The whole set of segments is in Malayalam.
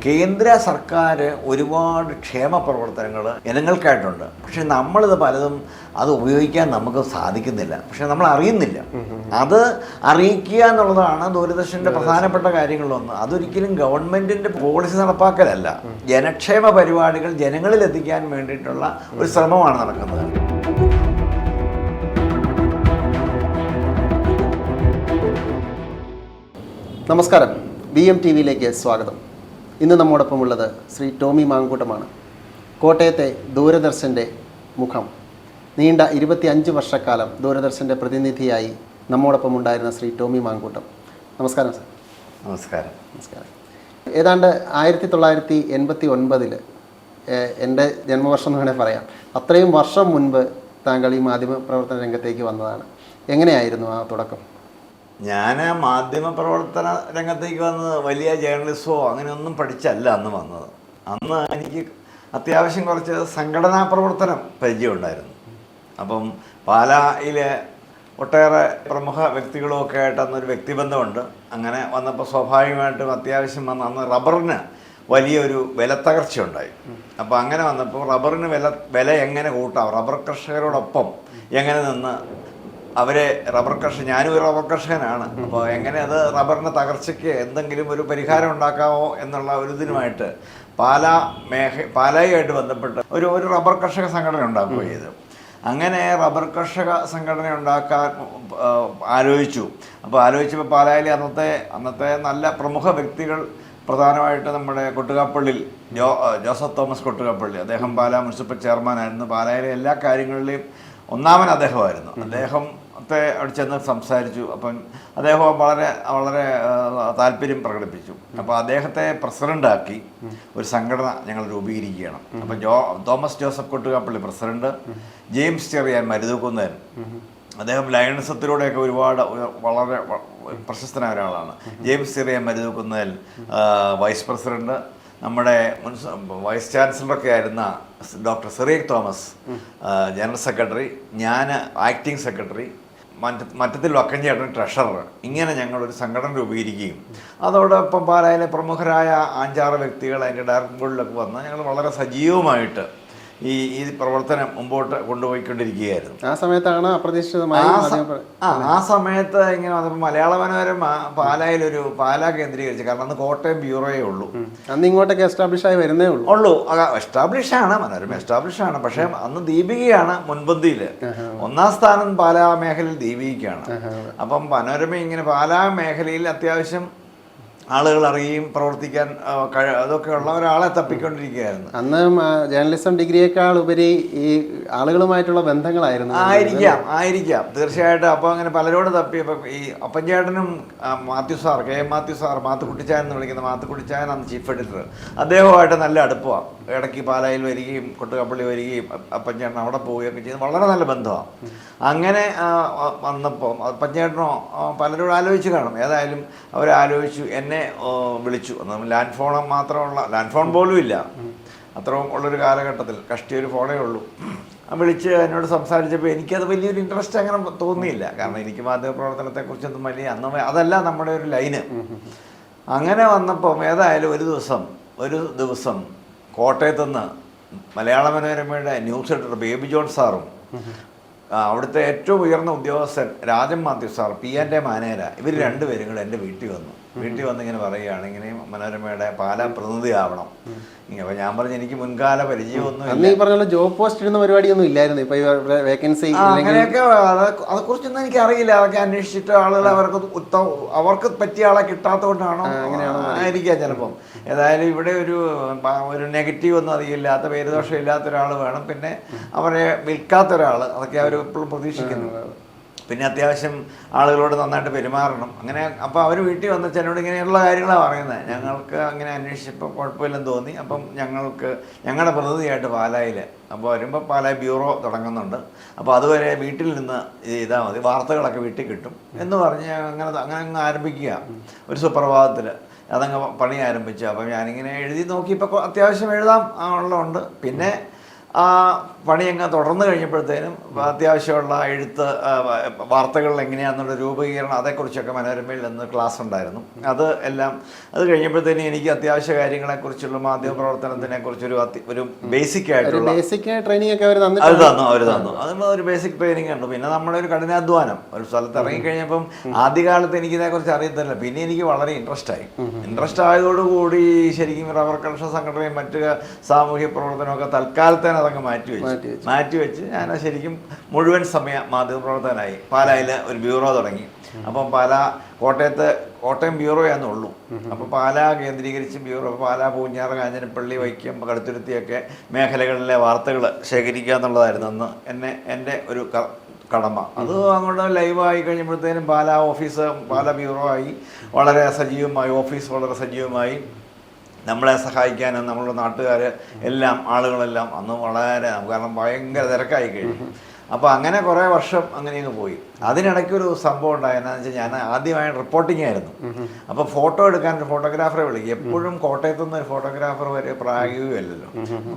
കേന്ദ്ര സർക്കാർ ഒരുപാട് ക്ഷേമ പ്രവർത്തനങ്ങൾ ജനങ്ങൾക്കായിട്ടുണ്ട്. പക്ഷെ നമ്മളിത് പലതും അത് ഉപയോഗിക്കാൻ നമുക്ക് സാധിക്കുന്നില്ല. പക്ഷെ നമ്മൾ അറിയുന്നില്ല. അത് അറിയിക്കുക എന്നുള്ളതാണ് ദൂരദർശൻ്റെ പ്രധാനപ്പെട്ട കാര്യങ്ങളിലൊന്ന്. അതൊരിക്കലും ഗവൺമെൻറ്റിൻ്റെ പോളിസി നടപ്പാക്കലല്ല, ജനക്ഷേമ പരിപാടികൾ ജനങ്ങളിൽ എത്തിക്കാൻ വേണ്ടിയിട്ടുള്ള ഒരു ശ്രമമാണ് നടക്കുന്നത്. നമസ്കാരം, BM TV സ്വാഗതം. ഇന്ന് നമ്മോടൊപ്പമുള്ളത് ശ്രീ ടോമി മാങ്കൂട്ടമാണ്. കോട്ടയത്തെ ദൂരദർശൻ്റെ മുഖം. നീണ്ട 25 വർഷക്കാലം ദൂരദർശൻ്റെ പ്രതിനിധിയായി നമ്മോടൊപ്പം ഉണ്ടായിരുന്ന ശ്രീ ടോമി മാങ്കൂട്ടം. നമസ്കാരം സർ. നമസ്കാരം. നമസ്കാരം. ഏതാണ്ട് 1989 എൻ്റെ ജന്മവർഷം എന്ന് വേണേൽ പറയാം. അത്രയും വർഷം മുൻപ് താങ്കൾ ഈ മാധ്യമ പ്രവർത്തന രംഗത്തേക്ക് വന്നതാണ്. എങ്ങനെയായിരുന്നു ആ തുടക്കം? ഞാൻ മാധ്യമപ്രവർത്തന രംഗത്തേക്ക് വന്നത് വലിയ ജേർണലിസമോ അങ്ങനെയൊന്നും പഠിച്ചല്ല അന്ന് വന്നത്. അന്ന് എനിക്ക് അത്യാവശ്യം കുറച്ച് സംഘടനാ പ്രവർത്തനം പരിചയമുണ്ടായിരുന്നു. അപ്പം പാലായിലെ ഒട്ടേറെ പ്രമുഖ വ്യക്തികളുമൊക്കെ ആയിട്ട് അന്നൊരു വ്യക്തിബന്ധമുണ്ട്. അങ്ങനെ വന്നപ്പോൾ സ്വാഭാവികമായിട്ടും അത്യാവശ്യം വന്ന് അന്ന് റബ്ബറിന് വലിയൊരു വിലത്തകർച്ച ഉണ്ടായി. അപ്പോൾ അങ്ങനെ വന്നപ്പോൾ റബ്ബറിന് വില എങ്ങനെ കൂട്ടാം, റബ്ബർ കർഷകരോടൊപ്പം എങ്ങനെ നിന്ന് അവരെ ഞാനും ഒരു റബ്ബർ കർഷകനാണ്, അപ്പോൾ എങ്ങനെ അത് റബ്ബറിൻ്റെ തകർച്ചയ്ക്ക് എന്തെങ്കിലും ഒരു പരിഹാരം ഉണ്ടാക്കാമോ എന്നുള്ള ഒരു ഇതിനുമായിട്ട് പാലായുമായിട്ട് ബന്ധപ്പെട്ട് ഒരു റബ്ബർ കർഷക സംഘടന ഉണ്ടാക്കുകയും ചെയ്തു. അങ്ങനെ റബ്ബർ കർഷക സംഘടന ഉണ്ടാക്കാൻ ആലോചിച്ചു. അപ്പോൾ ആലോചിച്ചപ്പോൾ പാലായിലെ അന്നത്തെ നല്ല പ്രമുഖ വ്യക്തികൾ, പ്രധാനമായിട്ട് നമ്മുടെ കൊട്ടുകാപ്പള്ളിയിൽ ജോസഫ് തോമസ് കൊട്ടുകാപ്പള്ളി, അദ്ദേഹം പാലാ മുനിസിപ്പൽ ചെയർമാനായിരുന്നു. പാലായിലെ എല്ലാ കാര്യങ്ങളിലെയും ഒന്നാമൻ അദ്ദേഹമായിരുന്നു. അദ്ദേഹത്തെ അവിടെ ചെന്ന് സംസാരിച്ചു. അപ്പം അദ്ദേഹം വളരെ താല്പര്യം പ്രകടിപ്പിച്ചു. അപ്പോൾ അദ്ദേഹത്തെ പ്രസിഡൻ്റാക്കി ഒരു സംഘടന ഞങ്ങൾ രൂപീകരിക്കുകയാണ്. അപ്പം തോമസ് ജോസഫ് കൊട്ടുകാപ്പള്ളി പ്രസിഡന്റ്, ജെയിംസ് ചെറിയാൻ മരുതൂക്കുന്നൻ, അദ്ദേഹം ലയൺസത്തിലൂടെയൊക്കെ ഒരുപാട് വളരെ പ്രശസ്തനായ ഒരാളാണ്. ജെയിംസ് ചെറിയാൻ മരുതൂക്കുന്നൻ വൈസ് പ്രസിഡന്റ്, നമ്മുടെ വൈസ് ചാൻസലറൊക്കെ ആയിരുന്ന doctor Cyriac Thomas general secretary, ഞാൻ ആക്ടിംഗ് സെക്രട്ടറി, മറ്റത്തിൽ വക്കഞ്ചേട്ടൻ ട്രഷറർ. ഇങ്ങനെ ഞങ്ങളൊരു സംഘടന രൂപീകരിക്കുകയും അതോടൊപ്പം പാലായിലെ പ്രമുഖരായ 5-6 വ്യക്തികൾ അതിൻ്റെ ഡയറക്ടർ ബോർഡിലൊക്കെ വന്ന് ഞങ്ങൾ വളരെ സജീവമായിട്ട് ഈ പ്രവർത്തനം മുമ്പോട്ട് കൊണ്ടുപോയിക്കൊണ്ടിരിക്കുകയായിരുന്നു. ആ സമയത്താണ് അപ്രതീക്ഷിതമായി ആ സമയത്ത് ഇങ്ങനെ വന്നപ്പോൾ മലയാള മനോരമ പാലാ കേന്ദ്രീകരിച്ച്, കാരണം അന്ന് കോട്ടയം ബ്യൂറോയേ ഉള്ളൂ. അന്ന് ഇങ്ങോട്ടൊക്കെ എസ്റ്റാബ്ലിഷ് ആയി വരുന്നേ ഉള്ളൂ. എസ്റ്റാബ്ലിഷാണ് മനോരമ, എസ്റ്റാബ്ലിഷാണ്. പക്ഷേ അന്ന് ദീപികയാണ് മുൻപന്തിയിൽ. 1ാം സ്ഥാനം പാലാ മേഖലയിൽ ദീപികയ്ക്കാണ്. അപ്പം മനോരമ ഇങ്ങനെ പാലാ മേഖലയിൽ അത്യാവശ്യം ആളുകൾ അറിയുകയും പ്രവർത്തിക്കാൻ അതൊക്കെ ഉള്ള ഒരാളെ തപ്പിക്കൊണ്ടിരിക്കുകയായിരുന്നു. അന്ന് ജേർണലിസം ഡിഗ്രിയേക്കാൾ ഉപരി ഈ ആളുകളുമായിട്ടുള്ള ബന്ധങ്ങളായിരുന്നു. ആയിരിക്കാം തീർച്ചയായിട്ടും. അപ്പോൾ അങ്ങനെ പലരോട് തപ്പിയപ്പോൾ ഈ അപ്പൻചേട്ടനും Mathew sir, KM Mathew sir, മാത്തുക്കുട്ടിച്ചായൻ എന്ന് വിളിക്കുന്ന മാത്തുക്കുട്ടിച്ചായൻ അന്ന് ചീഫ് എഡിറ്റർ, അദ്ദേഹവുമായിട്ട് നല്ല അടുപ്പമാണ്. ഇടയ്ക്ക് പാലായിൽ വരികയും കൊട്ടുകപ്പള്ളി വരികയും അപ്പൻചേട്ടൻ അവിടെ പോവുകയൊക്കെ ചെയ്ത് വളരെ നല്ല ബന്ധമാണ്. അങ്ങനെ വന്നപ്പോൾ അപ്പൻചേട്ടനോ പലരോട് ആലോചിച്ച് കാണും. ഏതായാലും അവരാലോചിച്ചു, എന്നെ വിളിച്ചു. ലാൻഡ് ഫോൺ പോലും ഇല്ല അത്രയും ഉള്ളൊരു കാലഘട്ടത്തിൽ, കഷ്ടിയൊരു ഫോണേ ഉള്ളൂ. വിളിച്ച് എന്നോട് സംസാരിച്ചപ്പോൾ എനിക്കത് വലിയൊരു ഇൻട്രസ്റ്റ് അങ്ങനെ തോന്നിയില്ല. കാരണം എനിക്ക് മാധ്യമപ്രവർത്തനത്തെക്കുറിച്ചൊന്നും അതല്ല നമ്മുടെ ഒരു ലൈന്. അങ്ങനെ വന്നപ്പം ഏതായാലും ഒരു ദിവസം കോട്ടയത്തുനിന്ന് മലയാള മനോരമയുടെ ന്യൂസ് എഡിറ്റർ ബേബി ജോൺ സാറും അവിടുത്തെ ഏറ്റവും ഉയർന്ന ഉദ്യോഗസ്ഥൻ രാജൻ മാത്യു സാർ, PNA മാനേജര, ഇവർ രണ്ടുപേരും കൂടെ എൻ്റെ വീട്ടിൽ വന്നു ഇങ്ങനെ പറയുകയാണ്, ഇങ്ങനെ മനോരമയുടെ പാലാ പ്രതിനിധി ആവണം. അപ്പോൾ ഞാൻ പറഞ്ഞു, എനിക്ക് മുൻകാല പരിചയമൊന്നും ജോബ് പോസ്റ്റ് ഇടുന്ന പരിപാടിയൊന്നും ഇല്ലായിരുന്നു. ഇപ്പൊ വേക്കൻസി അങ്ങനെയൊക്കെ അതേക്കുറിച്ചൊന്നും എനിക്ക് അറിയില്ല. അതൊക്കെ അന്വേഷിച്ചിട്ട് ആളുകൾ അവർക്ക് പറ്റിയ ആളെ കിട്ടാത്തതുകൊണ്ടാണോ ആയിരിക്കാം ചിലപ്പം. ഏതായാലും ഇവിടെ ഒരു നെഗറ്റീവ് ഒന്നും അധികം ഇല്ലാത്ത, പേരുദോഷം ഇല്ലാത്ത ഒരാൾ വേണം, പിന്നെ അവരെ വിൽക്കാത്ത ഒരാൾ, അതൊക്കെ അവർ എപ്പോഴും പ്രതീക്ഷിക്കുന്നു. പിന്നെ അത്യാവശ്യം ആളുകളോട് നന്നായിട്ട് പെരുമാറണം. അങ്ങനെ അപ്പോൾ അവർ വീട്ടിൽ വന്ന് എന്നോട് ഇങ്ങനെയുള്ള കാര്യങ്ങളാണ് പറയുന്നത്. ഞങ്ങൾക്ക് അങ്ങനെ അന്വേഷിച്ചപ്പോൾ കുഴപ്പമില്ലെന്ന് തോന്നി. അപ്പം ഞങ്ങളുടെ പ്രതിനിധിയായിട്ട് പാലായിൽ അപ്പോൾ വരുമ്പോൾ പാലാ ബ്യൂറോ തുടങ്ങുന്നുണ്ട്. അപ്പോൾ അതുവരെ വീട്ടിൽ നിന്ന് ചെയ്താൽ മതി, വാർത്തകളൊക്കെ വീട്ടിൽ കിട്ടും എന്ന് പറഞ്ഞ് അങ്ങനെ ആരംഭിക്കുക. ഒരു സുപ്രഭാതത്തിൽ അതങ്ങ് പണി ആരംഭിച്ചു. അപ്പം ഞാനിങ്ങനെ എഴുതി നോക്കിയപ്പോൾ അത്യാവശ്യം എഴുതാൻ ഉള്ളതുണ്ട്. പിന്നെ ആ പണി അങ്ങ് തുടർന്ന് കഴിഞ്ഞപ്പോഴത്തേനും അത്യാവശ്യമുള്ള എഴുത്ത് വാർത്തകൾ എങ്ങനെയാണെന്നുള്ള രൂപീകരണം അതേക്കുറിച്ചൊക്കെ മനോരമയിൽ നിന്ന് ക്ലാസ് ഉണ്ടായിരുന്നു. അത് കഴിഞ്ഞപ്പോഴത്തേനും എനിക്ക് അത്യാവശ്യ കാര്യങ്ങളെക്കുറിച്ചുള്ള മാധ്യമ പ്രവർത്തനത്തിനെക്കുറിച്ചൊരു ഒരു ബേസിക് ആയിട്ടുള്ള ട്രെയിനിങ് ഒക്കെ അവർ തന്നു. അതിന് ഒരു ബേസിക് ട്രെയിനിങ് ഉണ്ട്. പിന്നെ നമ്മുടെ ഒരു കഠിനാധ്വാനം ഒരു സ്ഥലത്ത് ഇറങ്ങിക്കഴിഞ്ഞപ്പം ആദ്യകാലത്ത് എനിക്കിതേക്കുറിച്ച് അറിയത്തില്ല. പിന്നെ എനിക്ക് വളരെ ഇൻട്രസ്റ്റ് ആയതോടുകൂടി ശരിക്കും റബ്ബർ കർഷക സംഘടനയും മറ്റ് സാമൂഹ്യ പ്രവർത്തനമൊക്കെ തൽക്കാലത്തേന് അതങ്ങ് മാറ്റിവെച്ച് ഞാൻ ശരിക്കും മുഴുവൻ സമയ മാധ്യമപ്രവർത്തകനായി. പാലായിൽ ഒരു ബ്യൂറോ തുടങ്ങി. അപ്പം കോട്ടയം ബ്യൂറോയാണെന്നേ ഉള്ളൂ. അപ്പോൾ പാലാ കേന്ദ്രീകരിച്ച് ബ്യൂറോ പാലാ, പൂഞ്ഞാറ്, കാഞ്ഞിരപ്പള്ളി, വൈക്കം, കടുത്തുരുത്തിയൊക്കെ മേഖലകളിലെ വാർത്തകൾ ശേഖരിക്കുക എന്നുള്ളതായിരുന്നു അന്ന് എൻ്റെ ഒരു കടമ. അത് അങ്ങോട്ട് ലൈവായി കഴിയുമ്പോഴത്തേനും പാലാ ബ്യൂറോ ആയി വളരെ സജീവമായി. ഓഫീസ് വളരെ സജീവമായി. നമ്മളെ സഹായിക്കാനും നമ്മളുടെ നാട്ടുകാർ ആളുകളെല്ലാം അന്ന് വളരെ, കാരണം ഭയങ്കര തിരക്കായി കഴിഞ്ഞു. അപ്പോൾ അങ്ങനെ കുറേ വർഷം അങ്ങനെയൊക്കെ പോയി. അതിനിടയ്ക്കൊരു സംഭവം ഉണ്ടായെന്നു വെച്ചാൽ ഞാൻ ആദ്യമായി റിപ്പോർട്ടിംഗ് ആയിരുന്നു. അപ്പോൾ ഫോട്ടോ എടുക്കാൻ ഒരു ഫോട്ടോഗ്രാഫറെ വിളിക്കും. എപ്പോഴും കോട്ടയത്തു നിന്ന് ഒരു ഫോട്ടോഗ്രാഫർ വരെ പ്രായോഗികമല്ലല്ലോ.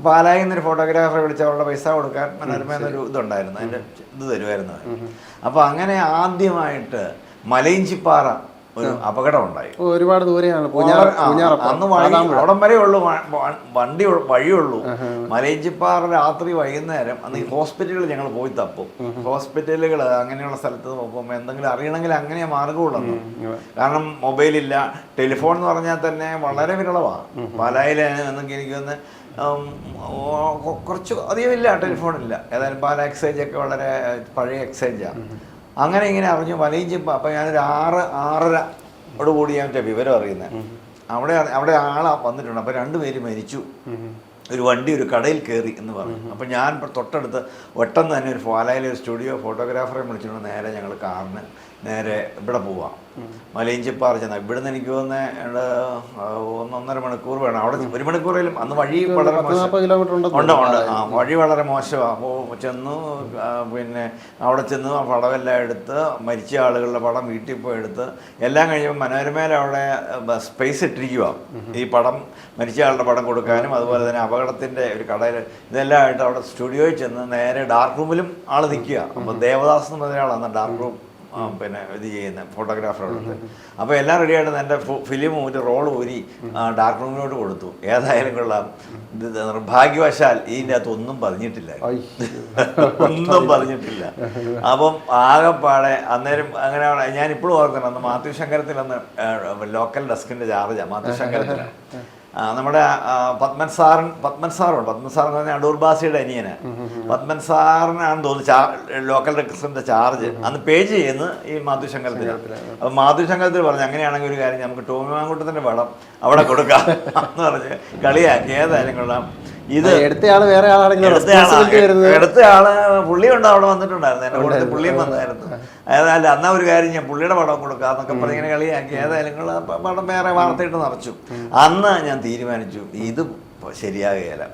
പാലായിൽ നിന്നൊരു ഫോട്ടോഗ്രാഫറെ വിളിച്ച് അവരുടെ പൈസ കൊടുക്കാൻ മനോരമ എന്നൊരു ഇതുണ്ടായിരുന്നു, അതിൻ്റെ ഇത് തരുമായിരുന്നു. അപ്പോൾ അങ്ങനെ ആദ്യമായിട്ട് മലയിഞ്ചിപ്പാറ ഒരു അപകടം ഉണ്ടായി. ഒരുപാട് ദൂരെയാണ് അന്ന് അവിടം വരെ ഉള്ളൂ വഴിയുള്ളൂ. മലയിഞ്ചിപ്പാറ രാത്രി വൈകുന്നേരം അന്ന് ഈ ഹോസ്പിറ്റലുകൾ ഞങ്ങൾ പോയി തപ്പും. ഹോസ്പിറ്റലുകൾ അങ്ങനെയുള്ള സ്ഥലത്ത് പോകുമ്പോൾ എന്തെങ്കിലും അറിയണമെങ്കിൽ അങ്ങനെ മാർഗമുള്ളൂ. കാരണം മൊബൈലില്ല, ടെലിഫോൺ എന്ന് പറഞ്ഞാൽ തന്നെ വളരെ വിരളമാണ്. പാലായിൽ എന്നെങ്കിൽ എനിക്കൊന്ന് കുറച്ച് അധികമില്ല, ടെലിഫോണില്ല. ഏതായാലും പാലാ എക്സ്ചേഞ്ചൊക്കെ വളരെ പഴയ എക്സ്ചേഞ്ചാണ്. അങ്ങനെ ഇങ്ങനെ അറിഞ്ഞു മലയിഞ്ചിപ്പ. അപ്പം ഞാനൊരു 6:30 കൂടി ഞാൻ വിവരം അറിയുന്നത്. അവിടെ ആളാ വന്നിട്ടുണ്ട്. അപ്പോൾ 2 പേര് മരിച്ചു. ഒരു വണ്ടി ഒരു കടയിൽ കയറി എന്ന് പറഞ്ഞു. അപ്പം ഞാൻ തൊട്ടടുത്ത് പെട്ടെന്ന് തന്നെ ഒരു പാലായിലെ ഒരു സ്റ്റുഡിയോ ഫോട്ടോഗ്രാഫറെ വിളിച്ചിട്ടുണ്ട്. നേരെ ഞങ്ങൾ കാറിന് നേരെ ഇവിടെ പോവാം, മലയിഞ്ചിപ്പാറ ചെന്നാൽ. ഇവിടുന്ന് എനിക്ക് തോന്നുന്നത് 1.5 മണിക്കൂർ വേണം. അവിടെ 1 മണിക്കൂറിലും അന്ന് വഴി വളരെ വഴി വളരെ മോശമാണ്. അപ്പോൾ ചെന്നു, പിന്നെ അവിടെ ചെന്ന് പടമെല്ലാം എടുത്ത് മരിച്ച ആളുകളുടെ പടം വീട്ടിൽ പോയി എടുത്ത് എല്ലാം കഴിയുമ്പോൾ മനോരമയിൽ അവിടെ സ്പേസ് ഇട്ടിരിക്കുക. ഈ പടം മരിച്ച ആളുടെ പടം കൊടുക്കാനും അതുപോലെ തന്നെ അപകടത്തിൻ്റെ ഒരു കടയിൽ ഇതെല്ലാം ആയിട്ട് അവിടെ സ്റ്റുഡിയോയിൽ ചെന്ന് നേരെ ഡാർക്ക് റൂമിലും ആൾ നിൽക്കുക. അപ്പോൾ ദേവദാസ് എന്ന് പറഞ്ഞ ആളാണ് ഡാർക്ക് റൂം പിന്നെ ഇത് ചെയ്യുന്ന ഫോട്ടോഗ്രാഫറുള്ളത്. അപ്പോൾ എല്ലാം റെഡിയായിട്ട് എൻ്റെ ഫിലിം ഒരു റോൾ ഊരി ഡാർക്ക് റൂമിലോട്ട് കൊടുത്തു. ഏതായാലും കൊള്ളാം, നിർഭാഗ്യവശാൽ ഇതിൻ്റെ അകത്ത് ഒന്നും പറഞ്ഞിട്ടില്ല. അപ്പം ആകെപ്പാടെ അന്നേരം അങ്ങനെ ഞാൻ ഇപ്പോഴും ഓർക്കണം. അന്ന് മാത്യു ശങ്കരത്തിൽ അന്ന് ലോക്കൽ ഡെസ്കിൻ്റെ ചാർജാണ് മാത്യു ശങ്കരത്തിലാണ്. നമ്മുടെ പത്മൻ സാറുണ്ട്. പത്മൻ സാറെന്ന് പറഞ്ഞാൽ അടൂർ ബാസിയുടെ അനിയന്. പത്മൻ സാറിനാണെന്ന് തോന്നുന്നു ലോക്കൽ ഡെസ്കിൻ്റെ ചാർജ് അന്ന് പേ ചെയ്യുന്നത് ഈ മാത്യു ശങ്കരത്തിലാണ്. അപ്പം മാത്യു ശങ്കരത്തിൽ പറഞ്ഞു, അങ്ങനെയാണെങ്കിൽ ഒരു കാര്യം നമുക്ക് ടോമി മാങ്കൂട്ടത്തിൻ്റെ പടം അവിടെ കൊടുക്കാം എന്ന് പറഞ്ഞ് കളിയാക്കി. ഏതായാലും കൊള്ളാം. ഇത് എടുത്തയാള് വേറെ എടുത്തയാള് പുള്ളിയുണ്ട്, അവിടെ വന്നിട്ടുണ്ടായിരുന്നു. എൻ്റെ കൂടെ പുള്ളിയും വന്നായിരുന്നു. ഏതായാലും എന്നാ ഒരു കാര്യം ഞാൻ പുള്ളിയുടെ പടം കൊടുക്കാന്നൊക്കെ പറഞ്ഞ് ഇങ്ങനെ കളിയാക്കി. ഏതായാലും പടം വേറെ വാർത്തയിട്ട് നിറച്ചു. അന്ന് ഞാൻ തീരുമാനിച്ചു ഇത് ശരിയാകുകയില്ല.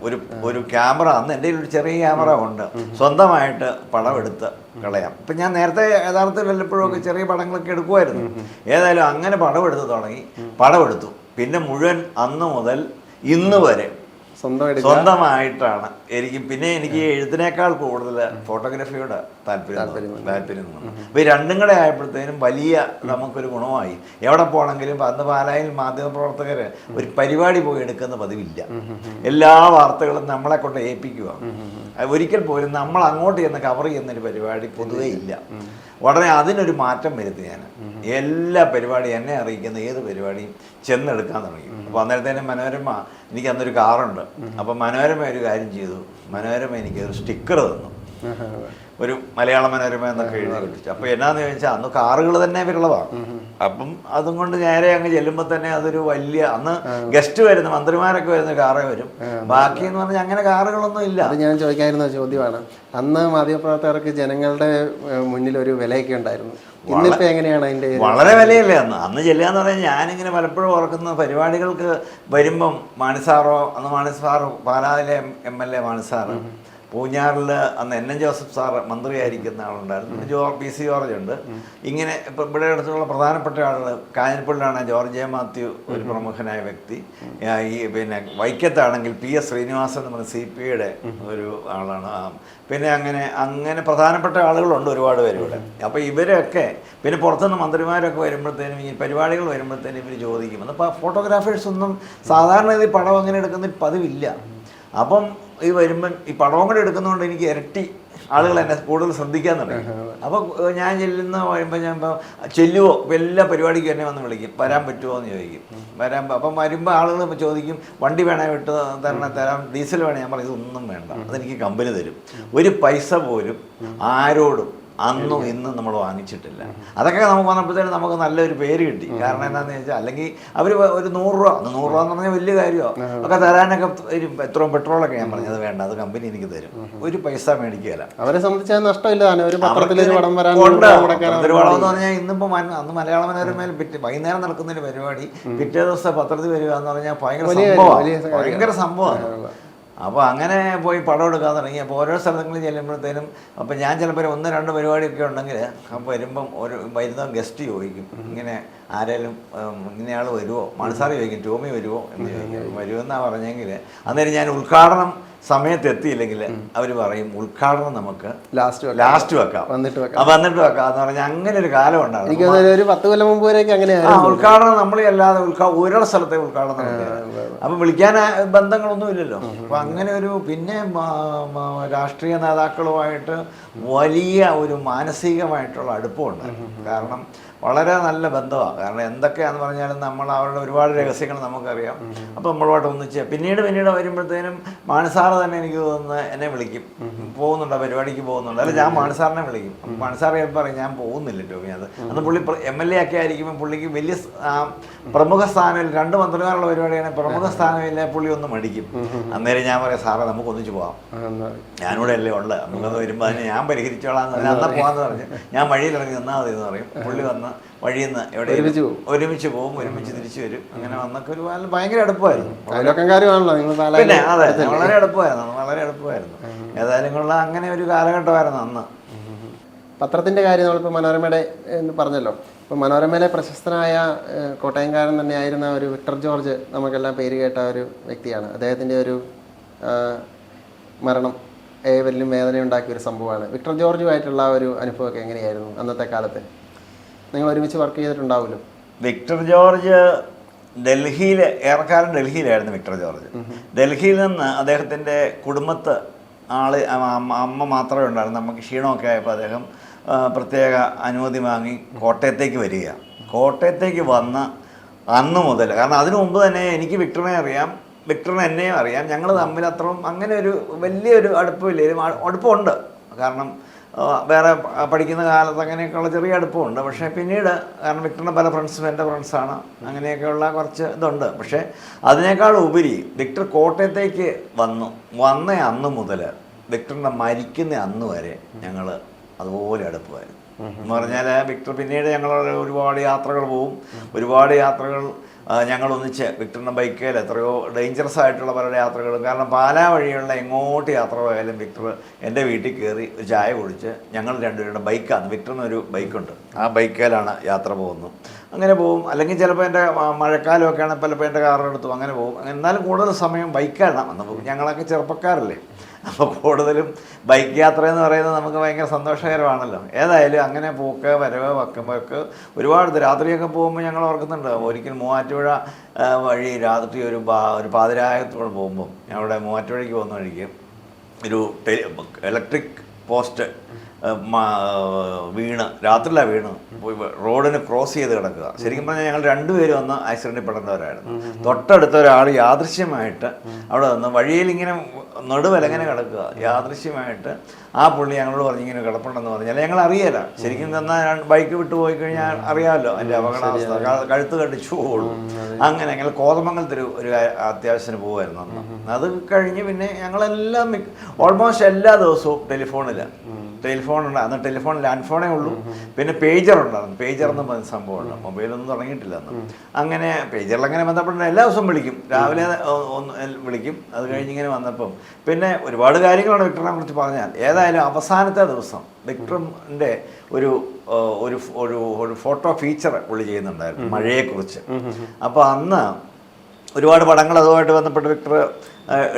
ഒരു ക്യാമറ, അന്ന് എൻ്റെ ഒരു ചെറിയ ക്യാമറ ഉണ്ട്, സ്വന്തമായിട്ട് പടം എടുത്ത് കളയാം. ഇപ്പം ഞാൻ നേരത്തെ യഥാർത്ഥത്തിൽ വല്ലപ്പോഴൊക്കെ ചെറിയ പടങ്ങളൊക്കെ എടുക്കുമായിരുന്നു. ഏതായാലും അങ്ങനെ പടം എടുത്ത് തുടങ്ങി. പടം എടുത്തു. പിന്നെ മുഴുവൻ അന്ന് മുതൽ ഇന്ന് വരെ സ്വന്തമായിട്ടാണ് എനിക്ക് എഴുത്തിനേക്കാൾ കൂടുതൽ ഫോട്ടോഗ്രാഫിയോട് താല്പര്യം. അപ്പോൾ ഈ രണ്ടും കൂടെ ആയപ്പോഴത്തേനും വലിയ നമുക്കൊരു ഗുണമായി. എവിടെ പോകണമെങ്കിലും അന്ന് പാലായിൽ മാധ്യമപ്രവർത്തകർ ഒരു പരിപാടി പോയി എടുക്കുന്ന പതിവില്ല. എല്ലാ വാർത്തകളും നമ്മളെ കൊണ്ട് ഏൽപ്പിക്കുക. ഒരിക്കൽ പോലും നമ്മൾ അങ്ങോട്ട് ചെന്ന് കവർ ചെയ്യുന്നൊരു പരിപാടി പൊതുവേ ഇല്ല. ഉടനെ അതിനൊരു മാറ്റം വരുത്തി ഞാൻ. എല്ലാ പരിപാടിയും എന്നെ അറിയിക്കുന്ന ഏത് പരിപാടിയും ചെന്നെടുക്കാൻ തുടങ്ങി. അപ്പോൾ അന്നേരത്തേനും മനോരമ, എനിക്ക് അന്നൊരു കാറുണ്ട്. അപ്പം മനോരമ ഒരു കാര്യം ചെയ്തു. മനോരമ എനിക്ക് ഒരു സ്റ്റിക്കർ തന്നു, ഒരു മലയാള മനോരമ എന്നൊക്കെ എഴുതി കിട്ടിച്ചു. അപ്പോൾ എന്നാന്ന് ചോദിച്ചാൽ അന്ന് കാറുകൾ തന്നെ വിരളമാണ്. അപ്പം അതും കൊണ്ട് നേരെ അങ്ങ് ചെല്ലുമ്പോൾ തന്നെ അതൊരു വലിയ, അന്ന് ഗസ്റ്റ് വരുന്ന മന്ത്രിമാരൊക്കെ വരുന്ന കാറേ വരും. ബാക്കി എന്ന് പറഞ്ഞാൽ അങ്ങനെ കാറുകളൊന്നും ഇല്ല. അത് ഞാൻ ചോദിക്കാതിരുന്ന ചോദ്യമാണ്. അന്ന് മാധ്യമപ്രവർത്തകർക്ക് ജനങ്ങളുടെ മുന്നിൽ ഒരു വിലയൊക്കെ ഉണ്ടായിരുന്നു. ഇന്നിപ്പോൾ എങ്ങനെയാണ് അതിൻ്റെ? വളരെ വിലയല്ലേ അന്ന് ചെല്ലുക എന്ന് പറഞ്ഞാൽ. ഞാനിങ്ങനെ പലപ്പോഴും ഓർക്കുന്ന പരിപാടികൾക്ക് വരുമ്പം മാണിസാറോ, അന്ന് മാണിസാറ് പാലായിലെ MLA മാണിസാറ്, പൂഞ്ഞാറിൽ അന്ന് NN ജോസഫ് സാറ് മന്ത്രിയായിരിക്കുന്ന ആളുണ്ടായിരുന്നു, പിന്നെ PC ജോർജ് ഉണ്ട്. ഇങ്ങനെ ഇപ്പം ഇവിടെ അടുത്തുള്ള പ്രധാനപ്പെട്ട ആളുകൾ, കാഞ്ഞിരപ്പള്ളിയിലാണ് ജോർജ് എ. മാത്യു ഒരു പ്രമുഖനായ വ്യക്തി. ഈ പിന്നെ വൈക്കത്താണെങ്കിൽ PS ശ്രീനിവാസൻ എന്ന് പറഞ്ഞ CPIയുടെ ഒരു ആളാണ്. പിന്നെ അങ്ങനെ പ്രധാനപ്പെട്ട ആളുകളുണ്ട് ഒരുപാട് പേര് ഇവിടെ. അപ്പോൾ ഇവരൊക്കെ പിന്നെ പുറത്തുനിന്ന് മന്ത്രിമാരൊക്കെ വരുമ്പോഴത്തേനും ഈ പരിപാടികൾ വരുമ്പോഴത്തേനും ഇവർ ചോദിക്കും. അപ്പോൾ ഫോട്ടോഗ്രാഫേഴ്സൊന്നും സാധാരണ ഇത് പടം അങ്ങനെ എടുക്കുന്ന പതിവില്ല. അപ്പം ഈ വരുമ്പം ഈ പടവും കൂടെ എടുക്കുന്നതുകൊണ്ട് എനിക്ക് ഇരട്ടി ആളുകൾ എന്നെ കൂടുതൽ ശ്രദ്ധിക്കാൻ തുടങ്ങി. അപ്പോൾ ഞാൻ വരുമ്പോൾ ഞാൻ ചെല്ലുവോ, ഇപ്പോൾ എല്ലാ പരിപാടിക്കും എന്നെ വന്ന് വിളിക്കും, വരാൻ പറ്റുമോ എന്ന് ചോദിക്കും. അപ്പം വരുമ്പോൾ ആളുകൾ ചോദിക്കും, വണ്ടി വേണേ വിട്ട് തരാം, ഡീസൽ വേണേ. ഞാൻ പറയും ഇതൊന്നും വേണ്ട, അതെനിക്ക് കമ്പനി തരും. ഒരു പൈസ പോലും ആരോടും അന്നും ഇന്നും നമ്മൾ വാങ്ങിച്ചിട്ടില്ല. അതൊക്കെ നമുക്ക് വന്നപ്പോഴത്തേനും നമുക്ക് നല്ലൊരു പേര് കിട്ടി. കാരണം എന്താണെന്ന് വെച്ചാൽ അല്ലെങ്കിൽ അവർ ഒരു 100 രൂപ എന്ന് പറഞ്ഞാൽ വലിയ കാര്യമോ ഒക്കെ തരാനൊക്കെ എത്രയും പെട്രോളൊക്കെ ഞാൻ പറഞ്ഞത് വേണ്ട, അത് കമ്പനി എനിക്ക് തരും, ഒരു പൈസ മേടിക്കുകയില്ല. അവരെ സംബന്ധിച്ച് നഷ്ടമില്ല. ഒരു പടം എന്ന് പറഞ്ഞാൽ ഇന്നിപ്പോൾ അന്ന് മലയാള മനോരമയിൽ വൈകുന്നേരം നടക്കുന്നൊരു പരിപാടി പിറ്റേ ദിവസം പത്രത്തിൽ വരിക എന്ന് പറഞ്ഞാൽ ഭയങ്കര സംഭവമാണ്. അപ്പോൾ അങ്ങനെ പോയി പടം എടുക്കാൻ തുടങ്ങി. അപ്പോൾ ഓരോ സ്ഥലങ്ങളിൽ ചെല്ലുമ്പോഴത്തേനും അപ്പോൾ ഞാൻ ചിലപ്പോൾ 1-2 പരിപാടിയൊക്കെ ഉണ്ടെങ്കിൽ അപ്പോൾ വരുമ്പം വരുന്ന ഗസ്റ്റ് ചോദിക്കും, ഇങ്ങനെ ആരെങ്കിലും ഇങ്ങനെയാൾ വരുമോ, മൺസാറി ചോദിക്കും, ടോമി വരുമോ എന്ന് ചോദിക്കും. വരുമെന്നാണ് പറഞ്ഞെങ്കിൽ അന്നേരം ഞാൻ ഉദ്ഘാടനം സമയത്ത് എത്തിയില്ലെങ്കിൽ അവർ പറയും ഉദ്ഘാടനം നമുക്ക് ലാസ്റ്റ് വെക്കാം, വന്നിട്ട് വെക്കാം എന്ന് പറഞ്ഞാൽ അങ്ങനെ ഒരു കാലം ഉണ്ടാകും. ഒരു 10 കൊല്ലം മുമ്പ് വരെയൊക്കെ അങ്ങനെയാണ് ഉദ്ഘാടനം. നമ്മളെ അല്ലാതെ ഒരാൾ സ്ഥലത്തെ ഉദ്ഘാടനം അപ്പം വിളിക്കാൻ ബന്ധങ്ങളൊന്നും ഇല്ലല്ലോ. അപ്പം അങ്ങനെ ഒരു പിന്നെ രാഷ്ട്രീയ നേതാക്കളുമായിട്ട് വലിയ ഒരു മാനസികമായിട്ടുള്ള അടുപ്പമുണ്ട്. കാരണം വളരെ നല്ല ബന്ധമാണ്. കാരണം എന്തൊക്കെയാണെന്ന് പറഞ്ഞാലും നമ്മൾ അവരുടെ ഒരുപാട് രഹസ്യങ്ങൾ നമുക്കറിയാം. അപ്പോൾ നമ്മളുമായിട്ട് ഒന്നിച്ച് പിന്നീട് വരുമ്പോഴത്തേനും മാനസാറ് തന്നെ എനിക്ക് തോന്നുന്നത് എന്നെ വിളിക്കും, പോകുന്നുണ്ടോ പരിപാടിക്ക് പോകുന്നുണ്ടോ, അല്ല ഞാൻ മാനസാറിനെ വിളിക്കും. മാനസാർ പറയും ഞാൻ പോകുന്നില്ല ടോമി. അന്ന് പുള്ളി MLA ഒക്കെ ആയിരിക്കുമ്പോൾ പുള്ളിക്ക് വലിയ പ്രമുഖ സ്ഥാനമില്ല, 2 മന്ത്രിമാരുള്ള പരിപാടിയാണ്, പ്രമുഖ സ്ഥാനമില്ല, പുള്ളി ഒന്ന് മടിക്കും. അന്നേരം ഞാൻ പറയാം സാറേ നമുക്ക് ഒന്നിച്ച് പോകാം, ഞാനിവിടെ അല്ലേ ഉള്ളത്, നമുക്കൊന്ന് വരുമ്പോൾ അതിനെ ഞാൻ പരിഹരിച്ചോളാം എന്ന് പറഞ്ഞാൽ അന്ന് പോകാമെന്ന് പറഞ്ഞു. ഞാൻ വഴിയിലിറങ്ങി നിന്നാൽ മതി എന്ന് പറയും. പുള്ളി വന്ന് വഴിയിൽ നിന്ന് എവിടെ ഒരുമിച്ച് പോകും, ഒരുമിച്ച് തിരിച്ചു വരും. അങ്ങനെ വന്നൊക്കെ ഒരു ഭയങ്കര അടുപ്പമായിരുന്നു. പിന്നെ അതെ വളരെ അടുപ്പമായിരുന്നു. ഏതായാലും അങ്ങനെ ഒരു കാലഘട്ടമായിരുന്നു അന്ന്. പത്രത്തിൻ്റെ കാര്യം നമ്മളിപ്പോൾ മനോരമയുടെ എന്ന് പറഞ്ഞല്ലോ. ഇപ്പോൾ മനോരമയിലെ പ്രശസ്തനായ കോട്ടയംകാരൻ തന്നെയായിരുന്ന ഒരു വിക്ടർ ജോർജ് നമുക്കെല്ലാം പേര് കേട്ട ഒരു വ്യക്തിയാണ്. അദ്ദേഹത്തിൻ്റെ ഒരു മരണം വലിയ വേദനയുണ്ടാക്കിയ ഒരു സംഭവമാണ്. വിക്ടർ ജോർജുമായിട്ടുള്ള ഒരു അനുഭവമൊക്കെ എങ്ങനെയായിരുന്നു അന്നത്തെ കാലത്ത്? നിങ്ങൾ ഒരുമിച്ച് വർക്ക് ചെയ്തിട്ടുണ്ടാവുമല്ലോ. വിക്ടർ ജോർജ് ഏറെക്കാലം ഡൽഹിയിലായിരുന്നു വിക്ടർ ജോർജ്. ഡൽഹിയിൽ നിന്ന് അദ്ദേഹത്തിൻ്റെ കുടുംബത്ത് അമ്മ മാത്രമേ ഉണ്ടായിരുന്നു. നമുക്ക് ക്ഷീണമൊക്കെ ആയപ്പോൾ അദ്ദേഹം പ്രത്യേക അനുമതി വാങ്ങി കോട്ടയത്തേക്ക് വരിക. കോട്ടയത്തേക്ക് വന്ന അന്ന് മുതൽ, കാരണം അതിനു മുമ്പ് തന്നെ എനിക്ക് വിക്ടറിനെ അറിയാം, വിക്ടറിനെ എന്നെയും അറിയാം. ഞങ്ങൾ തമ്മിൽ അത്രയും അങ്ങനെ ഒരു വലിയൊരു അടുപ്പമില്ല, അടുപ്പമുണ്ട്. കാരണം വേറെ പഠിക്കുന്ന കാലത്ത് അങ്ങനെയൊക്കെയുള്ള ചെറിയ അടുപ്പമുണ്ട്. പക്ഷേ പിന്നീട് കാരണം വിക്ടറിൻ്റെ പല ഫ്രണ്ട്സും എൻ്റെ ഫ്രണ്ട്സാണ്, അങ്ങനെയൊക്കെയുള്ള കുറച്ച് ഇതുണ്ട്. പക്ഷേ അതിനേക്കാൾ ഉപരി വിക്ടർ കോട്ടയത്തേക്ക് വന്ന അന്ന് മുതൽ വിക്ടറിൻ്റെ മരിക്കുന്ന അന്ന് വരെ ഞങ്ങൾ അതുപോലെ അടുപ്പമായിരുന്നു. എന്ന് പറഞ്ഞാൽ വിക്ടർ പിന്നീട് ഞങ്ങളുടെ ഒരുപാട് യാത്രകൾ പോവും. ഒരുപാട് യാത്രകൾ ഞങ്ങളൊന്നിച്ച് വിക്ടറിൻ്റെ ബൈക്കേൽ എത്രയോ ഡേഞ്ചറസ് ആയിട്ടുള്ള പല യാത്രകളും. കാരണം പാലാ വഴിയുള്ള എങ്ങോട്ട് യാത്ര പോയാലും വിക്ടർ എൻ്റെ വീട്ടിൽ കയറി ഒരു ചായ കുടിച്ച് ഞങ്ങൾ രണ്ടുപേരുടെ ബൈക്കാണ്, വിക്ടറിനൊരു ബൈക്കുണ്ട്, ആ ബൈക്കേലാണ് യാത്ര പോകുന്നത്. അങ്ങനെ പോകും. അല്ലെങ്കിൽ ചിലപ്പോൾ എൻ്റെ മഴക്കാലമൊക്കെ ആണെങ്കിൽ പലപ്പോൾ എൻ്റെ കാറെടുത്തു അങ്ങനെ പോകും. എന്നാലും കൂടുതൽ സമയം ബൈക്കാണ്. അന്ന് ഞങ്ങളൊക്കെ ചെറുപ്പക്കാരല്ലേ, അപ്പോൾ കൂടുതലും ബൈക്ക് യാത്ര എന്ന് പറയുന്നത് നമുക്ക് ഭയങ്കര സന്തോഷകരമാണല്ലോ. ഏതായാലും അങ്ങനെ പോക്ക് വരവ് വക്കുമ്പോഴൊക്കെ ഒരുപാട് രാത്രിയൊക്കെ പോകുമ്പോൾ ഞങ്ങൾ ഓർക്കുന്നുണ്ട്. ഒരിക്കൽ മൂവാറ്റുപുഴ വഴി രാത്രി ഒരു പാതിരായത്തോടെ പോകുമ്പോൾ അവിടെ മൂവാറ്റുപുഴയ്ക്ക് പോകുന്ന വഴിക്ക് ഒരു ഇലക്ട്രിക് പോസ്റ്റ് രാത്രിയിലാണ് വീണ് റോഡിന് ക്രോസ് ചെയ്ത് കിടക്കുക. ശരിക്കും പറഞ്ഞാൽ ഞങ്ങൾ രണ്ടുപേരും അന്ന് ആക്സിഡൻറ്റിൽ പെടുന്നവരായിരുന്നു. തൊട്ടടുത്ത ഒരാൾ യാദൃശ്യമായിട്ട് അവിടെ വന്ന് വഴിയിൽ ഇങ്ങനെ നടുവിലങ്ങനെ കിടക്കുക. യാദൃശ്യമായിട്ട് ആ പുള്ളി ഞങ്ങളോട് പറഞ്ഞു ഇങ്ങനെ കിടപ്പുണ്ടെന്ന് പറഞ്ഞാൽ ഞങ്ങൾ അറിയില്ല. ശരിക്കും തന്നാൽ ബൈക്ക് വിട്ടു പോയി കഴിഞ്ഞാൽ അറിയാമല്ലോ അതിൻ്റെ അപകടാവസ്ഥ, കഴുത്ത് കടിച്ചു പോകുള്ളൂ. അങ്ങനെ ഞങ്ങൾ കോതമംഗലത്തിൽ ഒരു അത്യാവശ്യത്തിന് പോകുമായിരുന്നു അന്ന്. അത് കഴിഞ്ഞ് പിന്നെ ഞങ്ങളെല്ലാം ഓൾമോസ്റ്റ് എല്ലാ ദിവസവും ടെലിഫോണിലാണ്. ടെലിഫോൺ ഉണ്ട്. അന്ന് ടെലിഫോൺ ലാൻഡ് ഫോണേ ഉള്ളൂ. പിന്നെ പേജർ ഉണ്ടായിരുന്നു. പേജർ എന്ന് പറഞ്ഞ സംഭവമുണ്ട്. മൊബൈലൊന്നും തുടങ്ങിയിട്ടില്ല അന്ന്. അങ്ങനെ പേജറിൽ അങ്ങനെ ബന്ധപ്പെട്ട എല്ലാ ദിവസവും വിളിക്കും. രാവിലെ ഒന്ന് വിളിക്കും. അത് കഴിഞ്ഞിങ്ങനെ വന്നപ്പം പിന്നെ ഒരുപാട് കാര്യങ്ങളാണ് വിക്ടറിനെ കുറിച്ച് പറഞ്ഞാൽ. ഏതായാലും അവസാനത്തെ ദിവസം വിക്ടറിൻ്റെ ഒരു ഒരു ഒരു ഫോട്ടോ ഫീച്ചർ പുള്ളി ചെയ്യുന്നുണ്ടായിരുന്നു മഴയെക്കുറിച്ച്. അപ്പോൾ അന്ന് ഒരുപാട് പടങ്ങൾ അതുമായിട്ട് ബന്ധപ്പെട്ട് വിക്ടർ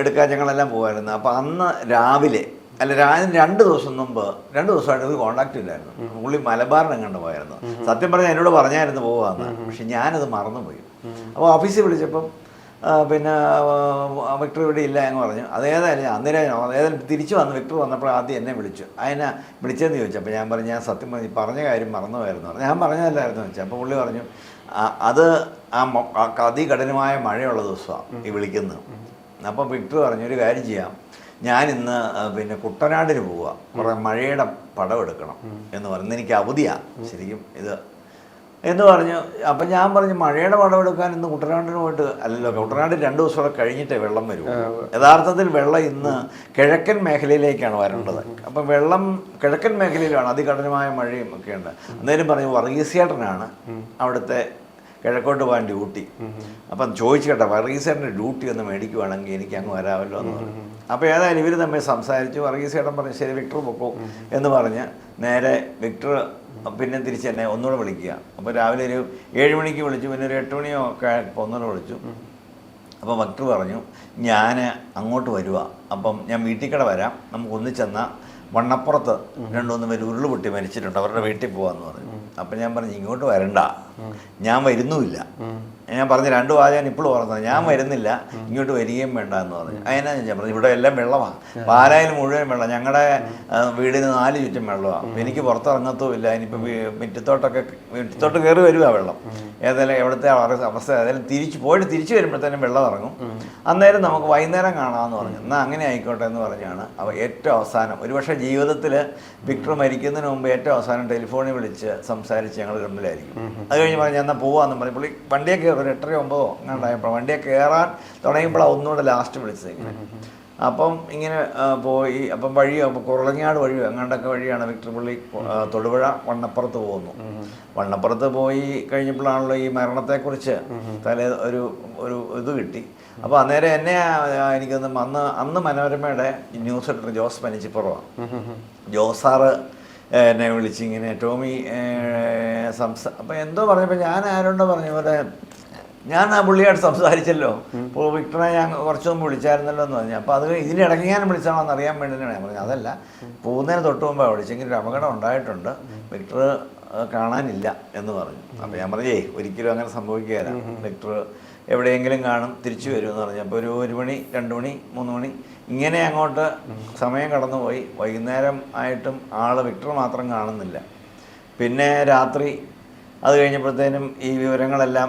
എടുക്കാൻ ഞങ്ങളെല്ലാം പോകുമായിരുന്നു. അപ്പോൾ അന്ന് രാവിലെ അല്ല 2 ദിവസം മുമ്പ് 2 ദിവസമായിട്ട് ഒരു കോൺടാക്റ്റ് ഇല്ലായിരുന്നു. പുള്ളി മലബാറിനെ കണ്ട് പോയായിരുന്നു. സത്യം പറഞ്ഞാൽ എന്നോട് പറഞ്ഞായിരുന്നു പോകാമെന്ന്. പക്ഷെ ഞാനത് മറന്നുപോയി. അപ്പോൾ ഓഫീസിൽ വിളിച്ചപ്പം പിന്നെ വിക്ടർ ഇവിടെ ഇല്ല എന്ന് പറഞ്ഞു. അതേതായാലും ഏതായാലും തിരിച്ചു വന്ന് വിക്ടർ വന്നപ്പോൾ ആദ്യം എന്നെ വിളിച്ചു. അതിനെ വിളിച്ചതെന്ന് ചോദിച്ചു. അപ്പോൾ ഞാൻ പറഞ്ഞു ഞാൻ സത്യം പറഞ്ഞ കാര്യം മറന്നുപോയിരുന്നു. ഞാൻ പറഞ്ഞതല്ലായിരുന്നു വെച്ചാൽ. അപ്പോൾ പുള്ളി പറഞ്ഞു അത് അതികഠിനമായ മഴയുള്ള ദിവസമാണ് ഈ വിളിക്കുന്നത്. അപ്പോൾ വിക്ടർ പറഞ്ഞു ഒരു കാര്യം ചെയ്യാം, ഞാനിന്ന് പിന്നെ കുട്ടനാടിന് പോവുക, കുറേ മഴയുടെ പടം എടുക്കണം എന്ന് പറഞ്ഞു. എനിക്ക് അവധിയാണ് ശരിക്കും ഇത് എന്ന് പറഞ്ഞു. അപ്പം ഞാൻ പറഞ്ഞു മഴയുടെ പടം എടുക്കാൻ ഇന്ന് കുട്ടനാടിന് പോയിട്ട് അല്ലല്ലോ, കുട്ടനാട് 2 ദിവസം കഴിഞ്ഞിട്ടേ വെള്ളം വരും. യഥാർത്ഥത്തിൽ വെള്ളം ഇന്ന് കിഴക്കൻ മേഖലയിലേക്കാണ് വരേണ്ടത്. അപ്പം വെള്ളം കിഴക്കൻ മേഖലയിലാണ്, അതികഠിനമായ മഴയും ഒക്കെ ഉണ്ട്. അന്നേരം പറഞ്ഞു വർഗീസിയേട്ടനാണ് അവിടുത്തെ കിഴക്കോട്ട് പോകാൻ ഡ്യൂട്ടി. അപ്പം ചോദിച്ചു കേട്ടോ, വർഗീസേട്ടൻ്റെ ഡ്യൂട്ടി ഒന്ന് മേടിക്കുവാണെങ്കിൽ എനിക്ക് അങ്ങ് വരാമല്ലോ എന്ന് പറഞ്ഞു. അപ്പോൾ ഏതായാലും ഇവർ തമ്മിൽ സംസാരിച്ചു. വർഗീസേട്ടൻ പറഞ്ഞു ശരി വിക്ടർ പൊക്കോ എന്ന് പറഞ്ഞ് നേരെ വിക്ടർ പിന്നെ തിരിച്ച് എന്നെ ഒന്നുകൂടെ വിളിക്കുക. അപ്പോൾ രാവിലെ ഒരു 7 മണിക്ക് വിളിച്ചു. പിന്നെ ഒരു 8 മണിയോ ഒക്കെ ആയപ്പോൾ ഒന്നുകൂടെ വിളിച്ചു. അപ്പോൾ വിക്ടർ പറഞ്ഞു ഞാൻ അങ്ങോട്ട് വരുക, അപ്പം ഞാൻ വീട്ടിൽ വരാം, നമുക്ക് ഒന്നിച്ചെന്നാൽ വണ്ണപ്പുറത്ത് 2-3 പേര് ഉരുള് പൊട്ടി മരിച്ചിട്ടുണ്ട്, അവരുടെ വീട്ടിൽ പോകാമെന്ന് പറഞ്ഞു. അപ്പം ഞാൻ പറഞ്ഞു ഇങ്ങോട്ട് വരണ്ട, ഞാൻ വരുന്നുമില്ല. ഞാൻ പറഞ്ഞു 2 വാചകം ഇപ്പോഴും ഓർന്നത്, ഞാൻ വരുന്നില്ല, ഇങ്ങോട്ട് വരികയും വേണ്ട എന്ന് പറഞ്ഞു. അതിനാ ഞാൻ പറഞ്ഞു ഇവിടെ എല്ലാം വെള്ളമാണ്, പാലായിൽ മുഴുവൻ വെള്ളം, ഞങ്ങളുടെ വീടിന് 4 ചുറ്റും വെള്ളമാണ്, എനിക്ക് പുറത്തിറങ്ങത്തുമില്ല. ഇനിയിപ്പോൾ മുറ്റത്തോട്ട് കയറി വരുക വെള്ളം. ഏതായാലും എവിടുത്തെ അവസ്ഥ ഏതായാലും തിരിച്ചു വരുമ്പോഴത്തേനും വെള്ളം ഇറങ്ങും, അന്നേരം നമുക്ക് വൈകുന്നേരം കാണാമെന്ന് പറഞ്ഞു. എന്നാൽ അങ്ങനെ ആയിക്കോട്ടെ എന്ന് പറഞ്ഞാണ് ഏറ്റവും അവസാനം, ഒരുപക്ഷെ ജീവിതത്തിൽ വിക്ടർ മരിക്കുന്നതിന് മുമ്പ് ഏറ്റവും അവസാനം ടെലിഫോണിൽ വിളിച്ച് സംസാരിച്ച് ഞങ്ങൾ കമ്മിലായിരിക്കും. അത് കഴിഞ്ഞ് പറഞ്ഞു ഞാൻ എന്നാൽ പോവാന്ന് പറഞ്ഞു. പുള്ളി വണ്ടിയെ കയറി 8-9 അങ്ങാണ്ടായപ്പോൾ വണ്ടിയെ കയറാൻ തുടങ്ങിയപ്പോഴാണ് ഒന്നുകൂടെ ലാസ്റ്റ് വിളിച്ചത് ഇങ്ങനെ. അപ്പം ഇങ്ങനെ പോയി. അപ്പം കുറളങ്ങാട് വഴി അങ്ങാണ്ടൊക്കെ വഴിയാണ് വിക്ടർ. പുള്ളി തൊടുപുഴ വണ്ണപ്പുറത്ത് പോകുന്നു. വണ്ണപ്പുറത്ത് പോയി കഴിഞ്ഞപ്പോഴാണല്ലോ ഈ മരണത്തെക്കുറിച്ച് ഒരു ഇത് കിട്ടി. അപ്പോൾ അന്നേരം എന്നെ എനിക്കൊന്ന് അന്ന് മനോരമയുടെ ന്യൂസ് എഡിറ്റർ ജോസ് പനിച്ചിപ്പുറമാണ്. ജോസാറ് എന്നെ വിളിച്ചിങ്ങനെ ടോമി അപ്പോൾ എന്തോ പറഞ്ഞപ്പോൾ ഞാൻ ആരോണ്ടോ പറഞ്ഞ പോലെ ഞാൻ ആ പുള്ളിയായിട്ട് സംസാരിച്ചല്ലോ, ഇപ്പോൾ വിക്ടറെ ഞാൻ കുറച്ച് മുമ്പ് വിളിച്ചായിരുന്നല്ലോ എന്ന് പറഞ്ഞു. അപ്പോൾ അത് ഇതിനിടയ്ക്ക് ഞാൻ വിളിച്ചാണോ എന്ന് അറിയാൻ വേണ്ടിയിട്ടാണ് ഞാൻ പറഞ്ഞത്. അതല്ല, പോകുന്നതിന് തൊട്ട് മുമ്പാണ് വിളിച്ചെങ്കിൽ ഒരു അപകടം ഉണ്ടായിട്ടുണ്ട്, വിക്ടർ കാണാനില്ല എന്ന് പറഞ്ഞു. അപ്പോൾ ഞാൻ പറഞ്ഞേ ഒരിക്കലും അങ്ങനെ സംഭവിക്കുകയില്ല, വിക്ടർ എവിടെയെങ്കിലും കാണും, തിരിച്ചു വരുമെന്ന് പറഞ്ഞു. അപ്പോൾ ഒരു 1 മണി 2 മണി 3 മണി ഇങ്ങനെ അങ്ങോട്ട് സമയം കടന്നുപോയി. വൈകുന്നേരം ആയിട്ടും വിക്ടർ മാത്രം കാണുന്നില്ല. പിന്നെ രാത്രി അത് കഴിഞ്ഞപ്പോഴത്തേനും ഈ വിവരങ്ങളെല്ലാം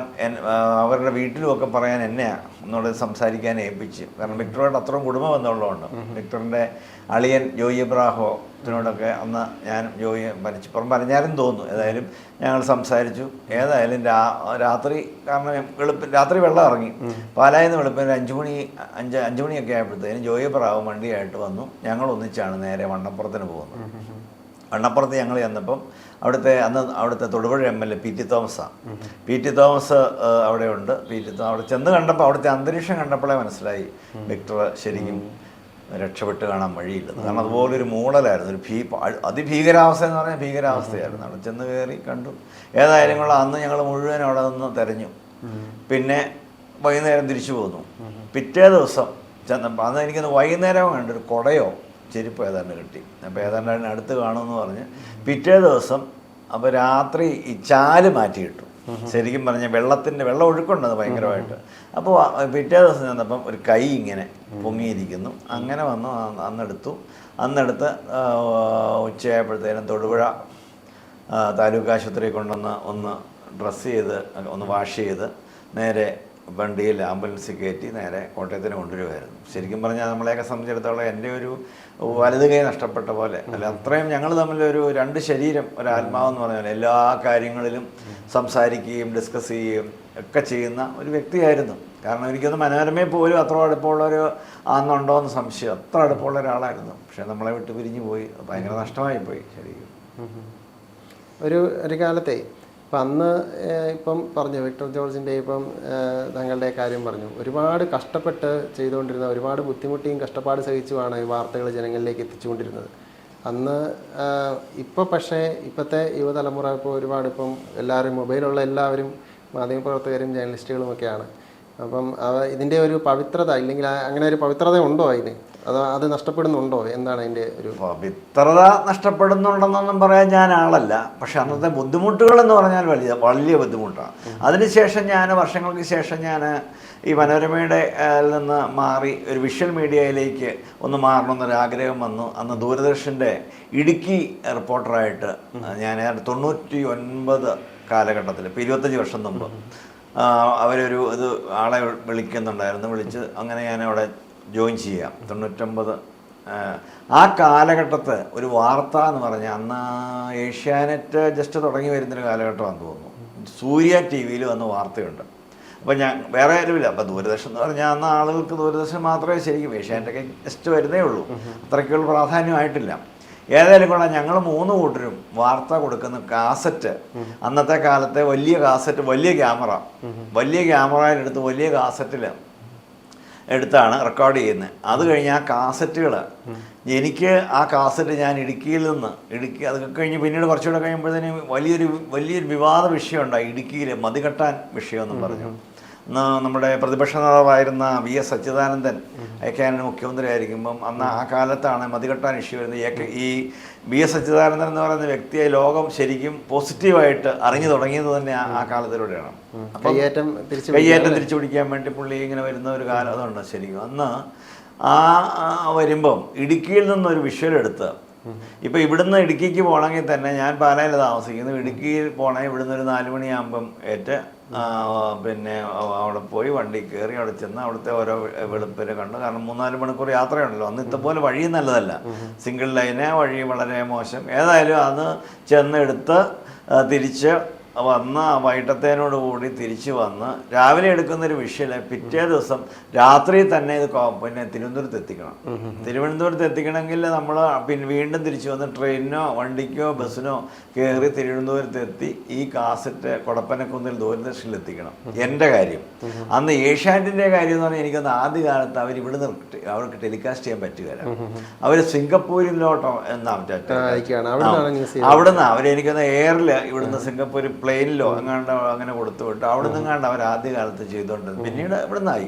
അവരുടെ വീട്ടിലുമൊക്കെ പറയാൻ എന്നെയാണ് ഒന്നുകൂടെ സംസാരിക്കാൻ ഏൽപ്പിച്ച്. കാരണം വിക്ടറോട് അത്രയും കുടുംബം ബന്ധമുള്ളതുകൊണ്ട്. വിക്ടറിൻ്റെ അളിയൻ ജോയി എബ്രാഹോത്തിനോടൊക്കെ അന്ന് ഞാൻ ജോയി പനിച്ചിപ്പുറം പറഞ്ഞാലും തോന്നുന്നു. ഏതായാലും ഞങ്ങൾ സംസാരിച്ചു. ഏതായാലും രാത്രി, കാരണം രാത്രി വെള്ളം ഇറങ്ങി. പാലായിൽ നിന്ന് വെളുപ്പിന് 5 മണിയൊക്കെ ആയപ്പോഴത്തേനും ജോയി എബ്രാഹോ വണ്ടിയായിട്ട് വന്നു. ഞങ്ങൾ ഒന്നിച്ചാണ് നേരെ വണ്ണപ്പുറത്തിന് പോകുന്നത്. വണ്ണപ്പുറത്ത് ഞങ്ങൾ ചെന്നപ്പം അവിടുത്തെ Thodupuzha MLA PT തോമസാണ്. PT Thomas അവിടെ ഉണ്ട്. അവിടെ ചെന്ന് കണ്ടപ്പോൾ അവിടുത്തെ അന്തരീക്ഷം കണ്ടപ്പോഴേ മനസ്സിലായി വിക്ടർ ശരിക്കും രക്ഷപ്പെട്ട് കാണാൻ വഴിയില്ലെന്ന്. കാരണം അതുപോലൊരു മൂടലായിരുന്നു, അതിഭീകരാവസ്ഥ എന്ന് പറഞ്ഞാൽ ഭീകരാവസ്ഥയായിരുന്നു. അവിടെ ചെന്ന് കയറി കണ്ടു. ഏതായാലും അന്ന് ഞങ്ങൾ മുഴുവൻ അവിടെ നിന്ന് തെരഞ്ഞു. പിന്നെ വൈകുന്നേരം തിരിച്ചു പോന്നു. പിറ്റേ ദിവസം ചെന്നപ്പോൾ അന്ന് എനിക്കൊന്ന് വൈകുന്നേരം കണ്ടൊരു കുടയോ ചെരുപ്പ് ഏതാണ്ട് കിട്ടി. അപ്പോൾ ഏതാണ്ട് അതിനടുത്ത് കാണുമെന്ന് പറഞ്ഞ് പിറ്റേ ദിവസം അപ്പോൾ രാത്രി ഈ ചാല് മാറ്റിയിട്ടു. ശരിക്കും പറഞ്ഞാൽ വെള്ളം ഒഴുക്കുണ്ടത് ഭയങ്കരമായിട്ട്. അപ്പോൾ പിറ്റേ ദിവസം ചെന്നപ്പം ഒരു കൈ ഇങ്ങനെ പൊങ്ങിയിരിക്കുന്നു. അങ്ങനെ വന്നു. അന്നെടുത്ത് ഉച്ചയായപ്പോഴത്തേനും തൊടുപുഴ താലൂക്ക് ആശുപത്രി കൊണ്ടുവന്ന് ഒന്ന് ഡ്രസ്സ് ചെയ്ത് ഒന്ന് വാഷ് ചെയ്ത് നേരെ വണ്ടിയിൽ ആംബുലൻസിൽ കയറ്റി നേരെ കോട്ടയത്തിന് കൊണ്ടുവരുമായിരുന്നു. ശരിക്കും പറഞ്ഞാൽ നമ്മളെയൊക്കെ സംബന്ധിച്ചിടത്തോളം എൻ്റെ ഒരു വലത് കൈ നഷ്ടപ്പെട്ട പോലെ അല്ല, അത്രയും ഞങ്ങൾ തമ്മിലൊരു 2 ശരീരം ഒരാത്മാവെന്ന് പറഞ്ഞാൽ എല്ലാ കാര്യങ്ങളിലും സംസാരിക്കുകയും ഡിസ്കസ് ചെയ്യുകയും ഒക്കെ ചെയ്യുന്ന ഒരു വ്യക്തിയായിരുന്നു. കാരണം എനിക്കൊന്ന് മനോരമയിൽ പോലും അത്ര അടുപ്പമുള്ളൊരു ആണെന്നുണ്ടോ എന്ന് സംശയം. അത്ര അടുപ്പമുള്ള ഒരാളായിരുന്നു. പക്ഷെ നമ്മളെ വിട്ട് പിരിഞ്ഞു പോയി. ഭയങ്കര നഷ്ടമായി പോയി ശരിക്കും. ഒരു കാലത്തെ ഇപ്പം അന്ന് ഇപ്പം പറഞ്ഞു വിക്ടർ ജോർജിൻ്റെ ഇപ്പം തങ്ങളുടെ കാര്യം പറഞ്ഞു. ഒരുപാട് കഷ്ടപ്പെട്ട് ചെയ്തുകൊണ്ടിരുന്ന, ഒരുപാട് ബുദ്ധിമുട്ടിയും കഷ്ടപ്പാട് സഹിച്ചുമാണ് ഈ വാർത്തകൾ ജനങ്ങളിലേക്ക് എത്തിച്ചുകൊണ്ടിരുന്നത്. അന്ന് ഇപ്പോൾ പക്ഷേ ഇപ്പോഴത്തെ യുവതലമുറ ഇപ്പോൾ ഒരുപാട് ഇപ്പം എല്ലാവരും മൊബൈലുള്ള എല്ലാവരും മാധ്യമപ്രവർത്തകരും ജേർണലിസ്റ്റുകളുമൊക്കെയാണ്. അപ്പം ഇതിൻ്റെ ഒരു പവിത്രത, ഇല്ലെങ്കിൽ അങ്ങനെ ഒരു പവിത്രത ഉണ്ടോ അതിന്? അത് നഷ്ടപ്പെടുന്നുണ്ടോ? എന്താണ് അതിൻ്റെ ഒരു പവിത്രത? നഷ്ടപ്പെടുന്നുണ്ടെന്നൊന്നും പറയാൻ ഞാൻ ആളല്ല. പക്ഷെ അന്നത്തെ ബുദ്ധിമുട്ടുകൾ എന്ന് പറഞ്ഞാൽ വലിയ ബുദ്ധിമുട്ടാണ്. അതിനുശേഷം വർഷങ്ങൾക്ക് ശേഷം ഈ മനോരമയുടെ നിന്ന് മാറി ഒരു വിഷ്വൽ മീഡിയയിലേക്ക് ഒന്ന് മാറണമെന്നൊരാഗ്രഹം വന്നു. അന്ന് ദൂരദർശൻ്റെ ഇടുക്കി റിപ്പോർട്ടറായിട്ട് ഞാൻ 99 കാലഘട്ടത്തിൽ, ഇപ്പോൾ 25 വർഷം മുമ്പ് അവരൊരു ആളെ വിളിക്കുന്നുണ്ടായിരുന്നു. വിളിച്ച് അങ്ങനെ ഞാൻ അവിടെ ജോയിൻ ചെയ്യാം. 99 ആ കാലഘട്ടത്ത് ഒരു വാർത്ത എന്ന് പറഞ്ഞാൽ അന്ന് ഏഷ്യാനെറ്റ് ജസ്റ്റ് തുടങ്ങി വരുന്നൊരു കാലഘട്ടമാണെന്ന് തോന്നുന്നു. സൂര്യ ടി വിയിൽ വന്ന് വാർത്തയുണ്ട്. അപ്പോൾ ഞാൻ വേറെ ആരുമില്ല. അപ്പോൾ ദൂരദർശൻ എന്ന് പറഞ്ഞാൽ അന്ന് ആളുകൾക്ക് ദൂരദർശൻ മാത്രമേ ശരിക്കും, ഏഷ്യാനെറ്റൊക്കെ ജസ്റ്റ് വരുന്നേ ഉള്ളൂ, അത്രയ്ക്കുള്ള പ്രാധാന്യമായിട്ടില്ല. ഏതായാലും കൊള്ളാം, ഞങ്ങൾ 3 കൂട്ടരും വാർത്ത കൊടുക്കുന്ന കാസറ്റ്, അന്നത്തെ കാലത്തെ വലിയ കാസറ്റ്, വലിയ ക്യാമറയിലെടുത്ത് വലിയ കാസറ്റിൽ എടുത്താണ് റെക്കോർഡ് ചെയ്യുന്നത്. അത് കഴിഞ്ഞ് ആ കാസറ്റുകൾ എനിക്ക് ആ കാസറ്റ് ഞാൻ ഇടുക്കിയിൽ നിന്ന് അതൊക്കെ കഴിഞ്ഞ് പിന്നീട് കുറച്ചുകൂടെ കഴിയുമ്പോഴത്തേനും വലിയൊരു വിവാദ വിഷയം ഉണ്ടായി ഇടുക്കിയിൽ, മതികെട്ടാൻ വിഷയമെന്നും പറഞ്ഞു. നമ്മുടെ പ്രതിപക്ഷ നേതാവായിരുന്ന VS അച്യുതാനന്ദൻ കേരള മുഖ്യമന്ത്രി ആയിരിക്കുമ്പം അന്ന് ആ കാലത്താണ് മതികെട്ടാൻ ഇഷ്യൂ വരുന്നത്. ഈ VS അച്യുതാനന്ദൻ എന്ന് പറയുന്ന വ്യക്തിയെ ലോകം ശരിക്കും പോസിറ്റീവായിട്ട് അറിഞ്ഞു തുടങ്ങിയത് തന്നെ ആ കാലത്തിലൂടെയാണ്. കയ്യേറ്റം തിരിച്ചു പിടിക്കാൻ വേണ്ടി പുള്ളി ഇങ്ങനെ വരുന്ന ഒരു കാലം അതുണ്ട് ശരിക്കും. അന്ന് വരുമ്പം ഇടുക്കിയിൽ നിന്നൊരു വിഷ്വൽ എടുത്ത്, ഇപ്പം ഇവിടുന്ന് ഇടുക്കിക്ക് പോകണമെങ്കിൽ തന്നെ, ഞാൻ പാലായിൽ താമസിക്കുന്നു, ഇടുക്കിയിൽ പോകണമെങ്കിൽ ഇവിടുന്ന് ഒരു 4 മണിയാകുമ്പം പിന്നെ അവിടെ പോയി വണ്ടി കയറി അവിടെ ചെന്ന് അവിടുത്തെ ഓരോ വെളുപ്പിനെ കണ്ടു. കാരണം 3-4 മണിക്കൂർ യാത്രയുണ്ടല്ലോ. അന്ന് ഇത്തപോലെ വഴി നല്ലതല്ല, സിംഗിൾ ലൈന് വഴി വളരെ മോശം. ഏതായാലും അത് ചെന്നെടുത്ത് തിരിച്ച് വന്ന് വൈകിട്ടത്തേനോട് കൂടി തിരിച്ച് വന്ന് രാവിലെ എടുക്കുന്നൊരു വിഷയം പിറ്റേ ദിവസം രാത്രി തന്നെ ഇത് പിന്നെ തിരുവനന്തപുരത്ത് എത്തിക്കണം. തിരുവനന്തപുരത്ത് എത്തിക്കണമെങ്കിൽ നമ്മൾ പിന്നെ വീണ്ടും തിരിച്ചു വന്ന് ട്രെയിനോ വണ്ടിക്കോ ബസ്സിനോ കയറി തിരുവനന്തപുരത്ത് എത്തി ഈ കാസറ്റ് കൊടപ്പനക്കുന്നിൽ ദൂരദർശനിൽ എത്തിക്കണം. എൻ്റെ കാര്യം അന്ന് ഏഷ്യാനെറ്റിൻ്റെ കാര്യം എന്ന് പറഞ്ഞാൽ എനിക്കന്ന് ആദ്യ കാലത്ത് അവരിവിടെ അവർക്ക് ടെലികാസ്റ്റ് ചെയ്യാൻ പറ്റുകയില്ല. അവർ സിംഗപ്പൂരിലോട്ടോ അവിടുന്ന് അവരെനിക്കൊന്ന് എയറിൽ ഇവിടുന്ന് സിംഗപ്പൂർ പ്ലെയിനിലോ അങ്ങനെ കൊടുത്തു വിട്ടു. അവിടെ നിന്നാണ്ട് അവർ ആദ്യകാലത്ത് ചെയ്തുകൊണ്ടത്. പിന്നീട് ഇവിടെ നിന്നായി.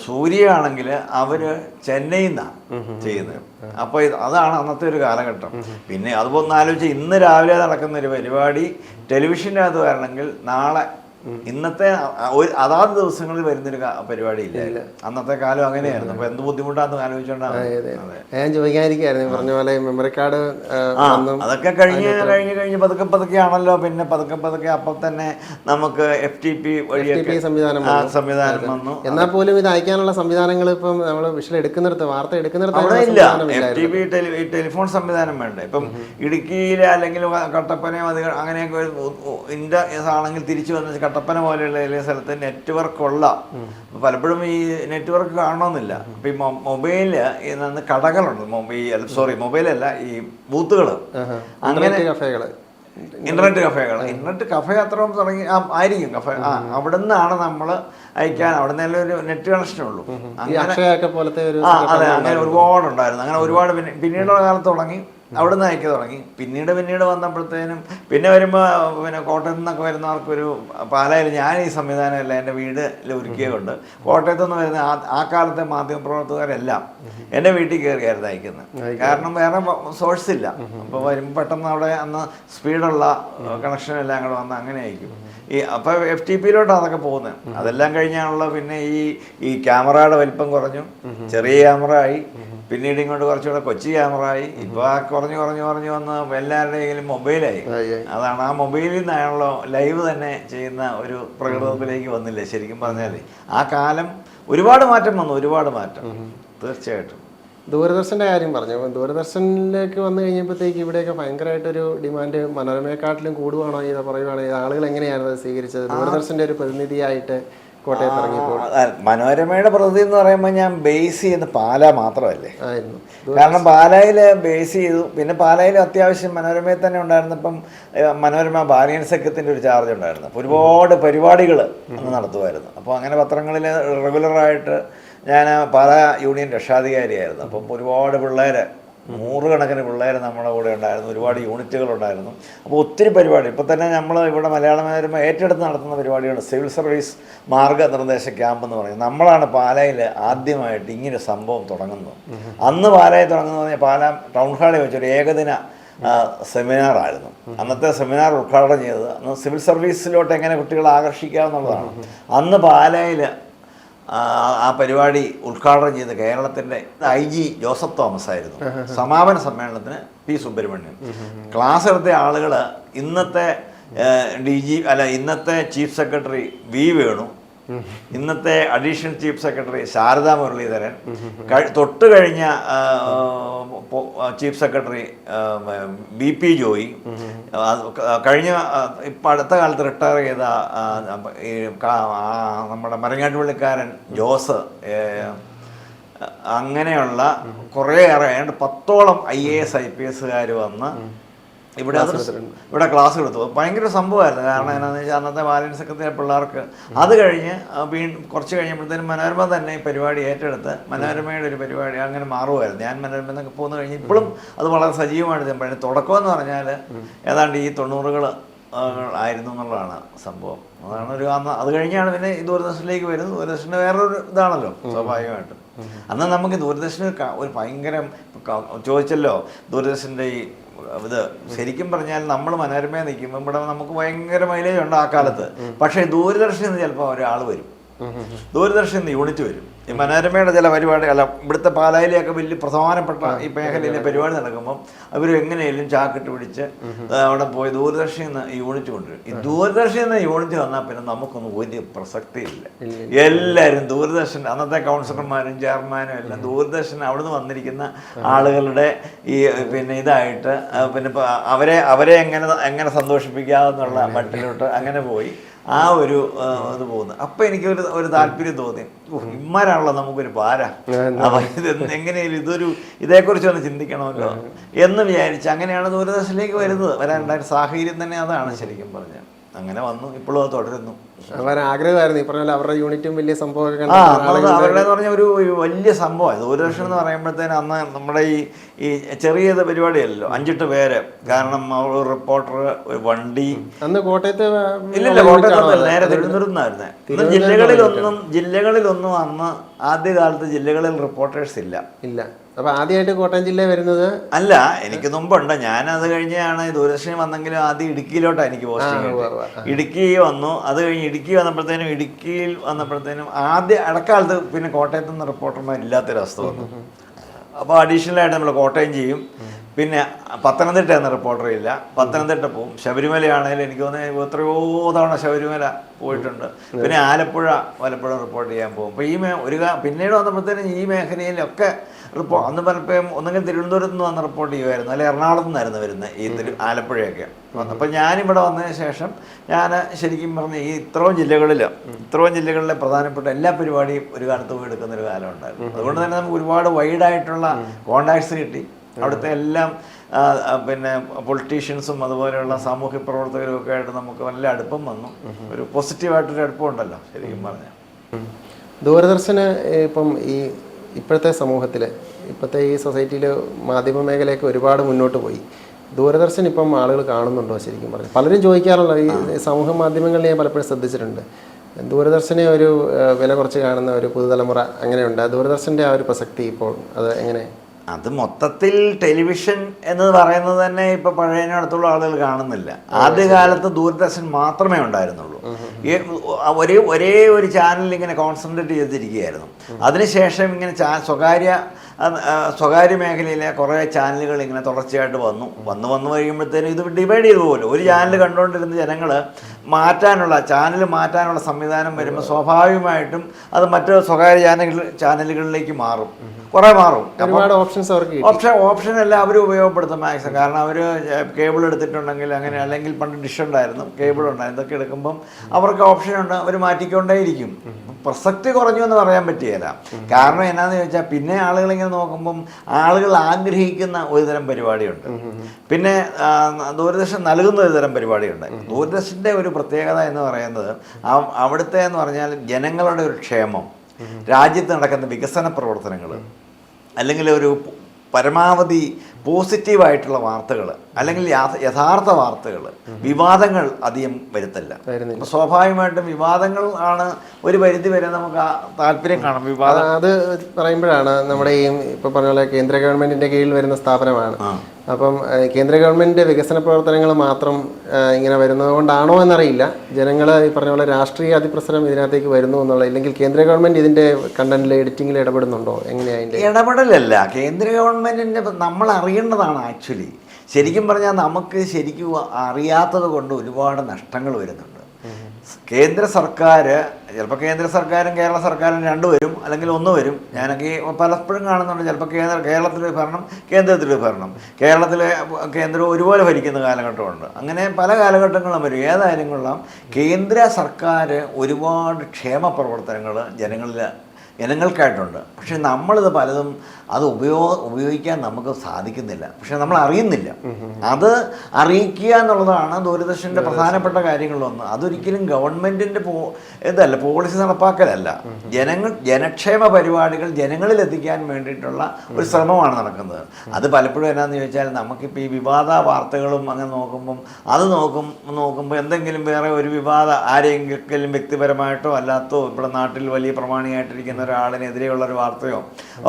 സൂര്യ ആണെങ്കിൽ അവര് ചെന്നൈയിൽ നിന്നാണ് ചെയ്യുന്നത്. അപ്പോൾ അതാണ് അന്നത്തെ ഒരു കാലഘട്ടം. പിന്നെ അതുപോലെ ഒന്ന് ആലോചിച്ച് ഇന്ന് രാവിലെ നടക്കുന്ന ഒരു പരിപാടി ടെലിവിഷൻ്റെ അത് വരണമെങ്കിൽ നാളെ ഇന്നത്തെ അതാത് ദിവസങ്ങളിൽ വരുന്നൊരു പരിപാടി ഇല്ല. അന്നത്തെ കാലം അങ്ങനെയായിരുന്നു. അപ്പൊ എന്ത് ബുദ്ധിമുട്ടാന്ന് ആലോചിച്ചോണ്ടാണ് ഞാൻ ചോദിക്കാതിരിക്കായിരുന്നു. പറഞ്ഞ പോലെ മെമ്മറി കാർഡ് അതൊക്കെ കഴിഞ്ഞ് പതുക്കെ ആണല്ലോ. പിന്നെ പതുക്കെ അപ്പൊ തന്നെ നമുക്ക് FTP വഴിയൊക്കെ സംവിധാനം വന്നു. എന്നാൽ പോലും ഇത് അയക്കാനുള്ള സംവിധാനങ്ങൾ ഇപ്പം നമ്മൾ വിഷയം എടുക്കുന്നിടത്ത്, വാർത്ത എടുക്കുന്നിടത്ത് അവിടെ ഇല്ല. FTP ടെലിഫോൺ സംവിധാനം വേണ്ട. ഇപ്പം ഇടുക്കിയിലെ അല്ലെങ്കിൽ കട്ടപ്പനയോ അങ്ങനെയൊക്കെ ഇന്ത്യ ആണെങ്കിൽ തിരിച്ചു വന്ന കട്ടപ്പന പോലെയുള്ള സ്ഥലത്ത് നെറ്റ്വർക്ക് ഉള്ള, പലപ്പോഴും ഈ നെറ്റ്വർക്ക് കാണണമെന്നില്ല. അപ്പം ഈ മൊബൈല് കടകളുണ്ട്, മൊബൈലല്ല ഈ ബൂത്തുകൾ, അങ്ങനെ ഇന്റർനെറ്റ് കഫേ അത്രയും തുടങ്ങി ആയിരിക്കും കഫേ. അവിടെ നിന്നാണ് നമ്മൾ അയക്കാൻ, അവിടെ നിന്ന് ഒരു നെറ്റ് കണക്ഷൻ ഉള്ളൂ. അതെ, അങ്ങനെ ഒരുപാടുണ്ടായിരുന്നു. അങ്ങനെ ഒരുപാട് പിന്നീടുള്ള കാലത്ത് തുടങ്ങി അവിടെ നിന്ന് അയക്കി തുടങ്ങി. പിന്നീട് വന്നപ്പോഴത്തേനും പിന്നെ വരുമ്പോൾ പിന്നെ കോട്ടയത്തു നിന്നൊക്കെ വരുന്നവർക്കൊരു പാലായിൽ ഞാൻ ഈ സംവിധാനമല്ല എൻ്റെ വീട്ടിൽ ഒരുക്കിയതുകൊണ്ട് കോട്ടയത്തു നിന്ന് വരുന്ന ആ കാലത്തെ മാധ്യമപ്രവർത്തകരെല്ലാം എൻ്റെ വീട്ടിൽ കയറിയായിരുന്നു അയക്കുന്നത്. കാരണം വേറെ സോഴ്സ് ഇല്ല. അപ്പോൾ വരുമ്പോൾ പെട്ടെന്ന് അവിടെ അന്ന് സ്പീഡുള്ള കണക്ഷൻ എല്ലാം കൂടെ വന്ന് അങ്ങനെ അയക്കും. അപ്പോൾ FTPയിലോട്ടാണ് അതൊക്കെ പോകുന്നത്. അതെല്ലാം കഴിഞ്ഞാണല്ലോ പിന്നെ ഈ ക്യാമറയുടെ വലിപ്പം കുറഞ്ഞു, ചെറിയ ക്യാമറ ആയി. പിന്നീട് ഇങ്ങോട്ട് കുറച്ചുകൂടെ കൊച്ചി ക്യാമറ ആയി. ഇപ്പോൾ കുറഞ്ഞു വന്ന് എല്ലാവരുടെയെങ്കിലും മൊബൈലായി. അതാണ് ആ മൊബൈലിൽ നിന്നാണല്ലോ ലൈവ് തന്നെ ചെയ്യുന്ന ഒരു പ്രകൃതത്തിലേക്ക് വന്നില്ലേ ശരിക്കും പറഞ്ഞാൽ. ആ കാലം ഒരുപാട് മാറ്റം വന്നു, ഒരുപാട് മാറ്റം തീർച്ചയായിട്ടും. ദൂരദർശൻ്റെ കാര്യം പറഞ്ഞു. ദൂരദർശനിലേക്ക് വന്നു കഴിഞ്ഞപ്പോഴത്തേക്ക് ഇവിടെയൊക്കെ ഭയങ്കരമായിട്ടൊരു ഡിമാൻഡ് മനോരമയെക്കാട്ടിലും കൂടുവാണോ ഇത് പറയുവാണെങ്കിൽ ആളുകൾ എങ്ങനെയാണ് അത് സ്വീകരിച്ചത്? ദൂരദർശൻ്റെ ഒരു പ്രതിനിധിയായിട്ട് കോട്ടയത്ത് ഇറങ്ങിയപ്പോൾ? മനോരമയുടെ പ്രതിനിധി എന്ന് പറയുമ്പോൾ ഞാൻ ബേസ് ചെയ്യുന്ന പാല മാത്രമല്ലേ. ആയിരുന്നു. കാരണം പാലായിൽ ബേസ് ചെയ്തു. പിന്നെ പാലായിൽ അത്യാവശ്യം മനോരമയിൽ തന്നെ ഉണ്ടായിരുന്നപ്പം മനോരമ ബാലിയൻ സഖ്യത്തിൻ്റെ ഒരു ചാർജ് ഉണ്ടായിരുന്നു. അപ്പോൾ ഒരുപാട് പരിപാടികൾ അന്ന് നടത്തുമായിരുന്നു. അപ്പോൾ അങ്ങനെ പത്രങ്ങളിൽ റെഗുലറായിട്ട് ഞാൻ പാലാ യൂണിയൻ രക്ഷാധികാരിയായിരുന്നു. അപ്പം ഒരുപാട് പിള്ളേർ, നൂറുകണക്കിന് പിള്ളേർ നമ്മുടെ കൂടെ ഉണ്ടായിരുന്നു. ഒരുപാട് യൂണിറ്റുകളുണ്ടായിരുന്നു. അപ്പോൾ ഒത്തിരി പരിപാടി. ഇപ്പോൾ തന്നെ നമ്മൾ ഇവിടെ മലയാള മനോരമ ഏറ്റെടുത്ത് നടത്തുന്ന പരിപാടിയാണ് സിവിൽ സർവീസ് മാർഗനിർദ്ദേശ ക്യാമ്പ് എന്ന് പറയുന്നത്. നമ്മളാണ് പാലായിൽ ആദ്യമായിട്ട് ഇങ്ങനെ സംഭവം തുടങ്ങുന്നത്. അന്ന് പാലായിൽ തുടങ്ങുന്നത് പറഞ്ഞാൽ പാലാ ടൗൺ ഹാളിൽ വെച്ചൊരു ഏകദിന സെമിനാറായിരുന്നു. അന്നത്തെ സെമിനാർ ഉദ്ഘാടനം ചെയ്തത് അന്ന് സിവിൽ സർവീസിലോട്ട് എങ്ങനെ കുട്ടികളെ ആകർഷിക്കാമെന്നുള്ളതാണ്. അന്ന് പാലായിൽ ആ പരിപാടി ഉദ്ഘാടനം ചെയ്ത് കേരളത്തിൻ്റെ IG ജോസഫ് തോമസ് ആയിരുന്നു. സമാപന സമ്മേളനത്തിന് P സുബ്രഹ്മണ്യൻ. ക്ലാസ് എടുത്ത ആളുകൾ ഇന്നത്തെ ഇന്നത്തെ ചീഫ് സെക്രട്ടറി V വേണു, ഇന്നത്തെ additional chief secretary Sharada Muraleedharan, തൊട്ട് കഴിഞ്ഞ ചീഫ് സെക്രട്ടറി BP ജോയി, കഴിഞ്ഞ ഇപ്പം അടുത്ത കാലത്ത് റിട്ടയർ ചെയ്ത നമ്മുടെ മരങ്ങാട്ടുപള്ളിക്കാരൻ ജോസ്, അങ്ങനെയുള്ള കുറേയേറെ 10ഓളം IAS IPS വന്ന് ഇവിടെ ക്ലാസ് എടുത്തു. ഭയങ്കര സംഭവമായിരുന്നു. കാരണം എന്താണെന്ന് വെച്ചാൽ അന്നത്തെ ബാലിയൻ സെക്രട്ടറി പിള്ളേർക്ക് അത് കഴിഞ്ഞ് കുറച്ച് കഴിഞ്ഞപ്പോഴത്തേനും മനോരമ തന്നെ ഈ പരിപാടി ഏറ്റെടുത്ത് മനോരമയുടെ ഒരു പരിപാടി അങ്ങനെ മാറുമായിരുന്നു. ഞാൻ മനോരമ എന്നൊക്കെ പോകുന്ന കഴിഞ്ഞ് ഇപ്പോഴും അത് വളരെ സജീവമായിട്ട് പറയുന്നത്. തുടക്കം എന്ന് പറഞ്ഞാൽ ഏതാണ്ട് ഈ 90കൾ ആയിരുന്നു എന്നുള്ളതാണ് സംഭവം. അതാണ് അത് കഴിഞ്ഞാണ് പിന്നെ ഈ ദൂരദർശനിലേക്ക് വരുന്നത്. ദൂരദർശൻ്റെ വേറൊരു ഇതാണല്ലോ സ്വാഭാവികമായിട്ടും. അന്ന് നമുക്ക് ദൂരദർശന് ഒരു ഭയങ്കര ചോദിച്ചല്ലോ, ദൂരദർശൻ്റെ ഈ ഇത് ശരിക്കും പറഞ്ഞാൽ നമ്മൾ മനോരമയെ നിൽക്കുമ്പോൾ ഇവിടെ നമുക്ക് ഭയങ്കര മൈലേജ് ഉണ്ട് ആ കാലത്ത്. പക്ഷേ ദൂരദർശനിൽ നിന്ന് ചിലപ്പോൾ ഒരാൾ വരും, ദൂരദർശനിൽ നിന്ന് യൂണിറ്റ് വരും. ഈ മനോരമയുടെ ചില പരിപാടി ഇവിടുത്തെ പാലായിലെയൊക്കെ വലിയ പ്രധാനപ്പെട്ട ഈ മേഖലയിലെ പരിപാടി നടക്കുമ്പം അവർ എങ്ങനെയാലും ചാക്കിട്ട് പിടിച്ച് അവിടെ പോയി ദൂരദർശനിൽ നിന്ന് യൂണിറ്റ് കൊണ്ടുവരും. ഈ ദൂരദർശനിൽ നിന്ന് യൂണിറ്റ് വന്നാൽ പിന്നെ നമുക്കൊന്നും വലിയ പ്രസക്തിയില്ല. എല്ലാവരും ദൂരദർശൻ, അന്നത്തെ കൗൺസിലർമാരും ചെയർമാനും എല്ലാം ദൂരദർശൻ അവിടുന്ന് വന്നിരിക്കുന്ന ആളുകളുടെ ഈ പിന്നെ ഇതായിട്ട് പിന്നെ അവരെ എങ്ങനെ സന്തോഷിപ്പിക്കാമെന്നുള്ള മട്ടിലോട്ട് അങ്ങനെ പോയി ആ ഒരു ഇത് പോകുന്നത്. അപ്പം എനിക്കൊരു താല്പര്യം തോന്നി, ഇമ്മാരാണല്ലോ നമുക്കൊരു പാര, ഇത് എങ്ങനെയാലും ഇതേക്കുറിച്ചൊന്ന് ചിന്തിക്കണമല്ലോ എന്ന് വിചാരിച്ച് അങ്ങനെയാണ് ദൂരദർശനിലേക്ക് വരാനുണ്ടായ സാഹചര്യം തന്നെ അതാണ് ശരിക്കും പറഞ്ഞാൽ. അങ്ങനെ വന്നു, ഇപ്പോഴും അത് തുടരുന്നു. ആഗ്രഹമായിരുന്നു ഈ പറഞ്ഞ അവരുടെ യൂണിറ്റും വലിയ സംഭവമൊക്കെ. അവരുടെ എന്ന് പറഞ്ഞ ഒരു വലിയ സംഭവമാണ് ദൂരദർശൻ എന്ന് പറയുമ്പോഴത്തേനും. അന്ന് നമ്മുടെ ഈ ചെറിയ പരിപാടിയല്ലോ, 5-8 പേര്. കാരണം റിപ്പോർട്ടർ, ഒരു വണ്ടി. അന്ന് കോട്ടയത്ത് ഇല്ലില്ല, കോട്ടയത്തൊന്നും നേരെ തിരുവനന്തപുരത്തുനിന്നായിരുന്നേ. ജില്ലകളിലൊന്നും അന്ന് ആദ്യകാലത്ത് ജില്ലകളിൽ റിപ്പോർട്ടേഴ്സ് ഇല്ല. അപ്പൊ ആദ്യമായിട്ട് കോട്ടയം ജില്ലയിൽ വരുന്നത് അല്ല, എനിക്ക് മുമ്പുണ്ട്. ഞാനത് കഴിഞ്ഞാണ് ദൂരദർശനം വന്നെങ്കിലും ആദ്യം ഇടുക്കിയിലോട്ടാണ് എനിക്ക് പോസ്റ്റിംഗ്. ഇടുക്കി വന്നു. അത് കഴിഞ്ഞ് ഇടുക്കിയിൽ വന്നപ്പോഴത്തേനും ആദ്യ ഇടക്കാലത്ത് പിന്നെ കോട്ടയത്തു നിന്ന് റിപ്പോർട്ടർമാരില്ലാത്തൊരവസ്ഥ വന്നു. അപ്പോൾ അഡീഷണലായിട്ട് നമ്മൾ കോട്ടയം ചെയ്യും. പിന്നെ പത്തനംതിട്ട എന്ന റിപ്പോർട്ടർ ഇല്ല, പത്തനംതിട്ട പോവും. ശബരിമലയാണെങ്കിലും എനിക്ക് തോന്നുന്നത് എത്രയോ തവണ ശബരിമല പോയിട്ടുണ്ട്. പിന്നെ ആലപ്പുഴ പലപ്പോഴും റിപ്പോർട്ട് ചെയ്യാൻ പോകും. അപ്പോൾ പിന്നീട് വന്നപ്പോഴത്തേനും ഈ മേഖലയിലൊക്കെ അന്ന് പലപ്പോഴും ഒന്നെങ്കിൽ തിരുവനന്തപുരത്ത് നിന്ന് വന്ന് റിപ്പോർട്ട് ചെയ്യുമായിരുന്നു, അല്ലെങ്കിൽ എറണാകുളത്ത് നിന്നായിരുന്നു വരുന്നത് ഈ ആലപ്പുഴയൊക്കെ. അപ്പോൾ ഞാനിവിടെ വന്നതിന് ശേഷം ഞാൻ ശരിക്കും പറഞ്ഞ ഇത്രയും ജില്ലകളിലെ പ്രധാനപ്പെട്ട എല്ലാ പരിപാടിയും ഒരു കാലത്ത് പോയി എടുക്കുന്നൊരു കാലം ഉണ്ടായിരുന്നു. അതുകൊണ്ട് തന്നെ നമുക്ക് ഒരുപാട് വൈഡായിട്ടുള്ള കോണ്ടാക്ട്സ് കിട്ടി. അവിടുത്തെ എല്ലാം പിന്നെ പൊളിറ്റീഷ്യൻസും അതുപോലെയുള്ള സാമൂഹ്യ പ്രവർത്തകരും ഒക്കെ ആയിട്ട് നമുക്ക് നല്ല അടുപ്പം വന്നു. ഒരു പോസിറ്റീവായിട്ടൊരു അടുപ്പം ഉണ്ടല്ലോ ശരിക്കും പറഞ്ഞാൽ. ദൂരദർശന് ഇപ്പം ഇപ്പോഴത്തെ സമൂഹത്തിൽ, ഇപ്പോഴത്തെ ഈ സൊസൈറ്റിയിൽ മാധ്യമ മേഖലയൊക്കെ ഒരുപാട് മുന്നോട്ട് പോയി. ദൂരദർശൻ ഇപ്പം ആളുകൾ കാണുന്നുണ്ടോ ശരിക്കും പറഞ്ഞു? പലരും ചോദിക്കാറുള്ള ഈ സമൂഹ മാധ്യമങ്ങളിൽ ഞാൻ പലപ്പോഴും ശ്രദ്ധിച്ചിട്ടുണ്ട്. ദൂരദർശനെ ഒരു വില കുറച്ച് കാണുന്ന ഒരു പുതുതലമുറ അങ്ങനെയുണ്ട്. ദൂരദർശൻ്റെ ആ ഒരു പ്രസക്തി ഇപ്പോൾ അത് എങ്ങനെ? അത് മൊത്തത്തിൽ ടെലിവിഷൻ എന്ന് പറയുന്നത് തന്നെ ഇപ്പൊ പഴയതിനടുത്തുള്ള ആളുകൾ കാണുന്നില്ല. ആദ്യകാലത്ത് ദൂരദർശൻ മാത്രമേ ഉണ്ടായിരുന്നുള്ളൂ. ഒരേ ഒരു ചാനൽ ഇങ്ങനെ കോൺസെൻട്രേറ്റ് ചെയ്തിരിക്കുകയായിരുന്നു. അതിനുശേഷം ഇങ്ങനെ സ്വകാര്യ മേഖലയിലെ കുറേ ചാനലുകൾ ഇങ്ങനെ തുടർച്ചയായിട്ട് വന്നു കഴിയുമ്പോഴത്തേനും ഇത് ഡിവൈഡ് ചെയ്തു പോലും. ഒരു ചാനൽ കണ്ടുകൊണ്ടിരുന്ന ജനങ്ങൾ മാറ്റാനുള്ള സംവിധാനം വരുമ്പോൾ സ്വാഭാവികമായിട്ടും അത് മറ്റ് സ്വകാര്യ ചാനലുകളിലേക്ക് മാറും, കുറേ മാറും. ഒരുപാട് ഓപ്ഷൻസ് അവർക്ക് ഓപ്ഷൻ എല്ലാം അവർ ഉപയോഗപ്പെടുത്തും മാക്സിമം. കാരണം അവർ കേബിൾ എടുത്തിട്ടുണ്ടെങ്കിൽ അങ്ങനെ, അല്ലെങ്കിൽ പണ്ട് ഡിഷ് ഉണ്ടായിരുന്നു, കേബിൾ ഉണ്ടായിരുന്നു, ഇതൊക്കെ എടുക്കുമ്പം അവർക്ക് ഓപ്ഷനുണ്ട്, അവർ മാറ്റിക്കൊണ്ടേയിരിക്കും. പ്രസക്തി കുറഞ്ഞു എന്ന് പറയാൻ പറ്റുകയില്ല. കാരണം എന്നാന്ന് ചോദിച്ചാൽ പിന്നെ ആളുകൾ ഇങ്ങനെ നോക്കുമ്പം ആളുകൾ ആഗ്രഹിക്കുന്ന ഒരുതരം പരിപാടിയുണ്ട്, പിന്നെ ദൂരദർശൻ നൽകുന്ന ഒരുതരം പരിപാടിയുണ്ട്. ദൂരദർശൻ്റെ ഒരു പ്രത്യേകത എന്ന് പറയുന്നത് അവിടുത്തെ എന്ന് പറഞ്ഞാൽ ജനങ്ങളുടെ ഒരു ക്ഷേമം, രാജ്യത്ത് നടക്കുന്ന വികസന പ്രവർത്തനങ്ങൾ, അല്ലെങ്കിൽ ഒരു പരമാവധി പോസിറ്റീവായിട്ടുള്ള വാർത്തകൾ, അല്ലെങ്കിൽ യഥാർത്ഥ വാർത്തകൾ, വിവാദങ്ങൾ അധികം വരുത്തില്ല. അപ്പോൾ സ്വാഭാവികമായിട്ടും വിവാദങ്ങൾ ആണ് ഒരു പരിധി വരെ നമുക്ക് താല്പര്യം കാണും. വിവാദം അത് പറയുമ്പോഴാണ് നമ്മുടെ ഈ ഇപ്പോൾ പറഞ്ഞ പോലെ കേന്ദ്ര ഗവൺമെൻറ്റിൻ്റെ കീഴിൽ വരുന്ന സ്ഥാപനമാണ്. അപ്പം കേന്ദ്ര ഗവൺമെൻറ് വികസന പ്രവർത്തനങ്ങൾ മാത്രം ഇങ്ങനെ വരുന്നത് കൊണ്ടാണോ എന്നറിയില്ല, ജനങ്ങൾ ഈ പറഞ്ഞ പോലെ രാഷ്ട്രീയ അതിപ്രസരം ഇതിനകത്തേക്ക് വരുന്നു എന്നുള്ള, ഇല്ലെങ്കിൽ കേന്ദ്ര ഗവൺമെൻറ് ഇതിൻ്റെ കണ്ടന്റിൽ എഡിറ്റിങ്ങിൽ ഇടപെടുന്നുണ്ടോ, എങ്ങനെയാണ് അതിൻ്റെ ഇടപെടലല്ല. കേന്ദ്ര ഗവൺമെൻറ്റിൻ്റെ നമ്മൾ അറിയേണ്ടതാണ്. ആക്ച്വലി ശരിക്കും പറഞ്ഞാൽ നമുക്ക് ശരിക്കും അറിയാത്തത് കൊണ്ട് ഒരുപാട് നഷ്ടങ്ങൾ വരുന്നുണ്ട്. കേന്ദ്ര സർക്കാർ, ചിലപ്പോൾ കേന്ദ്ര സർക്കാരും കേരള സർക്കാരും രണ്ടു വരും, അല്ലെങ്കിൽ ഒന്ന് വരും. ഞാനൊക്കെ പലപ്പോഴും കാണുന്നുണ്ട്, ചിലപ്പോൾ കേരളത്തിൽ ഭരണം, കേന്ദ്രത്തിൽ ഭരണം, കേരളത്തിലെ കേന്ദ്രം ഒരുപോലെ ഭരിക്കുന്ന കാലഘട്ടമുണ്ട്. അങ്ങനെ പല കാലഘട്ടങ്ങളും വരും. ഏതായാലും കൊള്ളാം, കേന്ദ്ര സർക്കാർ ഒരുപാട് ക്ഷേമ പ്രവർത്തനങ്ങൾ ജനങ്ങൾക്കായിട്ടുണ്ട്. പക്ഷെ നമ്മളിത് പലതും അത് ഉപയോഗിക്കാൻ നമുക്ക് സാധിക്കുന്നില്ല, പക്ഷെ നമ്മൾ അറിയുന്നില്ല. അത് അറിയിക്കുക എന്നുള്ളതാണ് ദൂരദർശൻ്റെ പ്രധാനപ്പെട്ട കാര്യങ്ങളിലൊന്ന്. അതൊരിക്കലും ഗവൺമെൻറ്റിൻ്റെ ഇതല്ല, പോളിസി നടപ്പാക്കലല്ല, ജനക്ഷേമ പരിപാടികൾ ജനങ്ങളിൽ എത്തിക്കാൻ വേണ്ടിയിട്ടുള്ള ഒരു ശ്രമമാണ് നടക്കുന്നത്. അത് പലപ്പോഴും എന്നാന്ന് ചോദിച്ചാൽ, നമുക്കിപ്പോൾ ഈ വിവാദ വാർത്തകളും അങ്ങനെ നോക്കുമ്പോൾ എന്തെങ്കിലും വേറെ ഒരു ആരെങ്കിലും വ്യക്തിപരമായിട്ടോ അല്ലാത്തോ ഇവിടെ നാട്ടിൽ വലിയ പ്രമാണിയായിട്ടിരിക്കുന്ന ഒരാളിനെതിരെയുള്ള ഒരു വാർത്തയോ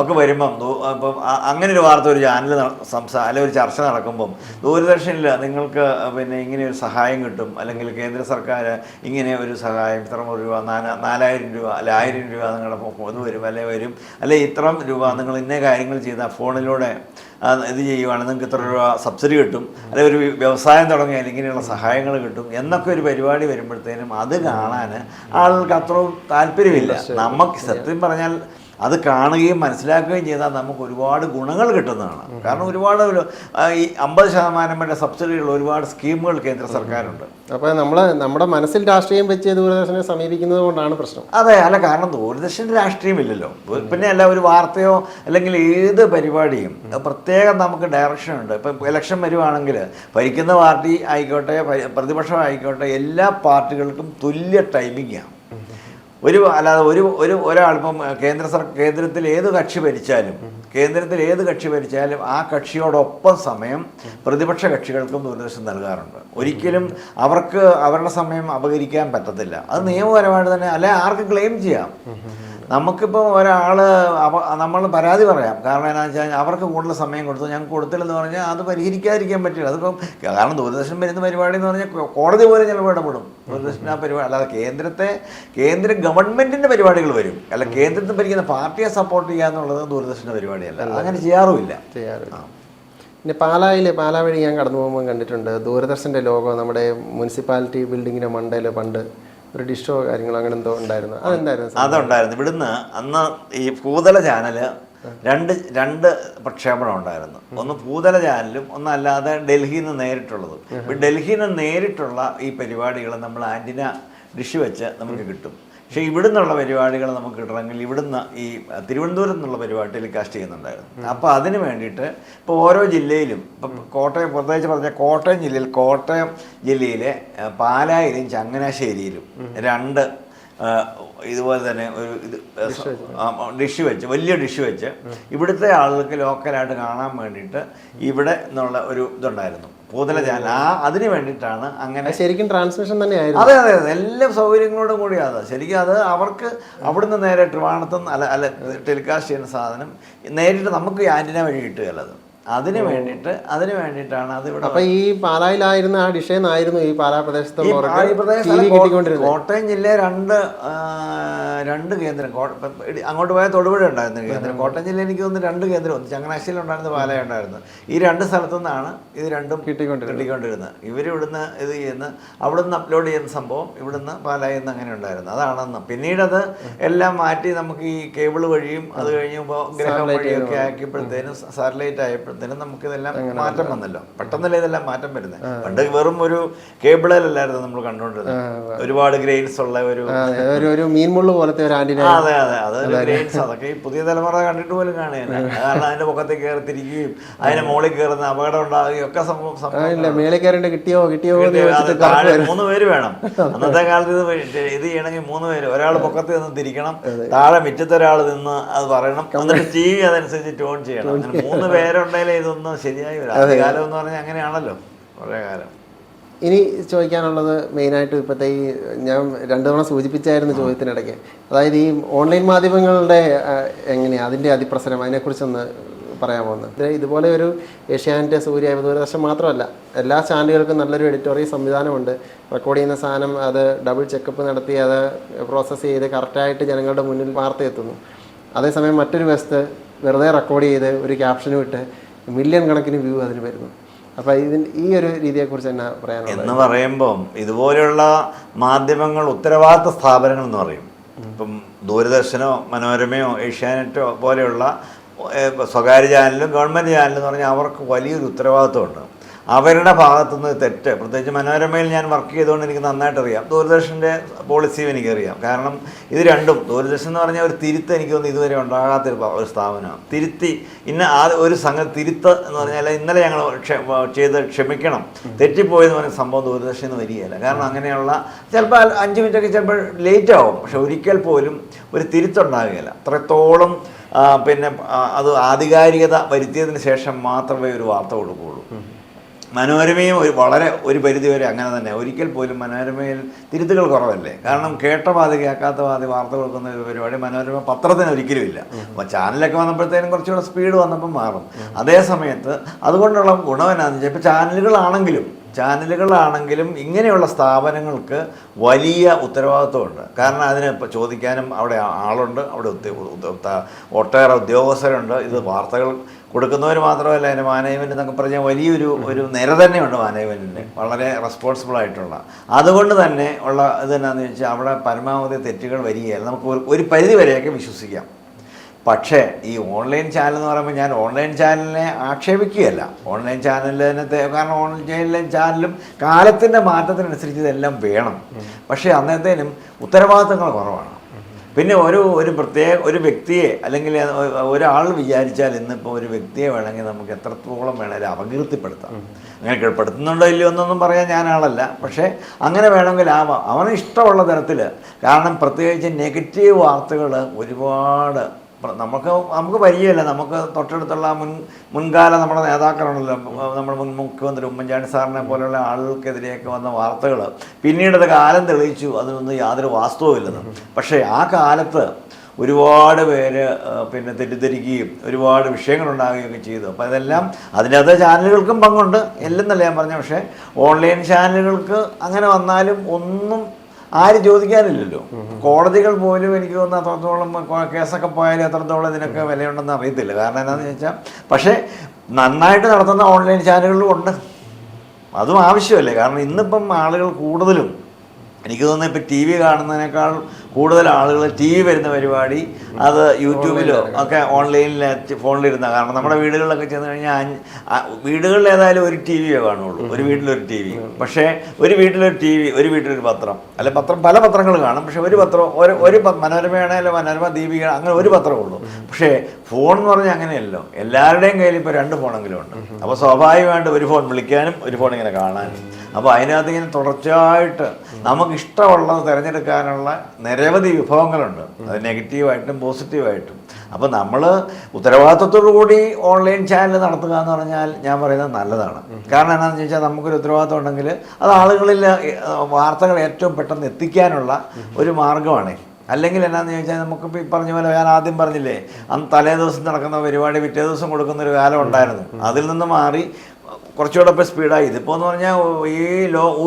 ഒക്കെ വരുമ്പം, അപ്പം അങ്ങനെ ഒരു വാർത്ത ഒരു ചാനൽ അല്ലെങ്കിൽ ഒരു ചർച്ച നടക്കുമ്പം ദൂരദർശനിൽ നിങ്ങൾക്ക് പിന്നെ ഇങ്ങനെ ഒരു സഹായം കിട്ടും, അല്ലെങ്കിൽ കേന്ദ്ര സർക്കാർ ഇങ്ങനെ ഒരു സഹായം ഇത്ര രൂപ, 4000 രൂപ അല്ലെ 1000 രൂപ നിങ്ങളുടെ ഇത് വരും, അല്ലെ ഇത്രം രൂപ നിങ്ങൾ ഇന്ന കാര്യങ്ങൾ ചെയ്താൽ ഫോണിലൂടെ ഇത് ചെയ്യുവാണെങ്കിൽ നിങ്ങൾക്ക് ഇത്ര രൂപ സബ്സിഡി കിട്ടും, അല്ലെങ്കിൽ ഒരു വ്യവസായം തുടങ്ങിയാൽ ഇങ്ങനെയുള്ള സഹായങ്ങൾ കിട്ടും എന്നൊക്കെ ഒരു പരിപാടി വരുമ്പോഴത്തേനും അത് കാണാൻ ആളുകൾക്ക് അത്രയും താല്പര്യമില്ല. നമുക്ക് സത്യം പറഞ്ഞാൽ അത് കാണുകയും മനസ്സിലാക്കുകയും ചെയ്താൽ നമുക്ക് ഒരുപാട് ഗുണങ്ങൾ കിട്ടുന്നതാണ്. കാരണം ഒരുപാട് ഈ 50% വരെ സബ്സിഡികൾ ഒരുപാട് സ്കീമുകൾ കേന്ദ്ര സർക്കാരുണ്ട്. അപ്പോൾ നമ്മുടെ മനസ്സിൽ രാഷ്ട്രീയം വെച്ച് ദൂരദർശനെ സമീപിക്കുന്നത് കൊണ്ടാണ് പ്രശ്നം. അതെ, അല്ല, കാരണം ദൂരദർശൻ്റെ രാഷ്ട്രീയമില്ലല്ലോ. പിന്നെ അല്ല, ഒരു വാർത്തയോ അല്ലെങ്കിൽ ഏത് പരിപാടിയും പ്രത്യേകം നമുക്ക് ഡയറക്ഷൻ ഉണ്ട്. ഇപ്പം ഇലക്ഷൻ വരുവാണെങ്കിൽ ഭരിക്കുന്ന പാർട്ടി ആയിക്കോട്ടെ പ്രതിപക്ഷം ആയിക്കോട്ടെ എല്ലാ പാർട്ടികൾക്കും തുല്യ ടൈമിങ്ങാണ്. അല്ലാതെ ഒരാളിപ്പം കേന്ദ്രത്തിൽ ഏത് കക്ഷി ഭരിച്ചാലും ആ കക്ഷിയോടൊപ്പം സമയം പ്രതിപക്ഷ കക്ഷികൾക്കും ദൂരദർശൻ നൽകാറുണ്ട്. ഒരിക്കലും അവർക്ക് അവരുടെ സമയം അപഹരിക്കാൻ പറ്റത്തില്ല. അത് നിയമപരമായിട്ട് തന്നെ, അല്ലെ ആർക്ക് ക്ലെയിം ചെയ്യാം. നമുക്കിപ്പോൾ നമ്മൾ പരാതി പറയാം. കാരണം എന്താണെന്ന് വെച്ചാൽ അവർക്ക് കൂടുതൽ സമയം കൊടുത്തു, ഞങ്ങൾക്ക് കൊടുത്തില്ലെന്ന് പറഞ്ഞാൽ അത് പരിഹരിക്കാതിരിക്കാൻ പറ്റില്ല. അതിപ്പം കാരണം ദൂരദർശൻ വരുന്ന പരിപാടി എന്ന് പറഞ്ഞാൽ കോടതി പോലെ ചിലപ്പോൾ ഇടപെടും. ദൂരദർശൻ ആ പരിപാടി അല്ലാതെ കേന്ദ്ര ഗവൺമെൻറ്റിൻ്റെ പരിപാടികൾ വരും, അല്ല കേന്ദ്രത്തിൽ ഭരിക്കുന്ന പാർട്ടിയെ സപ്പോർട്ട് ചെയ്യുക എന്നുള്ളത് ദൂരദർശൻ്റെ പരിപാടിയല്ല. അങ്ങനെ ചെയ്യാറുമില്ല. പിന്നെ പാലാ വഴി ഞാൻ കടന്നു പോകുമ്പോൾ കണ്ടിട്ടുണ്ട് ദൂരദർശൻ്റെ ലോഗോ നമ്മുടെ മുനിസിപ്പാലിറ്റി ബിൽഡിങ്ങിൻ്റെ മണ്ടയിൽ പണ്ട് ഒരു ഡിഷോ കാര്യങ്ങളോ അങ്ങനെ എന്തോ ഉണ്ടായിരുന്നു. അതുണ്ടായിരുന്നു. ഇവിടുന്ന് അന്ന് ഈ ഭൂതല ചാനല് രണ്ട് പ്രക്ഷേപണം ഉണ്ടായിരുന്നു. ഒന്ന് ഭൂതല ചാനലും ഒന്നല്ലാതെ ഡൽഹിയിൽ നിന്ന് നേരിട്ടുള്ളതും. ഡൽഹിയിൽ നിന്ന് നേരിട്ടുള്ള ഈ പരിപാടികൾ നമ്മൾ ആൻറ്റിന ഡിഷ് വെച്ച് നമുക്ക് കിട്ടും. പക്ഷേ ഇവിടുന്നുള്ള പരിപാടികൾ നമുക്ക് കിട്ടണമെങ്കിൽ ഇവിടുന്ന് ഈ തിരുവനന്തപുരത്ത് നിന്നുള്ള പരിപാടി ടെലികാസ്റ്റ് ചെയ്യുന്നുണ്ടായിരുന്നു. അപ്പോൾ അതിന് വേണ്ടിയിട്ട് ഇപ്പോൾ ഓരോ ജില്ലയിലും, ഇപ്പം പ്രത്യേകിച്ച് പറഞ്ഞാൽ കോട്ടയം ജില്ലയിലെ പാലായിലും ചങ്ങനാശ്ശേരിയിലും രണ്ട് ഇതുപോലെ തന്നെ ഒരു വലിയ ഡിഷ് വെച്ച് ഇവിടുത്തെ ആളുകൾക്ക് ലോക്കലായിട്ട് കാണാൻ വേണ്ടിയിട്ട് ഇവിടെ നിന്നുള്ള ഒരു ഇതുണ്ടായിരുന്നു, ഭൂതല ചാനൽ. അതിന് വേണ്ടിയിട്ടാണ് അങ്ങനെ. ശരിക്കും ട്രാൻസ്മിഷൻ തന്നെയായിരുന്നു. അതെ, എല്ലാ സൗകര്യങ്ങളോടും കൂടിയാണ്. ശരിക്കും അത് അവർക്ക് അവിടുന്ന് നേരെ ട്രിവാണത്തും അല്ല ടെലികാസ്റ്റ് ചെയ്യുന്ന സാധനം നേരിട്ട് നമുക്ക് ആൻറ്റിന വഴി കിട്ടുകയല്ല. അതിന് വേണ്ടിയിട്ടാണ് അതിവിടെ. അപ്പൊ ഈ പാലായിലായിരുന്ന ആ ഡിഷേന്നായിരുന്നു ഈ പാലാ പ്രദേശത്തുള്ള കോട്ടയം ജില്ലയെ രണ്ട് കേന്ദ്രം, അങ്ങോട്ട് പോയാൽ തൊടുപുഴ ഉണ്ടായിരുന്ന കേന്ദ്രം, കോട്ടയം ജില്ലയിൽ എനിക്ക് തോന്നുന്നു 2 കേന്ദ്രം, ഒന്ന് ചങ്ങനാശ്ശേരിയിൽ ഉണ്ടായിരുന്ന, പാലായി ഉണ്ടായിരുന്നു. ഈ 2 സ്ഥലത്തു നിന്നാണ് ഇത് രണ്ടും കിട്ടിക്കൊണ്ടിരുന്നത്. ഇവരിവിടുന്ന് ഇത് ചെയ്യുന്ന, അവിടുന്ന് അപ്ലോഡ് ചെയ്യുന്ന സംഭവം ഇവിടുന്ന് പാലായിൽ നിന്ന് അങ്ങനെ ഉണ്ടായിരുന്നു. അതാണെന്ന്. പിന്നീടത് എല്ലാം മാറ്റി നമുക്ക് ഈ കേബിൾ വഴിയും അത് കഴിഞ്ഞ് ഗ്രഹം വഴിയൊക്കെ ആക്കിയപ്പോഴത്തേനും, സാറ്റലൈറ്റ് ആയപ്പോഴത്തേനും നമുക്കിതെല്ലാം മാറ്റം വന്നല്ലോ. പെട്ടെന്നല്ലേ ഇതെല്ലാം മാറ്റം വരുന്നത്. പണ്ട് വെറും ഒരു കേബിളിലല്ലായിരുന്നു നമ്മൾ കണ്ടുകൊണ്ടിരുന്നത്. ഒരുപാട് ഗ്രെയിൻസ് ഉള്ള ഒരു മീൻമുള്ളു പോലത്തെ ഒരു ആന്റിന. അതെ, അതൊരു ഗ്രെയിൻസ്. അതൊക്കെ ഈ പുതിയ തലമുറ കണ്ടിട്ട് പോലും കാണുകയില്ല. കാരണം അതിന്റെ പൊക്കത്തിൽ കയറി തിരിക്കുകയും അതിന്റെ മുകളിൽ കയറുന്ന അപകടം ഉണ്ടാകുകയും ഒക്കെ സംഭവം. മേലെ കയറേണ്ട കിട്ടിയോ 3 പേര് വേണം. അന്നത്തെ കാലത്ത് ഇത് ചെയ്യണമെങ്കിൽ 3 പേര്, ഒരാൾ പൊക്കത്തിൽ നിന്ന് തിരിക്കണം, താഴെ മുറ്റത്ത് ഒരാൾ നിന്ന് അത് പറയണം, എന്നിട്ട് TV അതനുസരിച്ച് ട്യൂൺ ചെയ്യണം. അങ്ങനെ 3 പേരുണ്ടെങ്കിലേ ഇതൊന്നും ശരിയായി വരും. ആദ്യകാലം എന്ന് പറഞ്ഞാൽ അങ്ങനെയാണല്ലോ, പഴയ കാലം. ഇനി ചോദിക്കാനുള്ളത് മെയിനായിട്ട് ഇപ്പോഴത്തെ ഈ ഞാൻ 2 തവണ സൂചിപ്പിച്ചായിരുന്നു ചോദ്യത്തിനിടയ്ക്ക്, അതായത് ഈ ഓൺലൈൻ മാധ്യമങ്ങളുടെ എങ്ങനെയാണ് അതിൻ്റെ അതിപ്രസരം, അതിനെക്കുറിച്ചൊന്ന് പറയാമോ? ഇതുപോലെ ഒരു ഏഷ്യാനെറ്റ്, സൂര്യ, ദൂരദർശൻ മാത്രമല്ല, എല്ലാ ചാനലുകൾക്കും നല്ലൊരു എഡിറ്റോറിയൽ സംവിധാനമുണ്ട്. റെക്കോർഡ് ചെയ്യുന്ന സാധനം അത് ഡബിൾ ചെക്കപ്പ് നടത്തി അത് പ്രോസസ്സ് ചെയ്ത് കറക്റ്റായിട്ട് ജനങ്ങളുടെ മുന്നിൽ വാർത്ത എത്തുന്നു. അതേസമയം മറ്റൊരു വശത്ത് വെറുതെ റെക്കോർഡ് ചെയ്ത് ഒരു ക്യാപ്ഷനും ഇട്ട് മില്യൺ കണക്കിന് വ്യൂ അതിന് വരുന്നു. അപ്പോൾ ഈ ഒരു രീതിയെക്കുറിച്ച് എന്നാ പറയാനുള്ളത്? എന്ന് പറയുമ്പം ഇതുപോലെയുള്ള മാധ്യമങ്ങൾ ഉത്തരവാദിത്ത സ്ഥാപനങ്ങൾ എന്ന് പറയും. ഇപ്പം ദൂരദർശനോ മനോരമയോ ഏഷ്യാനെറ്റോ പോലെയുള്ള സ്വകാര്യ ചാനലും ഗവൺമെൻറ് ചാനലും എന്ന് പറഞ്ഞാൽ അവർക്ക് വലിയൊരു ഉത്തരവാദിത്വമുണ്ട്. അവരുടെ ഭാഗത്തുനിന്ന് തെറ്റ്, പ്രത്യേകിച്ച് മനോരമയിൽ ഞാൻ വർക്ക് ചെയ്തുകൊണ്ട് എനിക്ക് നന്നായിട്ട് അറിയാം. ദൂരദർശൻ്റെ പോളിസിയും എനിക്കറിയാം. കാരണം ഇത് രണ്ടും, ദൂരദർശൻ എന്ന് പറഞ്ഞാൽ ഒരു തിരുത്ത് എനിക്ക് തോന്നുന്നു ഇതുവരെ ഉണ്ടാകാത്തൊരു സ്ഥാപനമാണ്. തിരുത്തി ഒരു സംഗതി തിരുത്ത് എന്ന് പറഞ്ഞാൽ ഇന്നലെ ഞങ്ങൾ ചെയ്ത് ക്ഷമിക്കണം, തെറ്റിപ്പോയെന്ന് പറഞ്ഞ സംഭവം ദൂരദർശനിൽ നിന്ന് വരികയില്ല. കാരണം അങ്ങനെയുള്ള ചിലപ്പോൾ 5 മിനിറ്റൊക്കെ ചിലപ്പോൾ ലേറ്റ് ആവും, പക്ഷെ ഒരിക്കൽ പോലും ഒരു തിരുത്തുണ്ടാകുകയില്ല. അത്രത്തോളം പിന്നെ അത് ആധികാരികത വരുത്തിയതിന് ശേഷം മാത്രമേ ഒരു വാർത്ത കൊടുക്കുകയുള്ളൂ. മനോരമയും ഒരു പരിധിവരെ അങ്ങനെ തന്നെ. ഒരിക്കൽ പോലും മനോരമയിൽ തിരുത്തുകൾ കുറവല്ലേ. കാരണം കേട്ട പാതി കേൾക്കാത്ത പാതി വാർത്ത കൊടുക്കുന്ന ഒരു പരിപാടി മനോരമ പത്രത്തിന് ഒരിക്കലും ഇല്ല. അപ്പോൾ ചാനലൊക്കെ വന്നപ്പോഴത്തേനും കുറച്ചുകൂടെ സ്പീഡ് വന്നപ്പോൾ മാറും. അതേ സമയത്ത് അതുകൊണ്ടുള്ള ഗുണം എന്നാന്ന് വെച്ചാൽ ഇപ്പോൾ ചാനലുകളാണെങ്കിലും ഇങ്ങനെയുള്ള സ്ഥാപനങ്ങൾക്ക് വലിയ ഉത്തരവാദിത്വമുണ്ട്. കാരണം അതിന് ഇപ്പോൾ ചോദിക്കാനും അവിടെ ആളുണ്ട്, അവിടെ ഒട്ടേറെ ഉദ്യോഗസ്ഥരുണ്ട്. ഇത് വാർത്തകൾ കൊടുക്കുന്നവർ മാത്രമല്ല, അതിന് മാനേജ്മെൻറ്റ് എന്നൊക്കെ പറഞ്ഞാൽ വലിയൊരു നിര തന്നെയുണ്ട് മാനേജ്മെൻറ്റിൻ്റെ, വളരെ റെസ്പോൺസിബിൾ ആയിട്ടുള്ള. അതുകൊണ്ട് തന്നെ ഉള്ള ഇത് എന്നാന്ന് വെച്ചാൽ അവിടെ പരമാവധി തെറ്റുകൾ വരികയില്ല. നമുക്ക് ഒരു പരിധി വരെയൊക്കെ വിശ്വസിക്കാം. പക്ഷേ ഈ ഓൺലൈൻ ചാനൽ എന്ന് പറയുമ്പോൾ ഞാൻ ഓൺലൈൻ ചാനലിനെ ആക്ഷേപിക്കുകയല്ല. ഓൺലൈൻ ചാനലിനകത്തെ, കാരണം ഓൺലൈൻ ചാനലും കാലത്തിൻ്റെ മാറ്റത്തിനനുസരിച്ച് ഇതെല്ലാം വേണം. പക്ഷേ അന്നത്തേനും ഉത്തരവാദിത്തങ്ങൾ കുറവാണ്. പിന്നെ ഒരു വ്യക്തിയെ അല്ലെങ്കിൽ ഒരാൾ വിചാരിച്ചാൽ ഇന്നിപ്പോൾ ഒരു വ്യക്തിയെ വേണമെങ്കിൽ നമുക്ക് എത്രത്തോളം വേണമെങ്കിലും അപകീർത്തിപ്പെടുത്താം. അങ്ങനെ പെടുത്തുന്നുണ്ടോ ഇല്ലയോ എന്നൊന്നും പറയാൻ ഞാനാളല്ല. പക്ഷേ അങ്ങനെ വേണമെങ്കിൽ ആവാം, അവന് ഇഷ്ടമുള്ള തരത്തിൽ. കാരണം പ്രത്യേകിച്ച് നെഗറ്റീവ് വാർത്തകൾ ഒരുപാട് നമുക്ക് പരിചയമല്ല. നമുക്ക് തൊട്ടടുത്തുള്ള മുൻകാല നമ്മുടെ നേതാക്കളുണ്ടല്ലോ, നമ്മുടെ മുൻ മുഖ്യമന്ത്രി ഉമ്മൻചാണ്ടി സാറിനെ പോലെയുള്ള ആളുകൾക്കെതിരെയൊക്കെ വന്ന വാർത്തകൾ പിന്നീടത് കാലം തെളിയിച്ചു അതിനൊന്നും യാതൊരു വാസ്തവമില്ലെന്ന്. പക്ഷേ ആ കാലത്ത് ഒരുപാട് പേര് പിന്നെ തെറ്റിദ്ധരിക്കുകയും ഒരുപാട് വിഷയങ്ങളുണ്ടാകുകയൊക്കെ ചെയ്തു. അപ്പോൾ അതെല്ലാം അതിനകത്ത് ചാനലുകൾക്കും പങ്കുണ്ട്, എല്ലെന്നല്ല ഞാൻ പറഞ്ഞു. പക്ഷേ ഓൺലൈൻ ചാനലുകൾക്ക് അങ്ങനെ വന്നാലും ഒന്നും ആരും ചോദിക്കാനില്ലല്ലോ. കോടതികൾ പോലും എനിക്ക് തോന്നുന്നു അത്രത്തോളം കേസൊക്കെ പോയാലും എത്രത്തോളം ഇതിനൊക്കെ വിലയുണ്ടെന്ന് അറിയത്തില്ല. കാരണം എന്താണെന്ന് ചോദിച്ചാൽ, പക്ഷേ നന്നായിട്ട് നടത്തുന്ന ഓൺലൈൻ ചാനലുകളും ഉണ്ട്. അതും ആവശ്യമല്ലേ. കാരണം ഇന്നിപ്പം ആളുകൾ കൂടുതലും എനിക്ക് തോന്നുന്നു ഇപ്പം TV കാണുന്നതിനേക്കാൾ കൂടുതൽ ആളുകൾ TV വരുന്ന പരിപാടി അത് യൂട്യൂബിലോ ഒക്കെ ഓൺലൈനിൽ ഫോണിലിരുന്ന. കാരണം നമ്മുടെ വീടുകളിലൊക്കെ ചെന്ന് കഴിഞ്ഞാൽ വീടുകളിൽ ഏതായാലും ഒരു TV കാണുള്ളൂ, ഒരു വീട്ടിലൊരു TV. പക്ഷേ ഒരു വീട്ടിലൊരു TV, ഒരു വീട്ടിലൊരു പത്രം, അല്ലെ പല പത്രങ്ങൾ കാണും. പക്ഷേ ഒരു പത്രം, ഒരു മനോരമയാണെങ്കിലും മനോരമ, ദീപിക, അങ്ങനെ ഒരു പത്രമേ ഉള്ളൂ. പക്ഷേ ഫോൺ എന്ന് പറഞ്ഞാൽ അങ്ങനെയല്ലോ, എല്ലാവരുടെയും കയ്യിൽ ഇപ്പോൾ 2 ഫോണെങ്കിലും ഉണ്ട്. അപ്പോൾ സ്വാഭാവികമായിട്ട് ഒരു ഫോൺ വിളിക്കാനും ഒരു ഫോൺ ഇങ്ങനെ കാണാനും. അപ്പോൾ അതിനകത്ത് ഇങ്ങനെ തുടർച്ചയായിട്ട് നമുക്കിഷ്ടമുള്ളത് തിരഞ്ഞെടുക്കാനുള്ള നിരവധി വിഭവങ്ങളുണ്ട്. അത് നെഗറ്റീവായിട്ടും പോസിറ്റീവായിട്ടും. അപ്പോൾ നമ്മൾ ഉത്തരവാദിത്വത്തോടു കൂടി ഓൺലൈൻ ചാനൽ നടത്തുക എന്ന് പറഞ്ഞാൽ ഞാൻ പറയുന്നത് നല്ലതാണ്. കാരണം എന്താണെന്ന് ചോദിച്ചാൽ നമുക്കൊരു ഉത്തരവാദിത്വം ഉണ്ടെങ്കിൽ അത് ആളുകളിൽ വാർത്തകൾ ഏറ്റവും പെട്ടെന്ന് എത്തിക്കാനുള്ള ഒരു മാർഗ്ഗമാണ്. അല്ലെങ്കിൽ എന്നാന്ന് ചോദിച്ചാൽ നമുക്കിപ്പോൾ ഈ പറഞ്ഞ പോലെ ഞാൻ ആദ്യം പറഞ്ഞില്ലേ, അന്ന് തലേ ദിവസം നടക്കുന്ന പരിപാടി പിറ്റേ ദിവസം കൊടുക്കുന്ന ഒരു കാലം ഉണ്ടായിരുന്നു. അതിൽ നിന്ന് മാറി കുറച്ചുകൂടെ ഇപ്പോൾ സ്പീഡായി. ഇതിപ്പോൾ എന്ന് പറഞ്ഞാൽ ഈ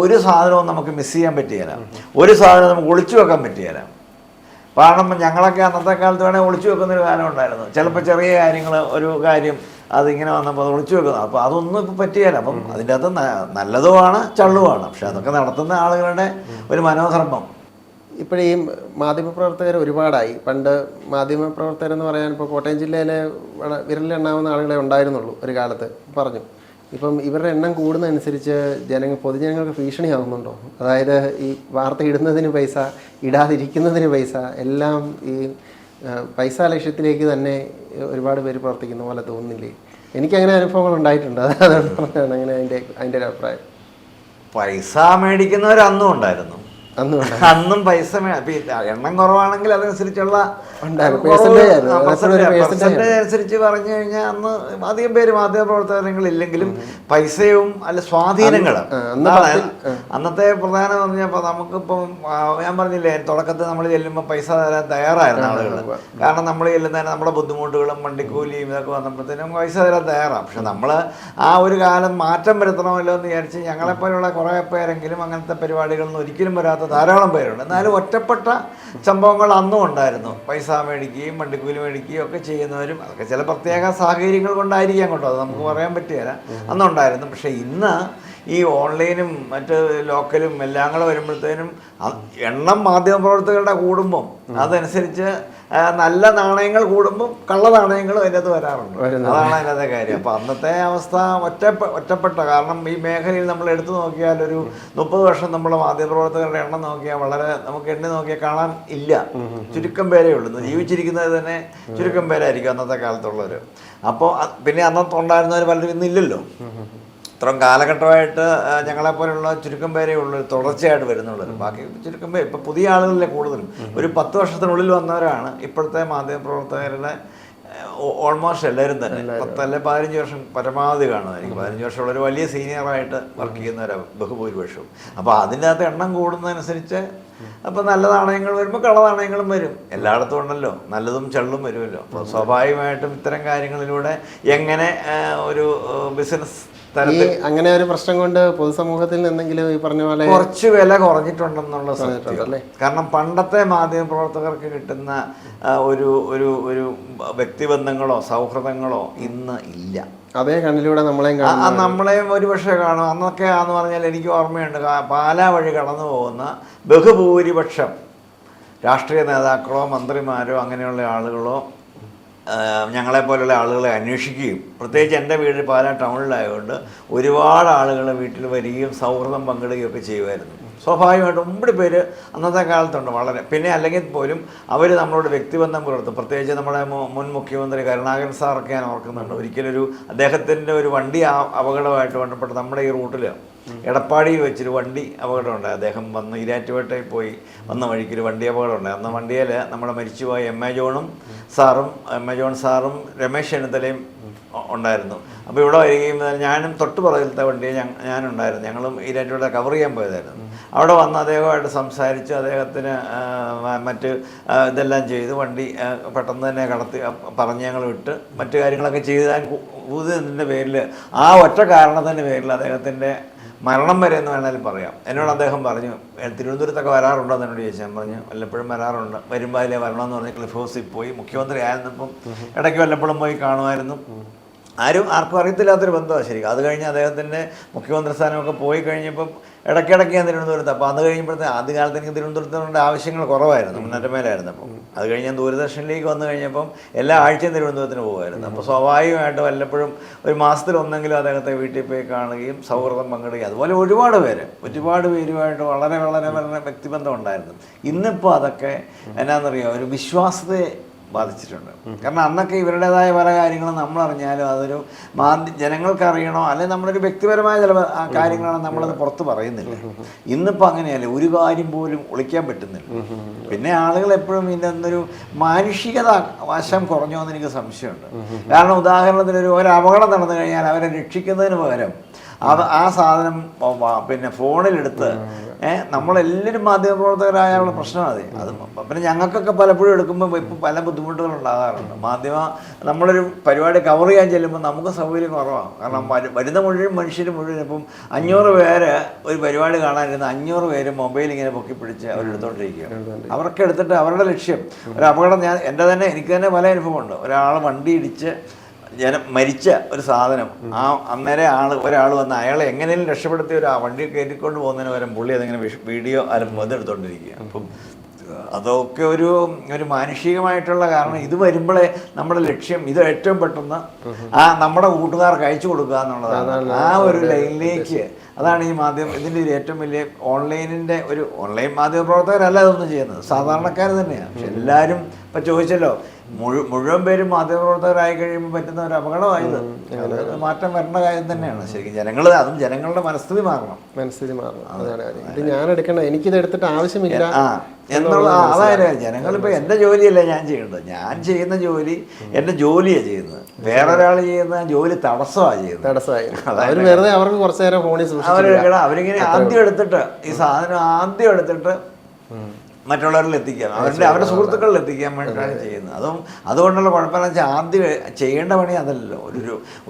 ഒരു സാധനവും നമുക്ക് മിസ് ചെയ്യാൻ പറ്റുകയില്ല, ഒരു സാധനം നമുക്ക് ഒളിച്ചു വെക്കാൻ പറ്റുകയില്ല. കാരണം ഞങ്ങളൊക്കെ അന്നത്തെ കാലത്ത് വേണേൽ ഒളിച്ചു വെക്കുന്നൊരു കാലം ഉണ്ടായിരുന്നു. ചിലപ്പോൾ ചെറിയ കാര്യങ്ങൾ, ഒരു കാര്യം അതിങ്ങനെ വന്നപ്പോൾ അത് ഒളിച്ചു വെക്കുന്നത്. അപ്പോൾ അതൊന്നും ഇപ്പോൾ പറ്റുകയില്ല. അപ്പം അതിൻ്റെ അകത്ത് നല്ലതുമാണ് ചള്ളുമാണ്. പക്ഷെ അതൊക്കെ നടത്തുന്ന ആളുകളുടെ ഒരു മനോധർമ്മം. ഇപ്പോഴീ മാധ്യമപ്രവർത്തകർ ഒരുപാടായി. പണ്ട് മാധ്യമപ്രവർത്തകരെന്ന് പറയാൻ ഇപ്പോൾ കോട്ടയം ജില്ലയിലെ വിരലിലെണ്ണാവുന്ന ആളുകളെ ഉണ്ടായിരുന്നുള്ളൂ ഒരു കാലത്ത് പറഞ്ഞു. ഇപ്പം ഇവരുടെ എണ്ണം കൂടുന്നതനുസരിച്ച് പൊതുജനങ്ങൾക്ക് ഭീഷണിയാകുന്നുണ്ടോ? അതായത് ഈ വാർത്ത ഇടുന്നതിന് പൈസ, ഇടാതിരിക്കുന്നതിന് പൈസ, എല്ലാം ഈ പൈസ ലക്ഷ്യത്തിലേക്ക് തന്നെ ഒരുപാട് പേര് പ്രവർത്തിക്കുന്ന പോലെ തോന്നുന്നില്ലേ? എനിക്കങ്ങനെ അനുഭവങ്ങൾ ഉണ്ടായിട്ടുണ്ട്. അതുകൊണ്ട് പറഞ്ഞാണ് അങ്ങനെ അതിൻ്റെ ഒരു അഭിപ്രായം. പൈസ മേടിക്കുന്നവർ അന്നും ഉണ്ടായിരുന്നു. അന്നും പൈസ എണ്ണം കുറവാണെങ്കിൽ അതനുസരിച്ചുള്ള പെർസെന്റേജ് അനുസരിച്ച് പറഞ്ഞു കഴിഞ്ഞാൽ അന്ന് അധികം പേര് മാധ്യമപ്രവർത്തനങ്ങളില്ലെങ്കിലും പൈസയും അല്ല സ്വാധീനങ്ങളും അന്നത്തെ പ്രധാനം പറഞ്ഞപ്പോൾ നമുക്കിപ്പം ഞാൻ പറഞ്ഞില്ലേ, തുടക്കത്തിൽ നമ്മൾ ചെല്ലുമ്പോൾ പൈസ തരാൻ തയ്യാറായിരുന്നു ആളുകൾ. കാരണം നമ്മൾ ചെല്ലുന്നതിന് നമ്മുടെ ബുദ്ധിമുട്ടുകളും വണ്ടിക്കൂലിയും ഇതൊക്കെ വന്നപ്പോഴത്തേനും പൈസ തരാൻ തയ്യാറാണ്. പക്ഷെ നമ്മൾ ആ ഒരു കാലം മാറ്റം വരുത്തണമല്ലോ എന്ന് വിചാരിച്ച് ഞങ്ങളെപ്പോലുള്ള കുറേ പേരെങ്കിലും അങ്ങനത്തെ പരിപാടികളൊന്നും ഒരിക്കലും വരാത്ത ധാരാളം പേരുണ്ട്. എന്നാലും ഒറ്റപ്പെട്ട സംഭവങ്ങൾ അന്നും ഉണ്ടായിരുന്നു. പൈസ മേടിക്കുകയും വണ്ടിക്കൂലി മേടിക്കുകയും ഒക്കെ ചെയ്യുന്നവരും, അതൊക്കെ ചില പ്രത്യേക സാഹചര്യങ്ങൾ കൊണ്ടായിരിക്കാം കേട്ടോ, അത് നമുക്ക് പറയാൻ പറ്റുകയില്ല, അന്നുണ്ടായിരുന്നു. പക്ഷേ ഇന്ന് ഈ ഓൺലൈനും മറ്റ് ലോക്കലും എല്ലാം കൂടെ വരുമ്പോഴത്തേനും എണ്ണം മാധ്യമപ്രവർത്തകരുടെ കൂടുമ്പം അതനുസരിച്ച് നല്ല നാണയങ്ങൾ കൂടുമ്പം കള്ള നാണയങ്ങളും അതിനകത്ത് വരാറുണ്ട്. അതാണ് അതിനകത്തെ കാര്യം. അപ്പം അന്നത്തെ അവസ്ഥ ഒറ്റപ്പെട്ട കാരണം ഈ മേഖലയിൽ നമ്മൾ എടുത്തു നോക്കിയാൽ ഒരു 30 വർഷം നമ്മൾ മാധ്യമപ്രവർത്തകരുടെ എണ്ണം നോക്കിയാൽ വളരെ നമുക്ക് എണ്ണി നോക്കിയാൽ കാണാൻ ഇല്ല, ചുരുക്കം പേരേ ഉള്ളൂ. ജീവിച്ചിരിക്കുന്നത് തന്നെ ചുരുക്കം പേരായിരിക്കും അന്നത്തെ കാലത്തുള്ളവർ. അപ്പോൾ പിന്നെ അന്നത്തെ ഉണ്ടായിരുന്നവർ പലരും ഇന്നില്ലല്ലോ. ഇത്രയും കാലഘട്ടമായിട്ട് ഞങ്ങളെപ്പോലുള്ള ചുരുക്കം പേരേ ഉള്ളൂ തുടർച്ചയായിട്ട് വരുന്നുള്ളൂ. ബാക്കി ചുരുക്കം പേര് ഇപ്പം പുതിയ ആളുകളിലെ കൂടുതലും ഒരു 10 വർഷത്തിനുള്ളിൽ വന്നവരാണ് ഇപ്പോഴത്തെ മാധ്യമപ്രവർത്തകരുടെ ഓൾമോസ്റ്റ് എല്ലാവരും തന്നെ. 10 അല്ലെ 15 വർഷം പരമാവധി കാണുമായിരിക്കും. 15 വർഷമുള്ള ഒരു വലിയ സീനിയറായിട്ട് വർക്ക് ചെയ്യുന്നവരാണ് ബഹുഭൂരിപക്ഷവും. അപ്പോൾ അതിൻ്റെ അകത്ത് എണ്ണം കൂടുന്നതനുസരിച്ച് അപ്പോൾ നല്ല നാണയങ്ങൾ വരുമ്പോൾ കള നാണയങ്ങളും വരും. എല്ലായിടത്തും ഉണ്ടല്ലോ, നല്ലതും ചള്ളും വരുമല്ലോ. അപ്പോൾ സ്വാഭാവികമായിട്ടും ഇത്തരം കാര്യങ്ങളിലൂടെ എങ്ങനെ ഒരു ബിസിനസ് അങ്ങനെ ഒരു പ്രശ്നം കൊണ്ട് പൊതുസമൂഹത്തിൽ നിന്നെങ്കിലും ഈ പറഞ്ഞ പോലെ കുറച്ച് വില കുറഞ്ഞിട്ടുണ്ടെന്നുള്ള സത്യം. കാരണം പണ്ടത്തെ മാധ്യമപ്രവർത്തകർക്ക് കിട്ടുന്ന ഒരു ഒരു ഒരു വ്യക്തിബന്ധങ്ങളോ സൗഹൃദങ്ങളോ ഇന്ന് ഇല്ല. അതേ കണ്ണിലൂടെ നമ്മളെയും ഒരുപക്ഷെ കാണും. അന്നൊക്കെ ആന്ന് പറഞ്ഞാൽ എനിക്ക് ഓർമ്മയുണ്ട്, പാലാ വഴി കടന്നു പോകുന്ന ബഹുഭൂരിപക്ഷം രാഷ്ട്രീയ നേതാക്കളോ മന്ത്രിമാരോ അങ്ങനെയുള്ള ആളുകളോ ഞങ്ങളെപ്പോലുള്ള ആളുകളെ അന്വേഷിക്കുകയും, പ്രത്യേകിച്ച് എൻ്റെ വീട് പാലാ ടൗണിലായതുകൊണ്ട് ഒരുപാട് ആളുകൾ വീട്ടിൽ വരികയും സൗഹൃദം പങ്കിടുകയൊക്കെ ചെയ്യുമായിരുന്നു. സ്വാഭാവികമായിട്ടും ഒമ്പത് പേര് അന്നത്തെ കാലത്തുണ്ട് വളരെ. പിന്നെ അല്ലെങ്കിൽ പോലും അവർ നമ്മളോട് വ്യക്തിബന്ധം പുലർത്തും. പ്രത്യേകിച്ച് നമ്മുടെ മുൻ മുഖ്യമന്ത്രി കരുണാകരൻ സാറൊക്കെ ഞാൻ ഓർക്കുന്നുണ്ട്. ഒരിക്കലൊരു അദ്ദേഹത്തിൻ്റെ ഒരു വണ്ടി അപകടമായിട്ട് ബന്ധപ്പെട്ട് നമ്മുടെ ഈ റൂട്ടിൽ എടപ്പാടിയിൽ വെച്ചൊരു വണ്ടി അപകടമുണ്ടായി. അദ്ദേഹം വന്ന് ഈരാറ്റുപേട്ടയിൽ പോയി വന്ന വഴിക്കൊരു വണ്ടി അപകടം ഉണ്ടായി. അന്ന് വണ്ടിയിൽ നമ്മുടെ മരിച്ചുപോയ എം എ ജോൺ സാറും രമേശ് ചെന്നിത്തലയും ഉണ്ടായിരുന്നു. അപ്പോൾ ഇവിടെ വരികയും ഞാനും തൊട്ട് പുറകിലത്തെ വണ്ടിയിൽ ഞാനുണ്ടായിരുന്നു. ഞങ്ങളും ഈരാറ്റുപേട്ട കവർ ചെയ്യാൻ പോയതായിരുന്നു. അവിടെ വന്ന് അദ്ദേഹമായിട്ട് സംസാരിച്ച് അദ്ദേഹത്തിന് മറ്റ് ഇതെല്ലാം ചെയ്ത് വണ്ടി പെട്ടെന്ന് തന്നെ കടത്തി പറഞ്ഞ് ഞങ്ങൾ വിട്ട് മറ്റു കാര്യങ്ങളൊക്കെ ചെയ്താൽ ഊതിയതിൻ്റെ പേരിൽ ആ ഒറ്റ കാരണത്തിൻ്റെ പേരിൽ അദ്ദേഹത്തിൻ്റെ മരണം വരെ എന്ന് വേണമെങ്കിലും പറയാം. എന്നോട് അദ്ദേഹം പറഞ്ഞു, തിരുവനന്തപുരത്തൊക്കെ വരാറുണ്ടോ എന്ന് എന്നോട് ചോദിച്ചു. ഞാൻ പറഞ്ഞു വല്ലപ്പോഴും വരാറുണ്ട്, വരുമ്പോൾ അതിലെ വരണമെന്ന് പറഞ്ഞ് ക്ലിഫ് ഹൗസിൽ പോയി. മുഖ്യമന്ത്രി ആയിരുന്നപ്പം ഇടയ്ക്ക് വല്ലപ്പോഴും പോയി കാണുമായിരുന്നു. ആർക്കും അറിയത്തില്ലാത്തൊരു ബന്ധമാണ് ശരിക്കും. അത് കഴിഞ്ഞ് അദ്ദേഹത്തിൻ്റെ മുഖ്യമന്ത്രി സ്ഥാനമൊക്കെ പോയി കഴിഞ്ഞപ്പം ഇടയ്ക്കിടയ്ക്ക് ഞാൻ തിരുവനന്തപുരത്ത്. അപ്പോൾ അത് കഴിയുമ്പോഴത്തെ ആദ്യകാലത്ത് എനിക്ക് തിരുവനന്തപുരത്തിൻ്റെ ആവശ്യങ്ങൾ കുറവായിരുന്നു, മുന്നേറ്റമേലായിരുന്നു. അപ്പം അത് കഴിഞ്ഞ് ഞാൻ ദൂരദർശനിലേക്ക് വന്നു കഴിഞ്ഞപ്പം എല്ലാ ആഴ്ചയും തിരുവനന്തപുരത്തിന് പോകുമായിരുന്നു. അപ്പോൾ സ്വാഭാവികമായിട്ട് വല്ലപ്പോഴും ഒരു മാസത്തിലൊന്നെങ്കിലും അദ്ദേഹത്തെ വീട്ടിൽ പോയി കാണുകയും സൗഹൃദം പങ്കിടുകയും, അതുപോലെ ഒരുപാട് പേരുമായിട്ട് വളരെ വളരെ വളരെ വ്യക്തിബന്ധം ഉണ്ടായിരുന്നു. ഇന്നിപ്പോൾ അതൊക്കെ എന്നാണെന്നറിയാം, ഒരു വിശ്വാസത്തെ ബാധിച്ചിട്ടുണ്ട്. കാരണം അന്നൊക്കെ ഇവരുടേതായ പല കാര്യങ്ങളും നമ്മളറിഞ്ഞാലും അതൊരു ജനങ്ങൾക്ക് അറിയണോ, അല്ലെങ്കിൽ നമ്മളൊരു വ്യക്തിപരമായ ചില കാര്യങ്ങളാണ് നമ്മളത് പുറത്ത് പറയുന്നില്ല. ഇന്നിപ്പോൾ അങ്ങനെയല്ല, ഒരു കാര്യം പോലും ഒളിക്കാൻ പറ്റുന്നില്ല. പിന്നെ ആളുകൾ എപ്പോഴും ഇതിനൊരു മാനുഷികത വശം കുറഞ്ഞോ എന്ന് എനിക്ക് സംശയമുണ്ട്. കാരണം ഉദാഹരണത്തിന് ഒരു അപകടം നടന്നു കഴിഞ്ഞാൽ അവരെ രക്ഷിക്കുന്നതിന് പകരം ആ സാധനം പിന്നെ ഫോണിലെടുത്ത് നമ്മളെല്ലാവരും മാധ്യമപ്രവർത്തകരായുള്ള പ്രശ്നമാണ് അത്. പിന്നെ ഞങ്ങൾക്കൊക്കെ പലപ്പോഴും എടുക്കുമ്പോൾ ഇപ്പോൾ പല ബുദ്ധിമുട്ടുകൾ ഉണ്ടാകാറുണ്ട്. നമ്മളൊരു പരിപാടി കവർ ചെയ്യാൻ ചെല്ലുമ്പോൾ നമുക്ക് സൗകര്യം കുറവാണ്. കാരണം വരുന്ന മുഴുവൻ മനുഷ്യർ മുഴുവൻ ഇപ്പം 500 പേര് ഒരു പരിപാടി കാണാനിരുന്ന 500 പേര് മൊബൈൽ ഇങ്ങനെ പൊക്കി പിടിച്ച് അവരെടുത്തോണ്ടിരിക്കുക. അവർക്ക് എടുത്തിട്ട് അവരുടെ ലക്ഷ്യം ഒരു അപകടം, എനിക്ക് തന്നെ പല അനുഭവമുണ്ട്. ഒരാൾ വണ്ടി ഇടിച്ച് മരിച്ച ഒരു സാധനം, അന്നേരം ഒരാൾ വന്ന് അയാളെ എങ്ങനെയും രക്ഷപ്പെടുത്തി ഒരു വണ്ടി കയറ്റിക്കൊണ്ട് പോകുന്നതിന് പകരം പുള്ളി അതിങ്ങനെ വീഡിയോ ഇതെടുത്തോണ്ടിരിക്കുക. അപ്പം അതൊക്കെ ഒരു മാനുഷികമായിട്ടുള്ള കാരണം. ഇത് വരുമ്പോഴേ നമ്മുടെ ലക്ഷ്യം ഇത് ഏറ്റവും പെട്ടെന്ന് നമ്മുടെ കൂട്ടുകാർക്ക് അയച്ചു കൊടുക്കുക എന്നുള്ളതാണ്. ആ ഒരു ലൈനിലേക്ക് അതാണ് ഈ ഇതിൻ്റെ ഒരു ഏറ്റവും വലിയ ഓൺലൈൻ മാധ്യമ പ്രവർത്തകരല്ല ഇതൊന്നും ചെയ്യുന്നത്, സാധാരണക്കാർ തന്നെയാണ്. പക്ഷെ എല്ലാവരും ഇപ്പം ചോദിച്ചല്ലോ, മുഴുവൻ പേരും മാധ്യമപ്രവർത്തകരായി കഴിയുമ്പോൾ പറ്റുന്ന ഒരു അപകടമായത്. മാറ്റം വരേണ്ട കാര്യം തന്നെയാണ് ശരിക്കും. ജനങ്ങളുടെ മനസ്ഥിതി മാറണം. ഇത് ഞാൻ എടുക്കണം, എനിക്കിത് എടുത്തിട്ട് ആവശ്യമില്ല എന്നുള്ള അതായത് ജനങ്ങളിപ്പോൾ എൻ്റെ ജോലിയല്ല ഞാൻ ചെയ്യേണ്ടത്. ഞാൻ ചെയ്യുന്ന ജോലി എൻ്റെ ജോലിയാണ് ചെയ്യുന്നത്. വേറൊരാൾ ചെയ്യുന്ന ജോലി തടസ്സമായി. അവർക്ക് കുറച്ചു നേരം ഫോണിൽ അവരിങ്ങനെ ആദ്യം എടുത്തിട്ട് ഈ സാധനം എടുത്തിട്ട് മറ്റുള്ളവരിൽ എത്തിക്കാൻ, അവരുടെ സുഹൃത്തുക്കളിൽ എത്തിക്കാൻ വേണ്ടിയിട്ടാണ് ചെയ്യുന്നത്. അതുകൊണ്ടുള്ള കുഴപ്പമെന്ന് വെച്ചാൽ ആദ്യം ചെയ്യേണ്ട പണി അതല്ലല്ലോ.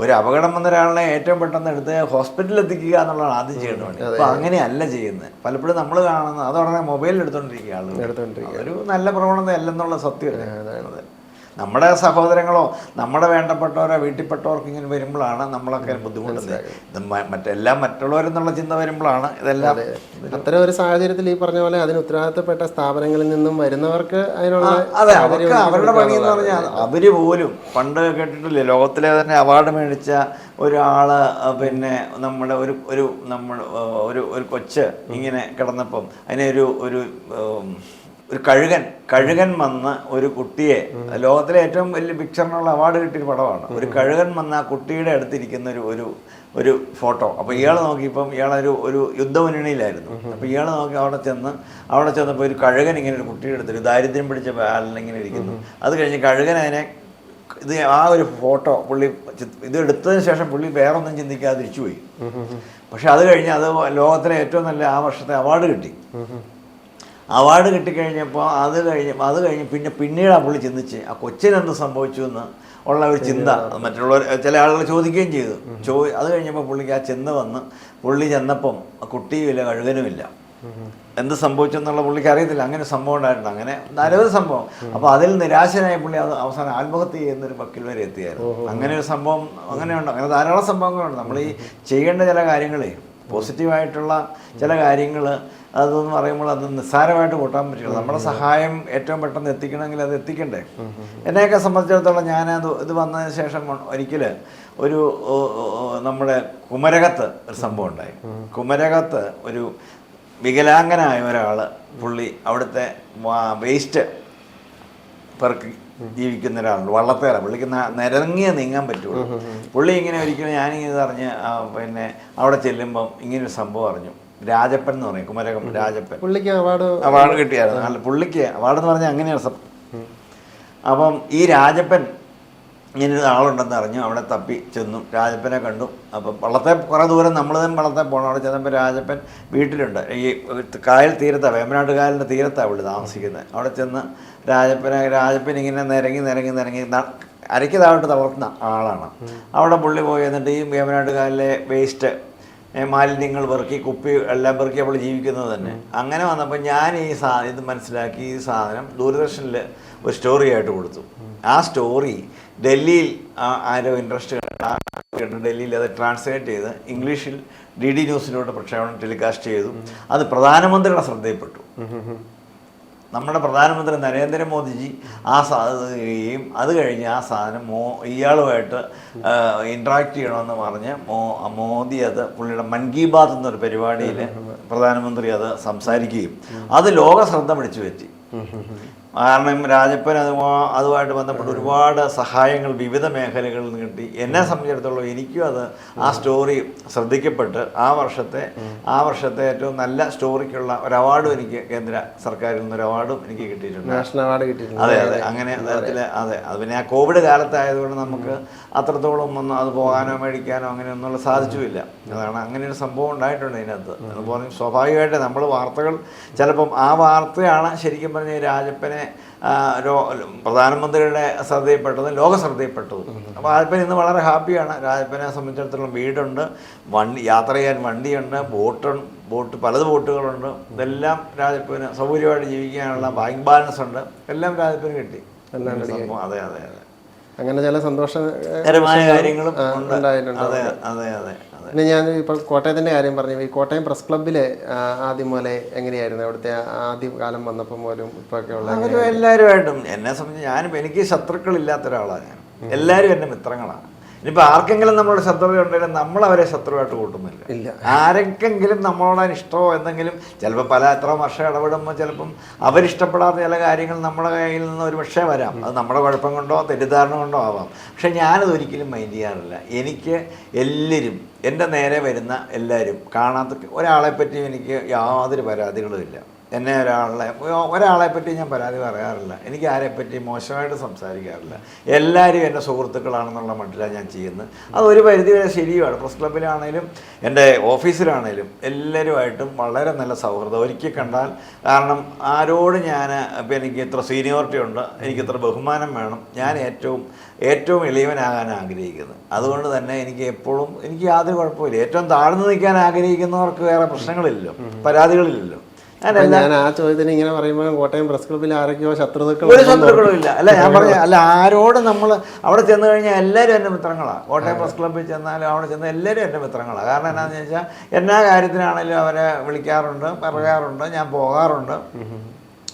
ഒരു അപകടം വന്ന ഒരാളിനെ ഏറ്റവും പെട്ടെന്ന് എടുത്ത് ഹോസ്പിറ്റലിൽ എത്തിക്കുക എന്നുള്ളതാണ് ആദ്യം ചെയ്യേണ്ട പണി. അപ്പോൾ അങ്ങനെയല്ല ചെയ്യുന്നത്. പലപ്പോഴും നമ്മൾ കാണുന്നത് അതുടനെ മൊബൈലിൽ എടുത്തുകൊണ്ടിരിക്കുക ആളുകൾ. ഒരു നല്ല പ്രവണത അല്ലെന്നുള്ള സത്യമല്ലേ. നമ്മുടെ സഹോദരങ്ങളോ നമ്മുടെ വേണ്ടപ്പെട്ടവരോ വീട്ടിൽപ്പെട്ടവർക്ക് ഇങ്ങനെ വരുമ്പോഴാണ് നമ്മളൊക്കെ ബുദ്ധിമുട്ടുന്നത്. മറ്റുള്ളവരെന്നുള്ള ചിന്ത വരുമ്പോഴാണ് ഇതെല്ലാം. അത്തരം ഒരു സാഹചര്യത്തിൽ ഈ പറഞ്ഞ പോലെ അതിന് ഉത്തരവാദിത്തപ്പെട്ട സ്ഥാപനങ്ങളിൽ നിന്നും വരുന്നവർക്ക് അതിനുള്ള അവരുടെ പണി എന്ന് പറഞ്ഞാൽ അവര് പോലും പണ്ട് കേട്ടിട്ടില്ലേ, ലോകത്തിലെ തന്നെ അവാർഡ് മേടിച്ച ഒരാള് പിന്നെ നമ്മുടെ ഒരു കൊച്ച് ഇങ്ങനെ കിടന്നപ്പം അതിനെ ഒരു കഴുകൻ വന്ന് ഒരു കുട്ടിയെ, ലോകത്തിലെ ഏറ്റവും വലിയ പിക്ചറിനുള്ള അവാർഡ് കിട്ടിയൊരു പടമാണ്. ഒരു കഴുകൻ വന്ന് ആ കുട്ടിയുടെ അടുത്തിരിക്കുന്ന ഒരു ഫോട്ടോ. അപ്പോൾ ഇയാൾ നോക്കിയപ്പം ഒരു യുദ്ധമുന്നണിയിലായിരുന്നു. അപ്പോൾ ഇയാൾ നോക്കി അവിടെ ചെന്നപ്പോൾ ഒരു കഴുകൻ ഇങ്ങനെ ഒരു കുട്ടിയുടെ അടുത്തൊരു ദാരിദ്ര്യം പിടിച്ച ബാലിനിങ്ങനെ ഇരിക്കുന്നു. അത് കഴിഞ്ഞ് കഴുകൻ അതിനെ ഒരു ഫോട്ടോ പുള്ളി ഇത് എടുത്തതിന് ശേഷം പുള്ളി വേറൊന്നും ചിന്തിക്കാതെ തിരിച്ചുപോയി. പക്ഷെ അത് കഴിഞ്ഞ് ലോകത്തിലെ ഏറ്റവും നല്ല ആ വർഷത്തെ അവാർഡ് കിട്ടി. അവാർഡ് കിട്ടിക്കഴിഞ്ഞപ്പോൾ അത് കഴിഞ്ഞ് പിന്നീട് ആ പുള്ളി ചിന്തിച്ച് ആ കൊച്ചിനെന്ത് സംഭവിച്ചു എന്ന് ഉള്ള ഒരു ചിന്ത മറ്റുള്ളവർ ചില ആളുകൾ ചോദിക്കുകയും ചെയ്തു. അത് കഴിഞ്ഞപ്പോൾ പുള്ളിക്ക് ആ ചിന്ത വന്ന് പുള്ളി ചെന്നപ്പം കുട്ടിയുമില്ല കഴുകനുമില്ല. എന്ത് സംഭവിച്ചെന്നുള്ള പുള്ളിക്ക് അറിയത്തില്ല. അങ്ങനെ സംഭവം ഉണ്ടായിട്ടുണ്ട്. അങ്ങനെ നിരവധി സംഭവം. അപ്പോൾ അതിൽ നിരാശനായ പുള്ളി അവസാനം ആത്മഹത്യ ചെയ്യുന്നൊരു വക്കിൽ വരെ എത്തിയായിരുന്നു. അങ്ങനെ ഒരു സംഭവം അങ്ങനെയുണ്ട്. അങ്ങനെ ധാരാളം സംഭവങ്ങളുണ്ട്. നമ്മൾ ഈ ചെയ്യേണ്ട ചില കാര്യങ്ങളെ പോസിറ്റീവായിട്ടുള്ള ചില കാര്യങ്ങൾ അതെന്ന് പറയുമ്പോൾ അത് നിസ്സാരമായിട്ട് കൂട്ടാൻ പറ്റില്ല. നമ്മുടെ സഹായം ഏറ്റവും പെട്ടെന്ന് എത്തിക്കണമെങ്കിൽ അത് എത്തിക്കണ്ടേ. എന്നെയൊക്കെ സംബന്ധിച്ചിടത്തോളം ഇത് വന്നതിന് ശേഷം ഒരിക്കൽ നമ്മുടെ കുമരകത്ത് ഒരു സംഭവം ഉണ്ടായി. കുമരകത്ത് ഒരു വികലാംഗനായ ഒരാൾ, പുള്ളി അവിടുത്തെ വേസ്റ്റ് പെറുക്കി ജീവിക്കുന്ന ഒരാളുണ്ട്. വള്ളത്തേറ പുള്ളിക്ക് നീങ്ങാൻ പറ്റുള്ളൂ. പുള്ളി ഇങ്ങനെ ഒരിക്കലും ഞാനിങ്ങനെ അറിഞ്ഞ് പിന്നെ അവിടെ ചെല്ലുമ്പം ഇങ്ങനൊരു സംഭവം അറിഞ്ഞു. രാജപ്പൻ എന്ന് പറയും, കുമരകം രാജപ്പൻ. പുള്ളിക്ക് അവാർഡ് കിട്ടിയായിരുന്നു. അല്ല, പുള്ളിക്ക് അവാർഡ് എന്ന് പറഞ്ഞാൽ അങ്ങനെയാണ്. അപ്പം ഈ രാജപ്പൻ ഇങ്ങനൊരു ആളുണ്ടെന്ന് അറിഞ്ഞു. അവിടെ തപ്പി ചെന്നു, രാജപ്പനെ കണ്ടു. അപ്പം വള്ളത്തെ കുറേ ദൂരം നമ്മൾ തന്നെ വള്ളത്തെ പോകണം. അവിടെ ചെന്നപ്പോൾ രാജപ്പൻ വീട്ടിലുണ്ട്. ഈ കായൽ തീരത്താണ്, വേമ്പനാട്ട് കായലിൻ്റെ തീരത്താണ് പുള്ളി താമസിക്കുന്നത്. അവിടെ ചെന്ന് രാജപ്പൻ ഇങ്ങനെ നിരങ്ങി അരയ്ക്ക് താഴോട്ട് തളർത്തുന്ന ആളാണ്. അവിടെ പുള്ളി പോയി എന്നിട്ട് ഈ വേമ്പനാട്ട് കായലിലെ വേസ്റ്റ് മാലിന്യങ്ങൾ പെറുക്കി കുപ്പി എല്ലാം പെറുക്കി അവൾ ജീവിക്കുന്നത് തന്നെ. അങ്ങനെ വന്നപ്പോൾ ഞാൻ ഇത് മനസ്സിലാക്കി. ഈ സാധനം ദൂരദർശനിൽ ഒരു സ്റ്റോറി ആയിട്ട് കൊടുത്തു. ആ സ്റ്റോറി ഡൽഹിയിൽ ആരോ ഇൻട്രസ്റ്റ് ഡൽഹിയിൽ അത് ട്രാൻസ്ലേറ്റ് ചെയ്ത് ഇംഗ്ലീഷിൽ DD ന്യൂസിലൂടെ പ്രക്ഷേപണം ടെലികാസ്റ്റ് ചെയ്തു. അത് പ്രധാനമന്ത്രിയുടെ ശ്രദ്ധയിൽപ്പെട്ടു. നമ്മുടെ പ്രധാനമന്ത്രി നരേന്ദ്രമോദിജി അത് കഴിഞ്ഞ് ആ സാധനം ഇയാളുമായിട്ട് ഇൻട്രാക്ട് ചെയ്യണമെന്ന് പറഞ്ഞ് മോദി പുള്ളിയുടെ മൻ കി ബാത്ത് എന്നൊരു പരിപാടിയിൽ പ്രധാനമന്ത്രി അത് സംസാരിക്കുകയും അത് ലോക ശ്രദ്ധ പിടിച്ചു പറ്റി. കാരണം രാജപ്പൻ അതുമായിട്ട് ബന്ധപ്പെട്ട് ഒരുപാട് സഹായങ്ങൾ വിവിധ മേഖലകളിൽ നിന്ന് കിട്ടി. എന്നെ സംബന്ധിച്ചിടത്തോളം എനിക്കും അത് ആ സ്റ്റോറി ശ്രദ്ധിക്കപ്പെട്ട് ആ വർഷത്തെ ഏറ്റവും നല്ല സ്റ്റോറിക്കുള്ള ഒരു അവാർഡും എനിക്ക് കേന്ദ്ര സർക്കാരിൽ നിന്ന് ഒരു അവാർഡും എനിക്ക് കിട്ടിയിട്ടുണ്ട്. നാഷണൽ അവാർഡ് കിട്ടിയിട്ടുണ്ട്. അതെ അങ്ങനെ തരത്തില് അതെ. അത് പിന്നെ ആ കോവിഡ് കാലത്തായതുകൊണ്ട് നമുക്ക് അത്രത്തോളം ഒന്നും അത് പോകാനോ മേടിക്കാനോ അങ്ങനെയൊന്നുള്ള സാധിച്ചുമില്ല. അതാണ് അങ്ങനെ ഒരു സംഭവം ഉണ്ടായിട്ടുണ്ട് ഇതിനകത്ത്. അതുപോലെ സ്വാഭാവികമായിട്ട് നമ്മൾ വാർത്തകൾ ചിലപ്പം ആ വാർത്തയാണ് ശരിക്കും പറഞ്ഞ രാജപ്പനെ പ്രധാനമന്ത്രിയുടെ ശ്രദ്ധയിൽപ്പെട്ടതും ലോക ശ്രദ്ധയിൽപ്പെട്ടതും. അപ്പോൾ രാജപ്പൻ ഇന്ന് വളരെ ഹാപ്പിയാണ്. രാജപ്പനെ സംബന്ധിച്ചിടത്തോളം വീടുണ്ട്, യാത്ര ചെയ്യാൻ വണ്ടിയുണ്ട്, ബോട്ട് പലത് ബോട്ടുകളുണ്ട്. ഇതെല്ലാം രാജപ്പന് സൗകര്യമായിട്ട് ജീവിക്കാനുള്ള ബാങ്ക് ബാലൻസ് ഉണ്ട്. എല്ലാം രാജപ്പന് കിട്ടി. അതെ അങ്ങനെ ചില സന്തോഷകരമായ കാര്യങ്ങളും ഉണ്ടായിട്ടുണ്ട്. അതെ. പിന്നെ ഞാൻ ഇപ്പോൾ കോട്ടയത്തിൻ്റെ കാര്യം പറഞ്ഞു. ഈ കോട്ടയം പ്രസ് ക്ലബ്ബിൽ ആദ്യം പോലെ എങ്ങനെയായിരുന്നു അവിടുത്തെ ആദ്യ കാലം വന്നപ്പോൾ പോലും ഇപ്പോഴൊക്കെ ഉള്ള എല്ലാവരുമായിട്ടും എന്നെ സംബന്ധിച്ച് എനിക്ക് ശത്രുക്കളില്ലാത്ത ഒരാളാണ് ഞാൻ. എല്ലാവരും എൻ്റെ മിത്രങ്ങളാണ്. ഇനിയിപ്പോൾ ആർക്കെങ്കിലും നമ്മളോട് ശത്രുതയുണ്ടെങ്കിലും നമ്മൾ അവരെ ശത്രുവായിട്ട് കൂട്ടുന്നില്ല. ആരെങ്കിലും നമ്മളോട് ഇഷ്ടമോ എന്തെങ്കിലും ചിലപ്പോൾ എത്ര വർഷം ഇടപെടുമ്പോൾ ചിലപ്പം അവരിഷ്ടപ്പെടാത്ത ചില കാര്യങ്ങൾ നമ്മുടെ കയ്യിൽ നിന്ന് ഒരു പക്ഷേ വരാം. അത് നമ്മുടെ കുഴപ്പം കൊണ്ടോ തെറ്റിദ്ധാരണ കൊണ്ടോ ആവാം. പക്ഷെ ഞാനത് ഒരിക്കലും മൈൻഡ് ചെയ്യാറില്ല. എനിക്ക് എല്ലാവരും എൻ്റെ നേരെ വരുന്ന എല്ലാവരും കാണാത്ത ഒരാളെ പറ്റിയും എനിക്ക് യാതൊരു പരാതികളുമില്ല. എന്നെ ഒരാളെ പറ്റി ഞാൻ പരാതി പറയാറില്ല. എനിക്ക് ആരെപ്പറ്റി മോശമായിട്ട് സംസാരിക്കാറില്ല. എല്ലാവരും എൻ്റെ സുഹൃത്തുക്കളാണെന്നുള്ള മട്ടിലാണ് ഞാൻ ചെയ്യുന്നത്. അതൊരു പരിധിവരെ ശരിയുമാണ്. പ്രസ് ക്ലബ്ബിലാണേലും എൻ്റെ ഓഫീസിലാണേലും എല്ലാവരുമായിട്ടും വളരെ നല്ല സൗഹൃദം. ഒരിക്കൽ കണ്ടാൽ കാരണം ആരോട് ഇപ്പം എനിക്ക് ഇത്ര സീനിയോറിറ്റി ഉണ്ട്, എനിക്ക് ഇത്ര ബഹുമാനം വേണം, ഞാൻ ഏറ്റവും എളിയവനാകാൻ ആഗ്രഹിക്കുന്നത്. അതുകൊണ്ട് തന്നെ എനിക്ക് യാതൊരു കുഴപ്പമില്ല. ഏറ്റവും താഴ്ന്നു നിൽക്കാൻ ആഗ്രഹിക്കുന്നവർക്ക് വേറെ പ്രശ്നങ്ങളില്ലല്ലോ, പരാതികളില്ലല്ലോ. ഞാൻ ആ ചോദ്യത്തിന് ഇങ്ങനെ പറയുമ്പോൾ കോട്ടയം പ്രസ് ക്ലബ്ബിൽ ആരൊക്കെയോ ശത്രുക്കളും ഇല്ല. ഞാൻ പറഞ്ഞ ആരോട് നമ്മൾ അവിടെ ചെന്ന് കഴിഞ്ഞാൽ എല്ലാവരും എൻ്റെ മിത്രങ്ങളാണ്. കോട്ടയം പ്രസ് ക്ലബ്ബിൽ ചെന്നാലും അവിടെ ചെന്ന് എല്ലാവരും എൻ്റെ മിത്രങ്ങളാണ്. കാരണം എന്താണെന്ന് വെച്ചാൽ എല്ലാ കാര്യത്തിനാണെങ്കിലും അവരെ വിളിക്കാറുണ്ട്, പറയാറുണ്ട്, ഞാൻ പോകാറുണ്ട്.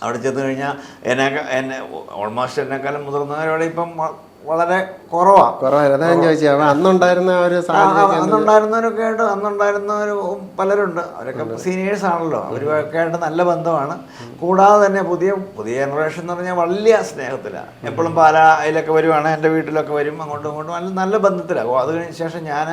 അവിടെ ചെന്ന് കഴിഞ്ഞാൽ എന്നെ ഓൾമോസ്റ്റ് എന്നെക്കാലം മുതിർന്നവരോട് ഇപ്പം വളരെ കുറവായിരുന്നു. അന്നുണ്ടായിരുന്നവരൊക്കെ ആയിട്ട് അന്നുണ്ടായിരുന്നവർ പലരുണ്ട്. അവരൊക്കെ സീനിയേഴ്സ് ആണല്ലോ. അവരൊക്കെ ആയിട്ട് നല്ല ബന്ധമാണ്. കൂടാതെ തന്നെ പുതിയ ജനറേഷൻ എന്ന് പറഞ്ഞാൽ വലിയ സ്നേഹത്തിലാണ്. എപ്പോഴും പാലായിലൊക്കെ വരുവാണ്, എൻ്റെ വീട്ടിലൊക്കെ വരും, അങ്ങോട്ടും ഇങ്ങോട്ടും നല്ല ബന്ധത്തിലാണ്. അത് കഴിഞ്ഞ ശേഷം ഞാൻ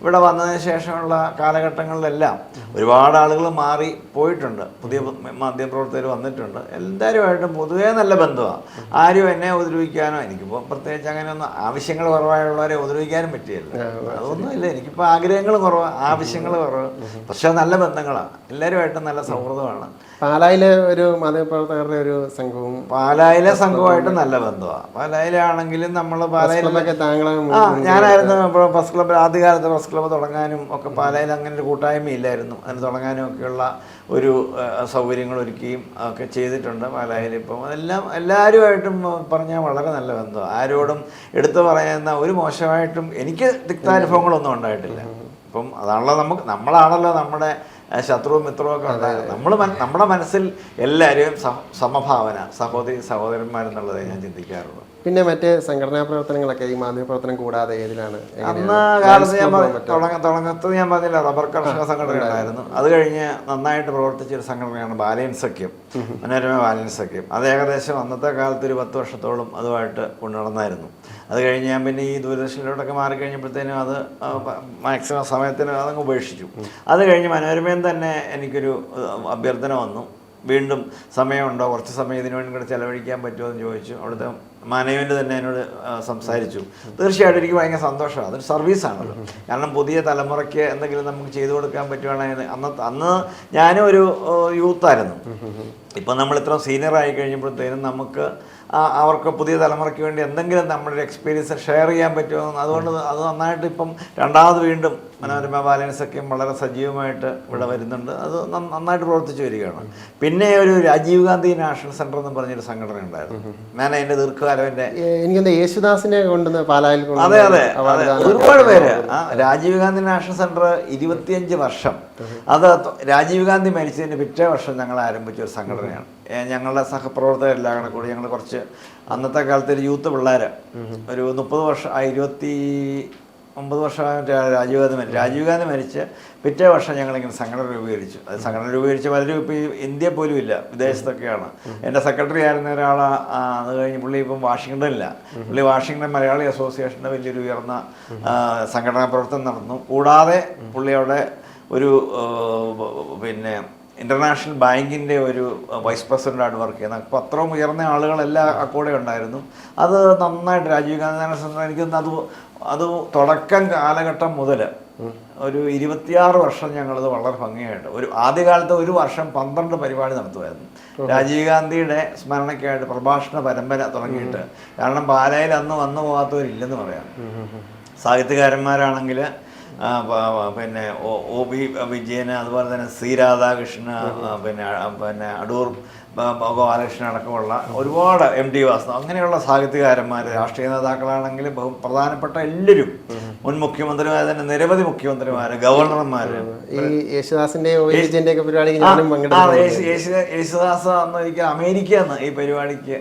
ഇവിടെ വന്നതിന് ശേഷമുള്ള കാലഘട്ടങ്ങളിലെല്ലാം ഒരുപാട് ആളുകൾ മാറി പോയിട്ടുണ്ട്. പുതിയ മാധ്യമപ്രവർത്തകർ വന്നിട്ടുണ്ട്. എല്ലാവരുമായിട്ടും പൊതുവേ നല്ല ബന്ധമാണ്. ആരും എന്നെ ഉപദ്രവിക്കാനോ എനിക്കിപ്പോൾ പ്രത്യേകിച്ച് അങ്ങനെയൊന്നും ആവശ്യങ്ങൾ കുറവായുള്ളവരെ ഉപദ്രവിക്കാനും പറ്റിയല്ല. അതൊന്നുമില്ല. എനിക്കിപ്പോൾ ആഗ്രഹങ്ങൾ കുറവാണ്, ആവശ്യങ്ങൾ കുറവ്. പക്ഷെ നല്ല ബന്ധങ്ങളാണ്. എല്ലാവരുമായിട്ടും നല്ല സൗഹൃദമാണ്. പാലായിലെ ഒരു മാധ്യമപ്രവർത്തകരുടെ ഒരു സംഘവും പാലായിലെ സംഘവുമായിട്ട് നല്ല ബന്ധമാണ്. പാലായിലാണെങ്കിലും നമ്മൾ ഞാനായിരുന്നു പ്രസ് ക്ലബ്ബ് ആദ്യകാലത്ത് പ്രസ് ക്ലബ്ബ് തുടങ്ങാനും ഒക്കെ പാലായിൽ അങ്ങനെ ഒരു കൂട്ടായ്മയില്ലായിരുന്നു. അതിന് തുടങ്ങാനും ഒക്കെയുള്ള ഒരു സൗകര്യങ്ങൾ ഒരുക്കുകയും ഒക്കെ ചെയ്തിട്ടുണ്ട് പാലായിൽ. ഇപ്പം എല്ലാവരുമായിട്ടും പറഞ്ഞാൽ വളരെ നല്ല ബന്ധമാണ്. ആരോടും എടുത്തു പറയുന്ന ഒരു മോശമായിട്ടും എനിക്ക് തിക്താനുഭവങ്ങളൊന്നും ഉണ്ടായിട്ടില്ല. ഇപ്പം അതാണല്ലോ നമ്മളാണല്ലോ നമ്മുടെ ശത്രുവും മിത്രവും ഒക്കെ ഉണ്ടായത്. നമ്മുടെ മനസ്സിൽ എല്ലാവരെയും സമഭാവന, സഹോദരന്മാരെന്നുള്ളതേ ഞാൻ ചിന്തിക്കാറുള്ളൂ. പിന്നെ മറ്റേ സംഘടനാ പ്രവർത്തനങ്ങളൊക്കെ ഈ മാധ്യമപ്രവർത്തനം കൂടാതെ ഏതിലാണ്? അന്ന് കാലത്ത് തുടങ്ങത്ത് ഞാൻ പറഞ്ഞില്ല, റബ്ബർ കർഷക സംഘടന ഉണ്ടായിരുന്നു. അത് കഴിഞ്ഞ് നന്നായിട്ട് പ്രവർത്തിച്ചൊരു സംഘടനയാണ് ബാലയൻ സഖ്യം, മനോരമ ബാലയൻ സഖ്യം. അത് ഏകദേശം അന്നത്തെ കാലത്ത് ഒരു 10 വർഷത്തോളം അതുമായിട്ട് കൊണ്ടുനടന്നായിരുന്നു. അത് കഴിഞ്ഞ് ഞാൻ പിന്നെ ഈ ദൂരദർശനിലോട്ടൊക്കെ മാറിക്കഴിഞ്ഞപ്പോഴത്തേനും അത് മാക്സിമം സമയത്തിന് അതങ്ങ് ഉപേക്ഷിച്ചു. അത് കഴിഞ്ഞ് മനോരമയിൽ തന്നെ എനിക്കൊരു അഭ്യർത്ഥന വന്നു, വീണ്ടും സമയമുണ്ടോ, കുറച്ച് സമയം ഇതിനു വേണ്ടി കൂടെ ചിലവഴിക്കാൻ പറ്റുമോ എന്ന് ചോദിച്ചു. അവിടുത്തെ മാനേജ്മെൻറ്റ് തന്നെ എന്നോട് സംസാരിച്ചു. തീർച്ചയായിട്ടും എനിക്ക് ഭയങ്കര സന്തോഷമാണ്. അതൊരു സർവീസാണല്ലോ. കാരണം പുതിയ തലമുറയ്ക്ക് എന്തെങ്കിലും നമുക്ക് ചെയ്തു കൊടുക്കാൻ പറ്റുവാണെങ്കിൽ അന്ന് ഞാനും ഒരു യൂത്തായിരുന്നു. ഇപ്പം നമ്മൾ ഇത്ര സീനിയറായി കഴിഞ്ഞപ്പോഴത്തേനും നമുക്ക് അവർക്ക് പുതിയ തലമുറയ്ക്ക് വേണ്ടി എന്തെങ്കിലും നമ്മുടെ ഒരു എക്സ്പീരിയൻസ് ഷെയർ ചെയ്യാൻ പറ്റുമോ. അതുകൊണ്ട് അത് നന്നായിട്ട് ഇപ്പം രണ്ടാമത് വീണ്ടും മനോരമ ബാലയൻ സഖ്യം വളരെ സജീവമായിട്ട് ഇവിടെ വരുന്നുണ്ട്. അത് നന്നായിട്ട് പ്രവർത്തിച്ചു വരികയാണ്. പിന്നെ ഒരു രാജീവ് ഗാന്ധി നാഷണൽ സെൻറ്റർ എന്ന് പറഞ്ഞൊരു സംഘടന ഉണ്ടായിരുന്നു. ഞാൻ അതിൻ്റെ ദീർഘകാലം എനിക്ക് യേശുദാസിനെ കൊണ്ടുവന്ന് പാലായിൽ അതെ ഒരുപാട് പേര് രാജീവ് ഗാന്ധി നാഷണൽ സെൻറ്റർ 25 വർഷം. അത് രാജീവ് ഗാന്ധി മരിച്ചതിന് പിറ്റേ വർഷം ഞങ്ങൾ ആരംഭിച്ച ഒരു സംഘടനയാണ്. ഞങ്ങളുടെ സഹപ്രവർത്തകരെല്ലാം കൂടി ഞങ്ങൾ കുറച്ച് അന്നത്തെ കാലത്ത് ഒരു യൂത്ത് പിള്ളേർ ഒരു 30 വർഷം വർഷമായിട്ട് രാജീവ് ഗാന്ധി മരിച്ച് പിറ്റേ വർഷം ഞങ്ങളിങ്ങനെ സംഘടന രൂപീകരിച്ചു. അത് സംഘടന രൂപീകരിച്ച് പലരും ഇപ്പോൾ ഈ ഇന്ത്യ പോലും ഇല്ല, വിദേശത്തൊക്കെയാണ്. എൻ്റെ സെക്രട്ടറി ആയിരുന്ന ഒരാൾ അത് കഴിഞ്ഞ് പുള്ളി ഇപ്പം വാഷിങ്ടണില്ല. പുള്ളി വാഷിങ്ടൺ മലയാളി അസോസിയേഷൻ്റെ വലിയൊരു ഉയർന്ന സംഘടനാ പ്രവർത്തനം നടന്നു. കൂടാതെ പുള്ളി അവിടെ ഒരു പിന്നെ ഇൻ്റർനാഷണൽ ബാങ്കിൻ്റെ ഒരു വൈസ് പ്രസിഡൻ്റായിട്ട് വർക്ക് ചെയ്യുന്നത്. അപ്പോൾ അത്രയും ഉയർന്ന ആളുകളെല്ലാം ആ കൂടെ ഉണ്ടായിരുന്നു. അത് നന്നായിട്ട് രാജീവ് ഗാന്ധി എനിക്കൊന്ന് അത് തുടക്കം കാലഘട്ടം മുതൽ ഒരു 26 വർഷം ഞങ്ങളത് വളരെ ഭംഗിയായിട്ട് ആദ്യകാലത്ത് ഒരു വർഷം 12 പരിപാടി നടത്തുമായിരുന്നു. രാജീവ് ഗാന്ധിയുടെ സ്മരണയ്ക്കായിട്ട് പ്രഭാഷണ പരമ്പര തുടങ്ങിയിട്ട്. കാരണം പാലായിൽ അന്ന് വന്നു പോകാത്തവരില്ലെന്ന് പറയാം. സാഹിത്യകാരന്മാരാണെങ്കിൽ പിന്നെ OB വിജയന്, അതുപോലെ തന്നെ C രാധാകൃഷ്ണന്, പിന്നെ അടൂർ ഗോപാലകൃഷ്ണൻ അടക്കമുള്ള ഒരുപാട് MT വാസുദേവൻ, അങ്ങനെയുള്ള സാഹിത്യകാരന്മാർ, രാഷ്ട്രീയ നേതാക്കളാണെങ്കിൽ പ്രധാനപ്പെട്ട എല്ലാവരും, മുൻ മുഖ്യമന്ത്രിമാർ തന്നെ നിരവധി മുഖ്യമന്ത്രിമാർ, ഗവർണർമാർ. ഈ യേശുദാസിന്റെ യേശുദാസ് അന്ന് ഒരിക്കൽ അമേരിക്കയിൽ നിന്ന് ഈ പരിപാടിക്ക്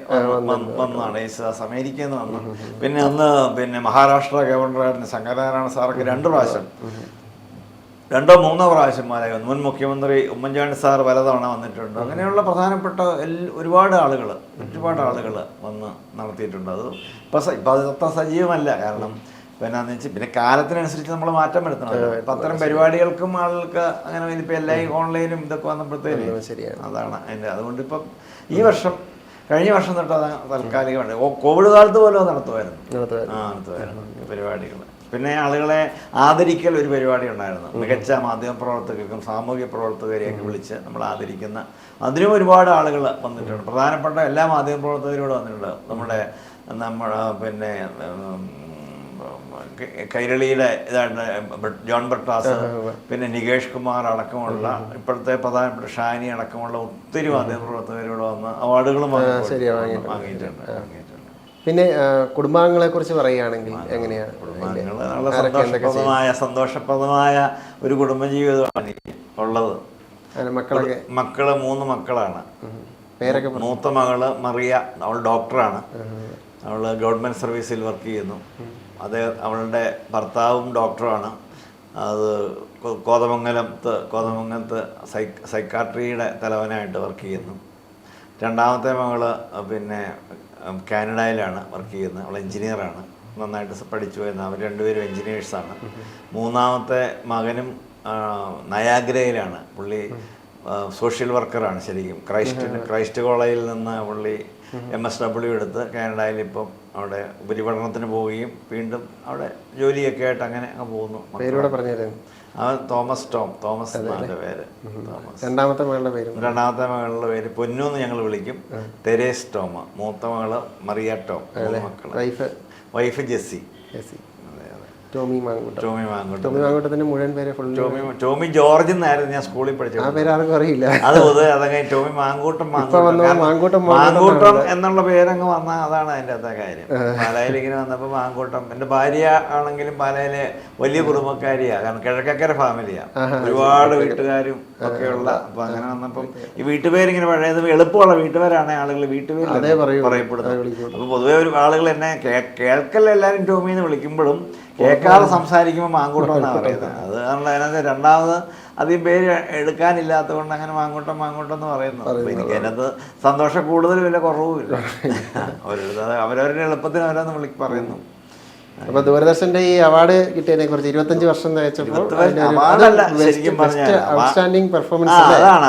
വന്നതാണ്. യേശുദാസ് അമേരിക്കയിൽ നിന്ന് വന്നു. പിന്നെ അന്ന് മഹാരാഷ്ട്ര ഗവർണറായിരുന്നു ശങ്കരനാരായണ സാർക്ക് 2 പ്രാവശ്യം 2 or 3 പ്രാവശ്യന്മാരായി വന്നു. മുൻ മുഖ്യമന്ത്രി ഉമ്മൻചാണ്ടി സാർ പലതവണ വന്നിട്ടുണ്ട്. അങ്ങനെയുള്ള പ്രധാനപ്പെട്ട ഒരുപാട് ആളുകൾ വന്ന് നടത്തിയിട്ടുണ്ട്. അത് ഇപ്പം അത് അത്ര സജീവമല്ല. കാരണം എന്നാന്ന് വെച്ചാൽ പിന്നെ കാലത്തിനനുസരിച്ച് നമ്മൾ മാറ്റം വരുത്തണം. അപ്പം അത്തരം പരിപാടികൾക്കും ആളുകൾക്ക് അങ്ങനെ ഇപ്പം എല്ലാം ഓൺലൈനും ഇതൊക്കെ വന്നപ്പോഴത്തേനും ശരിയാണ്. അതാണ് അതിൻ്റെ. അതുകൊണ്ട് ഇപ്പം കഴിഞ്ഞ വർഷം തൊട്ട് അത് താൽക്കാലികമാണ്. കോവിഡ് കാലത്ത് പോലും നടത്തുമായിരുന്നു പരിപാടികൾ. പിന്നെ ആളുകളെ ആദരിക്കൽ ഒരു പരിപാടി ഉണ്ടായിരുന്നു. മികച്ച മാധ്യമപ്രവർത്തകർക്കും സാമൂഹ്യ പ്രവർത്തകരെയൊക്കെ വിളിച്ച് നമ്മൾ ആദരിക്കുന്ന, അതിനും ഒരുപാട് ആളുകൾ വന്നിട്ടുണ്ട്. പ്രധാനപ്പെട്ട എല്ലാ മാധ്യമപ്രവർത്തകരും ഇവിടെ വന്നിട്ടുണ്ട്. നമ്മുടെ പിന്നെ കൈരളിയുടെ ജോൺ ബ്രിട്ടാസ്, പിന്നെ നികേഷ് കുമാർ അടക്കമുള്ള ഇപ്പോഴത്തെ പ്രധാനപ്പെട്ട ഷാനി അടക്കമുള്ള ഒത്തിരി മാധ്യമപ്രവർത്തകരോട് വന്ന് അവാർഡുകളും വാങ്ങിയിട്ടുണ്ട്. പിന്നെ കുടുംബാംഗങ്ങളെ കുറിച്ച് പറയുകയാണെങ്കിൽ എങ്ങനെയാണ്? സന്തോഷപ്രദമായ ഒരു കുടുംബജീവിതമാണ് എനിക്ക് ഉള്ളത്. മക്കള് 3 മക്കളാണ്. മൂത്ത മകള് മറിയ, അവൾ ഡോക്ടറാണ്. അവൾ ഗവൺമെൻറ് സർവീസിൽ വർക്ക് ചെയ്യുന്നു. അവളുടെ ഭർത്താവും ഡോക്ടറാണ്. അത് കോതമംഗലത്ത് സൈക്കാട്രിയുടെ തലവനായിട്ട് വർക്ക് ചെയ്യുന്നു. രണ്ടാമത്തെ മകള് കാനഡയിലാണ് വർക്ക് ചെയ്യുന്നത്. അവൾ എൻജിനീയറാണ്. നന്നായിട്ട് പഠിച്ചു വരുന്നത്. അവർ 2 പേരും എൻജിനീയേഴ്സാണ്. മൂന്നാമത്തെ മകനും നയാഗ്രയിലാണ്. പുള്ളി സോഷ്യൽ വർക്കറാണ്. ശരിക്കും ക്രൈസ്റ്റ് കോളേജിൽ നിന്ന് പുള്ളി MSW എടുത്ത് കാനഡയിൽ ഇപ്പം അവിടെ ഉപരിപഠനത്തിന് പോവുകയും വീണ്ടും അവിടെ ജോലിയൊക്കെ ആയിട്ട് അങ്ങനെ പോകുന്നു. അവൻ തോമസ് എന്നാണ് പേര്. രണ്ടാമത്തെ മകളുടെ പേര് പൊന്നു എന്ന് ഞങ്ങൾ വിളിക്കും. തെരേസ് ടോം. മൂത്ത മകള് മറിയ ടോം. വൈഫ് ജെസ്സി. ടോമി മാങ്കൂട്ടത്തിന്റെ മുഴുവൻ പേര് ടോമി ജോർജ് എന്നായിരുന്നു ഞാൻ സ്കൂളിൽ പഠിച്ചത്. ആ പേര് ആർക്കും അറിയില്ല. അത് അതങ്ങനെ ടോമി മാങ്കൂട്ടം എന്നുള്ള പേരങ്ങ് വന്ന അതാണ് അതിൻ്റെ അകത്തെ കാര്യം. പാലായിൽ ഇങ്ങനെ വന്നപ്പോൾ മാങ്കൂട്ടം. എൻ്റെ ഭാര്യ ആണെങ്കിലും പാലയിലെ വലിയ കുടുംബക്കാരിയാണ്. കാരണം കിഴക്കക്കര ഫാമിലിയാണ്. ഒരുപാട് വീട്ടുകാരും ഒക്കെയുള്ള. അപ്പം അങ്ങനെ വന്നപ്പം ഈ വീട്ടുപേരിങ്ങനെ പഴയത് എളുപ്പമുള്ള വീട്ടുപേരാണ് ആളുകൾ വീട്ടുപേര് പറയപ്പെടുന്നത്. അപ്പോൾ പൊതുവേ ആളുകൾ എന്നെ കേൾക്കലെല്ലാവരും ടോമിന്ന് വിളിക്കുമ്പോഴും കേൾക്കാതെ സംസാരിക്കുമ്പോൾ മാങ്കൂട്ടം എന്നാണ് പറയുന്നത്. അത് കാരണം അതിനകത്ത് രണ്ടാമത് അധികം പേര് എടുക്കാനില്ലാത്തത് കൊണ്ട് അങ്ങനെ മാങ്കൂട്ടം എന്ന് പറയുന്നു. അപ്പോൾ എനിക്ക് അതിനകത്ത് സന്തോഷം കൂടുതലും ഇല്ല, കുറവുമില്ല. അവരവരുടെ എളുപ്പത്തിന് അവരൊന്ന് പറയുന്നു. അപ്പൊ ദൂരദർശന്റെ ഈ അവാർഡ് കിട്ടിയതിനെ കുറിച്ച് 25 വർഷം ഔട്ട്സ്റ്റാൻഡിംഗ് പെർഫോമൻസ് അതാണ്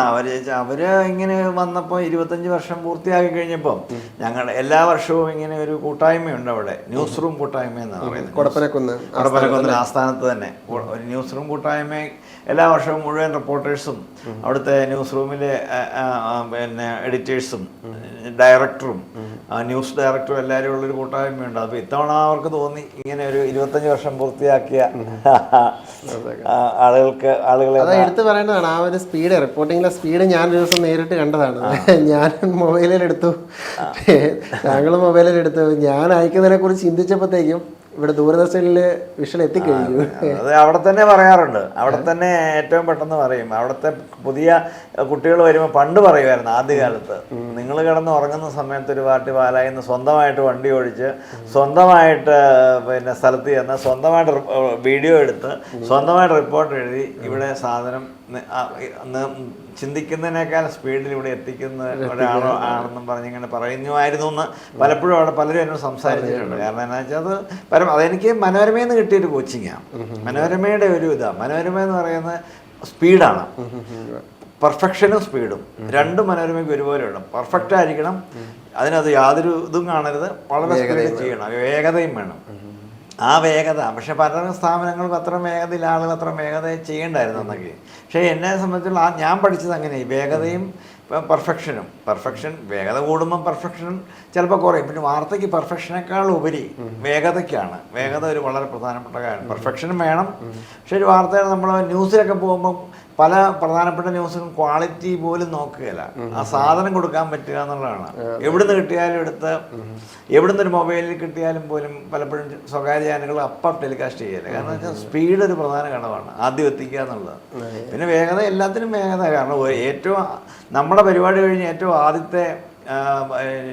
അവര് ഇങ്ങനെ വന്നപ്പോൾ 25 വർഷം പൂർത്തിയാക്കി കഴിഞ്ഞപ്പോൾ ഞങ്ങൾ എല്ലാ വർഷവും ഇങ്ങനെ ഒരു കൂട്ടായ്മയുണ്ട് അവിടെ. ന്യൂസ് റൂം കൂട്ടായ്മ എന്നാണ് പറയുന്നത്. കൊടപ്പനക്കുന്ന് ആസ്ഥാനത്ത് തന്നെ ഒരു ന്യൂസ് റൂം കൂട്ടായ്മ. എല്ലാ വർഷവും മുഴുവൻ റിപ്പോർട്ടേഴ്സും അവിടുത്തെ ന്യൂസ് റൂമിലെ എഡിറ്റേഴ്സും ഡയറക്ടറും ന്യൂസ് ഡയറക്ടറും എല്ലാവരും ഉള്ളൊരു കൂട്ടായ്മയുണ്ട്. അപ്പോൾ ഇത്തവണ അവർക്ക് തോന്നി ഇങ്ങനെ ഒരു 25 വർഷം പൂർത്തിയാക്കിയ ആളുകളെ എടുത്തു പറയേണ്ടതാണ്. ആ ഒരു സ്പീഡ്, റിപ്പോർട്ടിങ്ങിലെ സ്പീഡ് ഞാൻ ഒരു ദിവസം നേരിട്ട് കണ്ടതാണ്. ഞാൻ മൊബൈലിലെടുത്തു, താങ്കൾ മൊബൈലിലെടുത്തു. ഞാൻ അയക്കുന്നതിനെ കുറിച്ച് ചിന്തിച്ചപ്പോഴത്തേക്കും ഇവിടെ ദൂരദർശനിൽ വിഷൽ എത്തിക്കഴിഞ്ഞു. അത് അവിടെ തന്നെ പറയാറുണ്ട്, അവിടെ തന്നെ ഏറ്റവും പെട്ടെന്ന് പറയും. അവിടുത്തെ പുതിയ കുട്ടികൾ വരുമ്പോൾ പണ്ട് പറയുമായിരുന്നു ആദ്യകാലത്ത്, നിങ്ങൾ കിടന്ന് ഉറങ്ങുന്ന സമയത്ത് ഒരു പാർട്ടി പാലായിന്ന് സ്വന്തമായിട്ട് വണ്ടി ഓടിച്ച് സ്വന്തമായിട്ട് പിന്നെ സ്ഥലത്ത് ചെന്ന് സ്വന്തമായിട്ട് വീഡിയോ എടുത്ത് സ്വന്തമായിട്ട് റിപ്പോർട്ട് എഴുതി ഇവിടെ സാധനം ചിന്തിക്കുന്നതിനേക്കാൾ സ്പീഡിൽ ഇവിടെ എത്തിക്കുന്ന ഒരാളോ ആണെന്നും പറഞ്ഞിങ്ങനെ പറയുമായിരുന്നു എന്ന് പലപ്പോഴും അവിടെ പലരും എന്നോട് സംസാരിച്ചിട്ടുണ്ട്. കാരണം എന്താ വെച്ചാൽ അതെനിക്ക് മനോരമയിൽ നിന്ന് കിട്ടിയൊരു കോച്ചിങ്ങാണ്. മനോരമയുടെ ഒരു ഇതാണ്. മനോരമ എന്ന് പറയുന്നത് സ്പീഡാണ്, പെർഫെക്ഷനും സ്പീഡും രണ്ടും മനോരമയ്ക്ക് ഒരുപോലെ വേണം. പെർഫെക്റ്റ് ആയിരിക്കണം, അതിനകത്ത് യാതൊരു ഇതും കാണരുത്, വളരെ സ്പീഡ് ചെയ്യണം, വേഗതയും വേണം. ആ വേഗത പക്ഷെ പല സ്ഥാപനങ്ങൾക്ക് അത്ര വേഗതയിൽ ആളുകൾ അത്ര വേഗത ചെയ്യണ്ടായിരുന്നു എന്നൊക്കെ. പക്ഷേ എന്നെ സംബന്ധിച്ചുള്ള ഞാൻ പഠിച്ചത് അങ്ങനെ വേഗതയും പെർഫെക്ഷൻ വേഗത കൂടുമ്പം പെർഫെക്ഷൻ ചിലപ്പോൾ കുറയും. പിന്നെ വാർത്തയ്ക്ക് പെർഫെക്ഷനേക്കാൾ ഉപരി വേഗതയ്ക്കാണ്. വേഗത ഒരു വളരെ പ്രധാനപ്പെട്ട കാര്യം. പെർഫെക്ഷനും വേണം. പക്ഷെ ഒരു വാർത്തകൾ നമ്മൾ ന്യൂസിലൊക്കെ പോകുമ്പം പല പ്രധാനപ്പെട്ട ന്യൂസും ക്വാളിറ്റി പോലും നോക്കുകയില്ല, ആ സാധനം കൊടുക്കാൻ പറ്റുക എന്നുള്ളതാണ്. എവിടുന്ന് കിട്ടിയാലും എടുത്ത് എവിടുന്ന് ഒരു മൊബൈലിൽ കിട്ടിയാലും പോലും പലപ്പോഴും സ്വകാര്യ ചാനലുകൾ അപ്പം ടെലികാസ്റ്റ് ചെയ്യല്. കാരണം വെച്ചാൽ സ്പീഡ് ഒരു പ്രധാന ഘടകമാണ്, ആദ്യം എത്തിക്കുക എന്നുള്ളത്. പിന്നെ വേഗത, എല്ലാത്തിനും വേഗത. കാരണം ഏറ്റവും നമ്മുടെ പരിപാടി കഴിഞ്ഞ് ഏറ്റവും ആദ്യത്തെ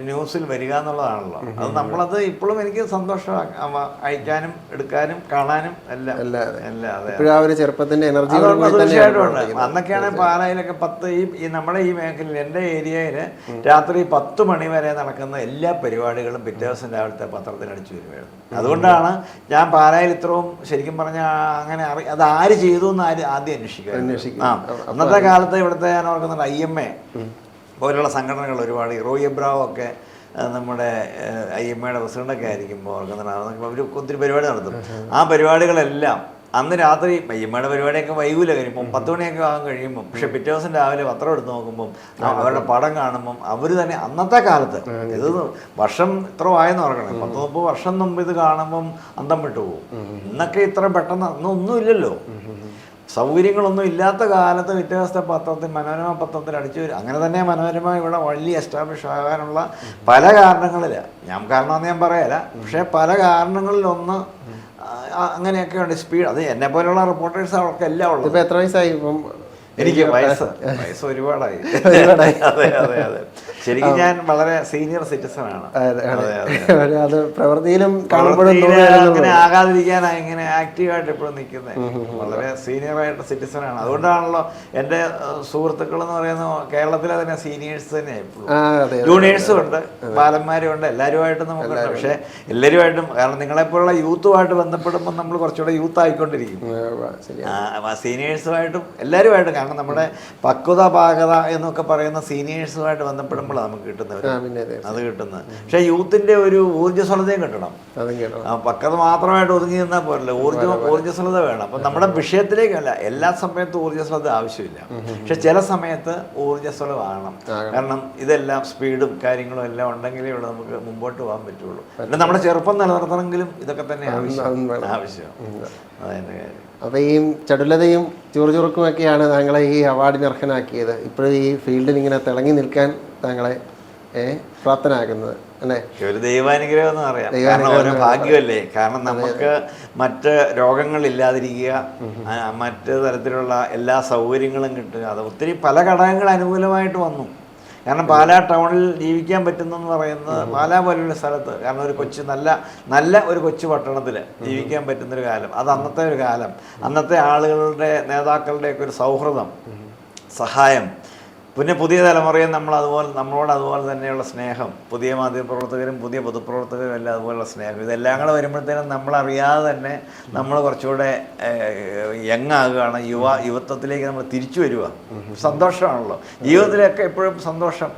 ന്യൂസിൽ വരിക എന്നുള്ളതാണല്ലോ. അത് നമ്മളത് ഇപ്പോഴും എനിക്ക് സന്തോഷമാണ്, അയക്കാനും എടുക്കാനും കാണാനും എല്ലാം. ചെറുപ്പത്തിന്റെ എനർജി തീർച്ചയായിട്ടും ഉണ്ട്. അന്നൊക്കെയാണ് പാലായിലൊക്കെ 10 ഈ നമ്മുടെ ഈ മേഖലയിൽ എൻ്റെ ഏരിയയിൽ രാത്രി 10 മണി വരെ നടക്കുന്ന എല്ലാ പരിപാടികളും പിറ്റേ ദിവസം രാവിലത്തെ പത്രത്തിൽ അടിച്ചു വരുമായിരുന്നു. അതുകൊണ്ടാണ് ഞാൻ പാലായിൽ ഇത്രയും ശരിക്കും പറഞ്ഞാൽ അങ്ങനെ അത് ആര് ചെയ്തു എന്ന് ആദ്യം അന്വേഷിക്കും. അന്നത്തെ കാലത്ത് ഇവിടുത്തെ ഞാൻ ഓർക്കുന്നുണ്ട് IMA പോലുള്ള സംഘടനകൾ ഒരുപാട്, റോയി എബ്രാവോ ഒക്കെ നമ്മുടെ IMAയുടെ പ്രസിഡൻ്റൊക്കെ ആയിരിക്കുമ്പോൾ ഓർക്കുന്നുണ്ട്, അവർ ഒത്തിരി പരിപാടി നടത്തും. ആ പരിപാടികളെല്ലാം അന്ന് രാത്രി IMAയുടെ പരിപാടിയൊക്കെ വൈകൂല കഴിയുമ്പം 10 മണിയൊക്കെ ആകാൻ കഴിയുമ്പം, പക്ഷെ പിറ്റേ ദിവസം രാവിലെ പത്രം എടുത്ത് നോക്കുമ്പം അവരുടെ പടം കാണുമ്പം അവർ തന്നെ അന്നത്തെ കാലത്ത് ഇത് വർഷം ഇത്ര ആയെന്ന് ഓർക്കണം, 10-30 വർഷം മുമ്പ് ഇത് കാണുമ്പം അന്തം വിട്ടു പോകും. ഇന്നൊക്കെ ഇത്ര പെട്ടെന്ന് അന്നൊന്നും ഇല്ലല്ലോ, സൗകര്യങ്ങളൊന്നും ഇല്ലാത്ത കാലത്ത് പിറ്റേ ദിവസത്തെ പത്രത്തിൽ മനോരമ പത്രത്തിൽ അടിച്ചു വരും. അങ്ങനെ തന്നെ മനോരമ ഇവിടെ വലിയ എസ്റ്റാബ്ലിഷ് ആകാനുള്ള പല കാരണങ്ങളിൽ, ഞാൻ കാരണമെന്ന് ഞാൻ പറയല, പക്ഷേ പല കാരണങ്ങളിലൊന്ന് അങ്ങനെയൊക്കെ ഉണ്ട്. സ്പീഡ് അത് എന്നെ പോലുള്ള റിപ്പോർട്ടേഴ്സ് അവർക്ക് എല്ലാം ഉള്ളത്. ഇപ്പം എത്ര വയസ്സായി ഇപ്പം? എനിക്ക് വയസ്സ് ഒരുപാടായി. അതെ ശരിക്കും ഞാൻ വളരെ സീനിയർ സിറ്റിസൺ ആണ്. അത് പ്രവൃത്തിയിലും അങ്ങനെ ആകാതിരിക്കാനായി ഇങ്ങനെ ആക്റ്റീവായിട്ട് എപ്പോഴും നിൽക്കുന്നത്. വളരെ സീനിയർ ആയിട്ട് സിറ്റിസൺ ആണ്. അതുകൊണ്ടാണല്ലോ എൻ്റെ സുഹൃത്തുക്കൾ എന്ന് പറയുന്നത് കേരളത്തിലെ തന്നെ സീനിയേഴ്സ് തന്നെ എപ്പോഴും. ജൂനിയേഴ്സും ഉണ്ട്, ബാലന്മാരും ഉണ്ട്, എല്ലാവരുമായിട്ടും നമുക്കുണ്ട്. പക്ഷേ എല്ലാവരുമായിട്ടും, കാരണം നിങ്ങളെപ്പോലുള്ള യൂത്തുമായിട്ട് ബന്ധപ്പെടുമ്പോൾ നമ്മൾ കുറച്ചുകൂടെ യൂത്ത് ആയിക്കൊണ്ടിരിക്കും. സീനിയേഴ്സുമായിട്ടും എല്ലാവരുമായിട്ടും, കാരണം നമ്മുടെ പക്വത പാകത എന്നൊക്കെ പറയുന്ന സീനിയേഴ്സുമായിട്ട് ബന്ധപ്പെടുമ്പോൾ നമുക്ക് കിട്ടുന്നത് അത് കിട്ടുന്നത്. പക്ഷെ യൂത്തിന്റെ ഒരു ഊർജ്ജസ്വലതയും കിട്ടണം. പക്വത മാത്രമായിട്ട് ഒതുങ്ങി നിന്നാൽ പോരല്ലോ, ഊർജ്ജസ്വലത വേണം. അപ്പം നമ്മുടെ വിഷയത്തിലേക്കല്ല, എല്ലാ സമയത്തും ഊർജ്ജസ്വലത ആവശ്യമില്ല, പക്ഷെ ചില സമയത്ത് ഊർജ്ജസ്വലത വേണം. കാരണം ഇതെല്ലാം സ്പീഡും കാര്യങ്ങളും എല്ലാം ഉണ്ടെങ്കിലേ ഇവിടെ നമുക്ക് മുമ്പോട്ട് പോകാൻ പറ്റുള്ളൂ. പിന്നെ നമ്മുടെ ചെറുപ്പം നിലനിർത്തണമെങ്കിലും ഇതൊക്കെ തന്നെ ആവശ്യം. അതെന്റെ കാര്യം. അപ്പോൾ ഈ ചടുലതയും ചുറുചുറുക്കുമൊക്കെയാണ് താങ്കളെ ഈ അവാർഡിന് അർഹനാക്കിയത്. ഇപ്പോഴും ഈ ഫീൽഡിൽ ഇങ്ങനെ തിളങ്ങി നിൽക്കാൻ താങ്കളെ പ്രാപ്തനാക്കുന്നത് അല്ലേ? ഒരു ദൈവാനുഗ്രഹം എന്ന് പറയാം. കാരണം ഒരു ഭാഗ്യമല്ലേ. കാരണം നമുക്ക് മറ്റ് രോഗങ്ങളില്ലാതിരിക്കുക, മറ്റ് തരത്തിലുള്ള എല്ലാ സൗകര്യങ്ങളും കിട്ടുക, അത് ഒത്തിരി പല ഘടകങ്ങൾ അനുകൂലമായിട്ട് വന്നു. കാരണം പാലാ ടൗണിൽ ജീവിക്കാൻ പറ്റുന്നെന്ന് പറയുന്നത് പാലാ പോലുള്ള സ്ഥലത്ത്, കാരണം ഒരു കൊച്ചു നല്ല ഒരു കൊച്ചു പട്ടണത്തിൽ ജീവിക്കാൻ പറ്റുന്നൊരു കാലം, അത് അന്നത്തെ ഒരു കാലം. അന്നത്തെ ആളുകളുടെ നേതാക്കളുടെയൊക്കെ ഒരു സൗഹൃദം, സഹായം, പിന്നെ പുതിയ തലമുറയും നമ്മളോട് അതുപോലെ തന്നെയുള്ള സ്നേഹം, പുതിയ മാധ്യമപ്രവർത്തകരും പുതിയ പൊതുപ്രവർത്തകരും എല്ലാം അതുപോലുള്ള സ്നേഹം, ഇതെല്ലാം കൂടെ വരുമ്പോഴത്തേനും നമ്മളറിയാതെ തന്നെ നമ്മൾ കുറച്ചുകൂടെ യങ്ങാകുകയാണ്, യുവത്വത്തിലേക്ക് നമ്മൾ തിരിച്ചു വരിക. സന്തോഷമാണല്ലോ ജീവിതത്തിലൊക്കെ എപ്പോഴും സന്തോഷം.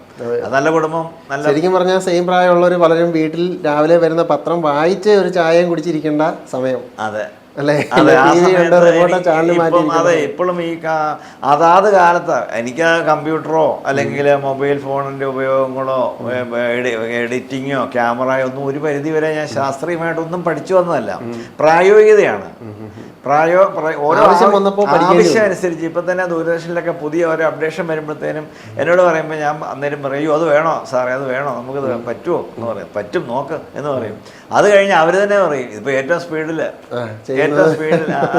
നല്ല കുടുംബം, നല്ല ശരിക്കും പറഞ്ഞാൽ സെയിം പ്രായമുള്ളവർ പലരും വീട്ടിൽ രാവിലെ വരുന്ന പത്രം വായിച്ച് ഒരു ചായയും കുടിച്ചിരിക്കേണ്ട സമയം. അതെ അല്ലേ? അതെ, ആ TV ഉണ്ട്, സമയത്ത് remote ചാനൽ മാറ്റി അതെ ഇപ്പോഴും ഈ അതാത് കാലത്ത് എനിക്ക് കമ്പ്യൂട്ടറോ അല്ലെങ്കിൽ മൊബൈൽ ഫോണിൻ്റെ ഉപയോഗങ്ങളോ എഡിറ്റിങ്ങോ ക്യാമറയോ ഒന്നും ഒരു പരിധി വരെ ഞാൻ ശാസ്ത്രീയമായിട്ടൊന്നും പഠിച്ചു വന്നതല്ല. പ്രായോഗികതയാണ്. ഓരോ ആവശ്യം അനുസരിച്ച് ഇപ്പം തന്നെ ദൂരദർശനിലൊക്കെ പുതിയ ഓരോ അപ്ഡേഷൻ വരുമ്പോഴത്തേനും എന്നോട് പറയുമ്പോൾ ഞാൻ അന്നേരം പറയും അത് വേണോ സാറേ, അത് വേണോ, നമുക്കത് പറ്റുമോ എന്ന് പറയും. പറ്റും, നോക്ക് എന്ന് പറയും. അത് കഴിഞ്ഞ് അവർ തന്നെ പറയും ഇതിപ്പോൾ ഏറ്റവും സ്പീഡിൽ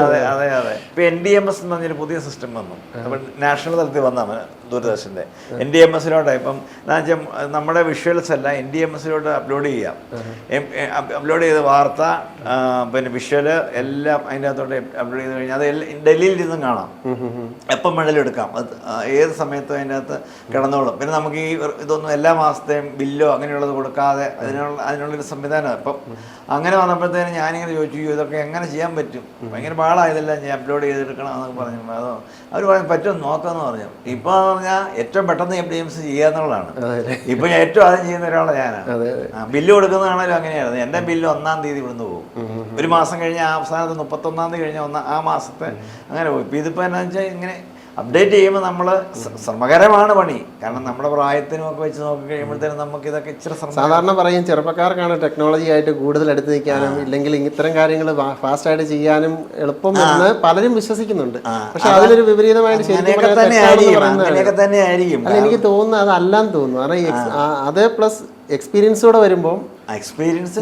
അതെ അതെ അതെ. ഇപ്പം NDMS എന്ന് പറഞ്ഞൊരു പുതിയ സിസ്റ്റം വന്നു. അപ്പം നാഷണൽ തലത്തിൽ വന്ന ദൂരദർശൻ്റെ NDMS-ലോട്ട് ഇപ്പം നമ്മുടെ വിഷ്വൽസ് എല്ലാം NDMS-ലോട്ട് അപ്ലോഡ് ചെയ്യാം. അപ്ലോഡ് ചെയ്ത വാർത്ത പിന്നെ വിഷ്വല് എല്ലാം അതിൻ്റെ അകത്തോട്ട് അപ്ലോഡ് ചെയ്ത് കഴിഞ്ഞാൽ അത് ഡൽഹിയിൽ ഇരുന്നും കാണാം, എപ്പം വേണമെങ്കിലും എടുക്കാം. അത് ഏത് സമയത്തും അതിൻ്റെ അകത്ത് കിടന്നോളും. പിന്നെ നമുക്ക് ഈ ഇതൊന്നും എല്ലാ മാസത്തെയും ബില്ലോ അങ്ങനെയുള്ളത് കൊടുക്കാതെ അതിനുള്ളൊരു സംവിധാനം. ഇപ്പം അങ്ങനെ വന്നപ്പോഴത്തേനും ഞാനിങ്ങനെ ചോദിച്ചു ഇതൊക്കെ എങ്ങനെ ചെയ്യാൻ പറ്റും, ഭയങ്കര പാടായതെല്ലാം ഞാൻ അപ്ലോഡ് ചെയ്തെടുക്കണം എന്നൊക്കെ പറഞ്ഞു. അതോ അവർ പറഞ്ഞു പറ്റും നോക്കാമെന്ന് പറഞ്ഞു. ഇപ്പോൾ പറഞ്ഞാൽ ഏറ്റവും പെട്ടെന്ന് NDMS ചെയ്യുക എന്നുള്ളതാണ്. ഇപ്പം ഞാൻ ഏറ്റവും ആദ്യം ചെയ്യുന്ന ഒരാളെ ഞാനാണ്. ബില്ല് കൊടുക്കുന്നതാണല്ലോ അങ്ങനെയായിരുന്നു. എൻ്റെ ബില്ല് 1-ാം തീയതി ഇവിടുന്ന് പോകും. ഒരു മാസം കഴിഞ്ഞ് അവസാനത്ത് 31-ാം തീയതി കഴിഞ്ഞ ആ മാസത്തെ അങ്ങനെ പോകും. ഇപ്പം ഇതിപ്പോൾ എന്നാ വെച്ചാൽ ഇങ്ങനെ അപ്ഡേറ്റ് ചെയ്യുമ്പോൾ നമ്മൾ ശ്രമകരമാണ് പണി. കാരണം നമ്മുടെ പ്രായത്തിനും ഒക്കെ വെച്ച് നോക്കി കഴിയുമ്പോഴത്തേനും നമുക്ക് ഇതൊക്കെ ഇച്ചിരി സാധാരണ പറയും ചെറുപ്പക്കാർക്കാണ് ടെക്നോളജി ആയിട്ട് കൂടുതൽ എടുത്ത് നിൽക്കാനും ഇല്ലെങ്കിൽ ഇത്തരം കാര്യങ്ങൾ ഫാസ്റ്റായിട്ട് ചെയ്യാനും എളുപ്പം എന്ന് പലരും വിശ്വസിക്കുന്നുണ്ട്. പക്ഷെ അതിലൊരു വിപരീതമായിട്ട് തന്നെ ആയിരിക്കും. അല്ല, എനിക്ക് തോന്നുന്നു അതല്ലാന്ന് തോന്നുന്നു. കാരണം അത് പ്ലസ് എക്സ്പീരിയൻസോടെ വരുമ്പോൾ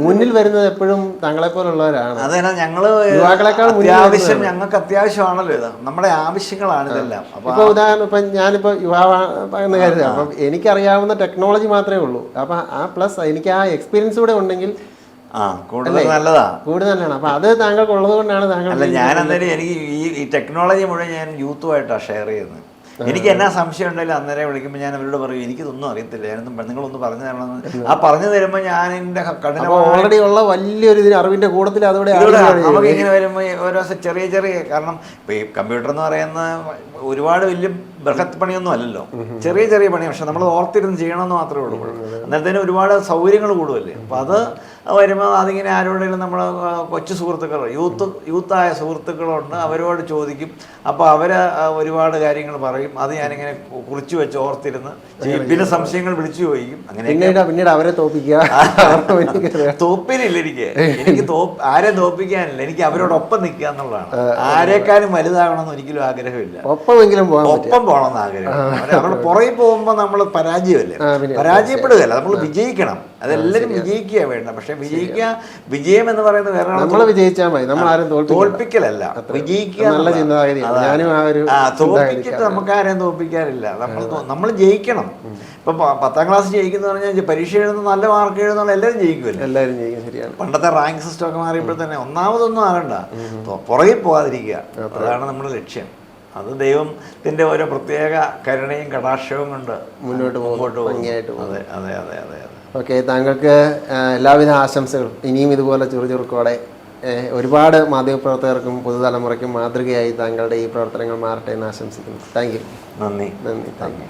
മുന്നിൽ വരുന്നത് എപ്പോഴും താങ്കളെ പോലുള്ളവരാണ്. അതെ, ഞങ്ങൾക്ക് അത്യാവശ്യമാണല്ലോ ഇത്, നമ്മുടെ ആവശ്യങ്ങളാണ് ഇതെല്ലാം. ഇപ്പൊ ഉദാഹരണം ഇപ്പൊ ഞാനിപ്പോ യുവാവെന്ന് കരുതുക, അപ്പം എനിക്കറിയാവുന്ന ടെക്നോളജി മാത്രമേ ഉള്ളൂ. അപ്പൊ ആ പ്ലസ് എനിക്ക് ആ എക്സ്പീരിയൻസ് കൂടെ ഉണ്ടെങ്കിൽ കൂടുതൽ നല്ലതാ, കൂടുതലാണ്. അപ്പൊ അത് താങ്കൾക്ക് ഉള്ളത് കൊണ്ടാണ് താങ്കൾ. അല്ല, ഞാൻ അന്നേരം എനിക്ക് ഈ ടെക്നോളജി മുഴുവൻ ഞാൻ യൂത്തുമായിട്ടാണ് ഷെയർ ചെയ്യുന്നത്. എനിക്ക് എന്നാ സംശയം ഉണ്ടെങ്കിലും അന്നേരം വിളിക്കുമ്പോൾ ഞാൻ അവരോട് പറയും എനിക്കിതൊന്നും അറിയത്തില്ല, നിങ്ങളൊന്ന് പറഞ്ഞു തരണമെന്ന്. ആ പറഞ്ഞു തരുമ്പോൾ ഞാൻ എൻ്റെ ഓൾറെഡി ഉള്ള വലിയൊരു അറിവിന്റെ കൂട്ടത്തിൽ അതോടെ നമുക്ക് ഇങ്ങനെ വരുമ്പോൾ ഓരോ ചെറിയ കാരണം ഇപ്പം ഈ കമ്പ്യൂട്ടർ എന്ന് പറയുന്ന ഒരുപാട് വലിയ ബൃഹത്ത് പണിയൊന്നും അല്ലല്ലോ, ചെറിയ പണി. പക്ഷെ നമ്മൾ ഓർത്തിരുന്ന് ചെയ്യണമെന്ന് മാത്രമേ ഉള്ളൂ. അന്നേരത്തേനും ഒരുപാട് സൗകര്യങ്ങൾ കൂടുമല്ലേ. അപ്പം അത് വരുമ്പോൾ അതിങ്ങനെ ആരോടെങ്കിലും നമ്മൾ കൊച്ചു സുഹൃത്തുക്കൾ യൂത്തായ സുഹൃത്തുക്കളുണ്ട്, അവരോട് ചോദിക്കും. അപ്പോൾ അവർ ഒരുപാട് കാര്യങ്ങൾ പറയും. അത് ഞാനിങ്ങനെ കുറിച്ച് വെച്ച് ഓർത്തിരുന്ന് ചെയ്യും. പിന്നെ സംശയങ്ങൾ വിളിച്ചു ചോദിക്കും. അങ്ങനെ പിന്നീട് അവരെ തോപ്പിനില്ല എനിക്ക് ആരെ തോപ്പിക്കാനില്ല. എനിക്ക് അവരോടൊപ്പം നിൽക്കുക എന്നുള്ളതാണ്. ആരെക്കാളും വലുതാകണമെന്ന് ഒരിക്കലും ആഗ്രഹമില്ല. ഒപ്പം പോകണമെന്ന് ആഗ്രഹം. അവരുടെ പുറകെ പോകുമ്പോൾ നമ്മൾ പരാജയമല്ലേ, പരാജയപ്പെടുകയല്ല, നമ്മൾ വിജയിക്കണം. അതെല്ലാവരും വിജയിക്കുക വേണ്ട. പക്ഷെ വിജയം എന്ന് പറയുന്നത് വേറെ നമ്മൾ വിജയിച്ചാൽ മതി, നമ്മൾ ആരും തോൽപ്പിക്കലല്ല, വിജയിക്കുക. തോൽപ്പിച്ചിട്ട് നമുക്ക് ആരെയും തോൽപ്പിക്കാറില്ല. നമ്മൾ ജയിക്കണം. ഇപ്പൊ 10-ാം ക്ലാസ് ജയിക്കുന്ന പറഞ്ഞാൽ പരീക്ഷ എഴുതുന്ന നല്ല മാർക്ക് എഴുതുന്ന എല്ലാവരും ജയിക്കുമല്ലോ. എല്ലാവരും ജയിക്കും, ശരിയാണ്. പണ്ടത്തെ റാങ്ക് സിസ്റ്റം ഒക്കെ മാറിയപ്പോൾ തന്നെ ഒന്നാമതൊന്നും ആകണ്ട, പുറകെ പോകാതിരിക്കുക, അതാണ് നമ്മുടെ ലക്ഷ്യം. അത് ദൈവത്തിന്റെ ഓരോ പ്രത്യേക കരുണയും കടാക്ഷവും കൊണ്ട് മുന്നോട്ട് പോകും. അതെ അതെ അതെ അതെ അതെ. ഓക്കെ, താങ്കൾക്ക് എല്ലാവിധ ആശംസകളും. ഇനിയും ഇതുപോലെ ചുറുചുറുക്കോടെ ഒരുപാട് മാധ്യമപ്രവർത്തകർക്കും പുതുതലമുറയ്ക്കും മാതൃകയായി താങ്കളുടെ ഈ പ്രവർത്തനങ്ങൾ മാറട്ടെ എന്ന് ആശംസിക്കുന്നു. Thank you. നന്ദി. Thank U.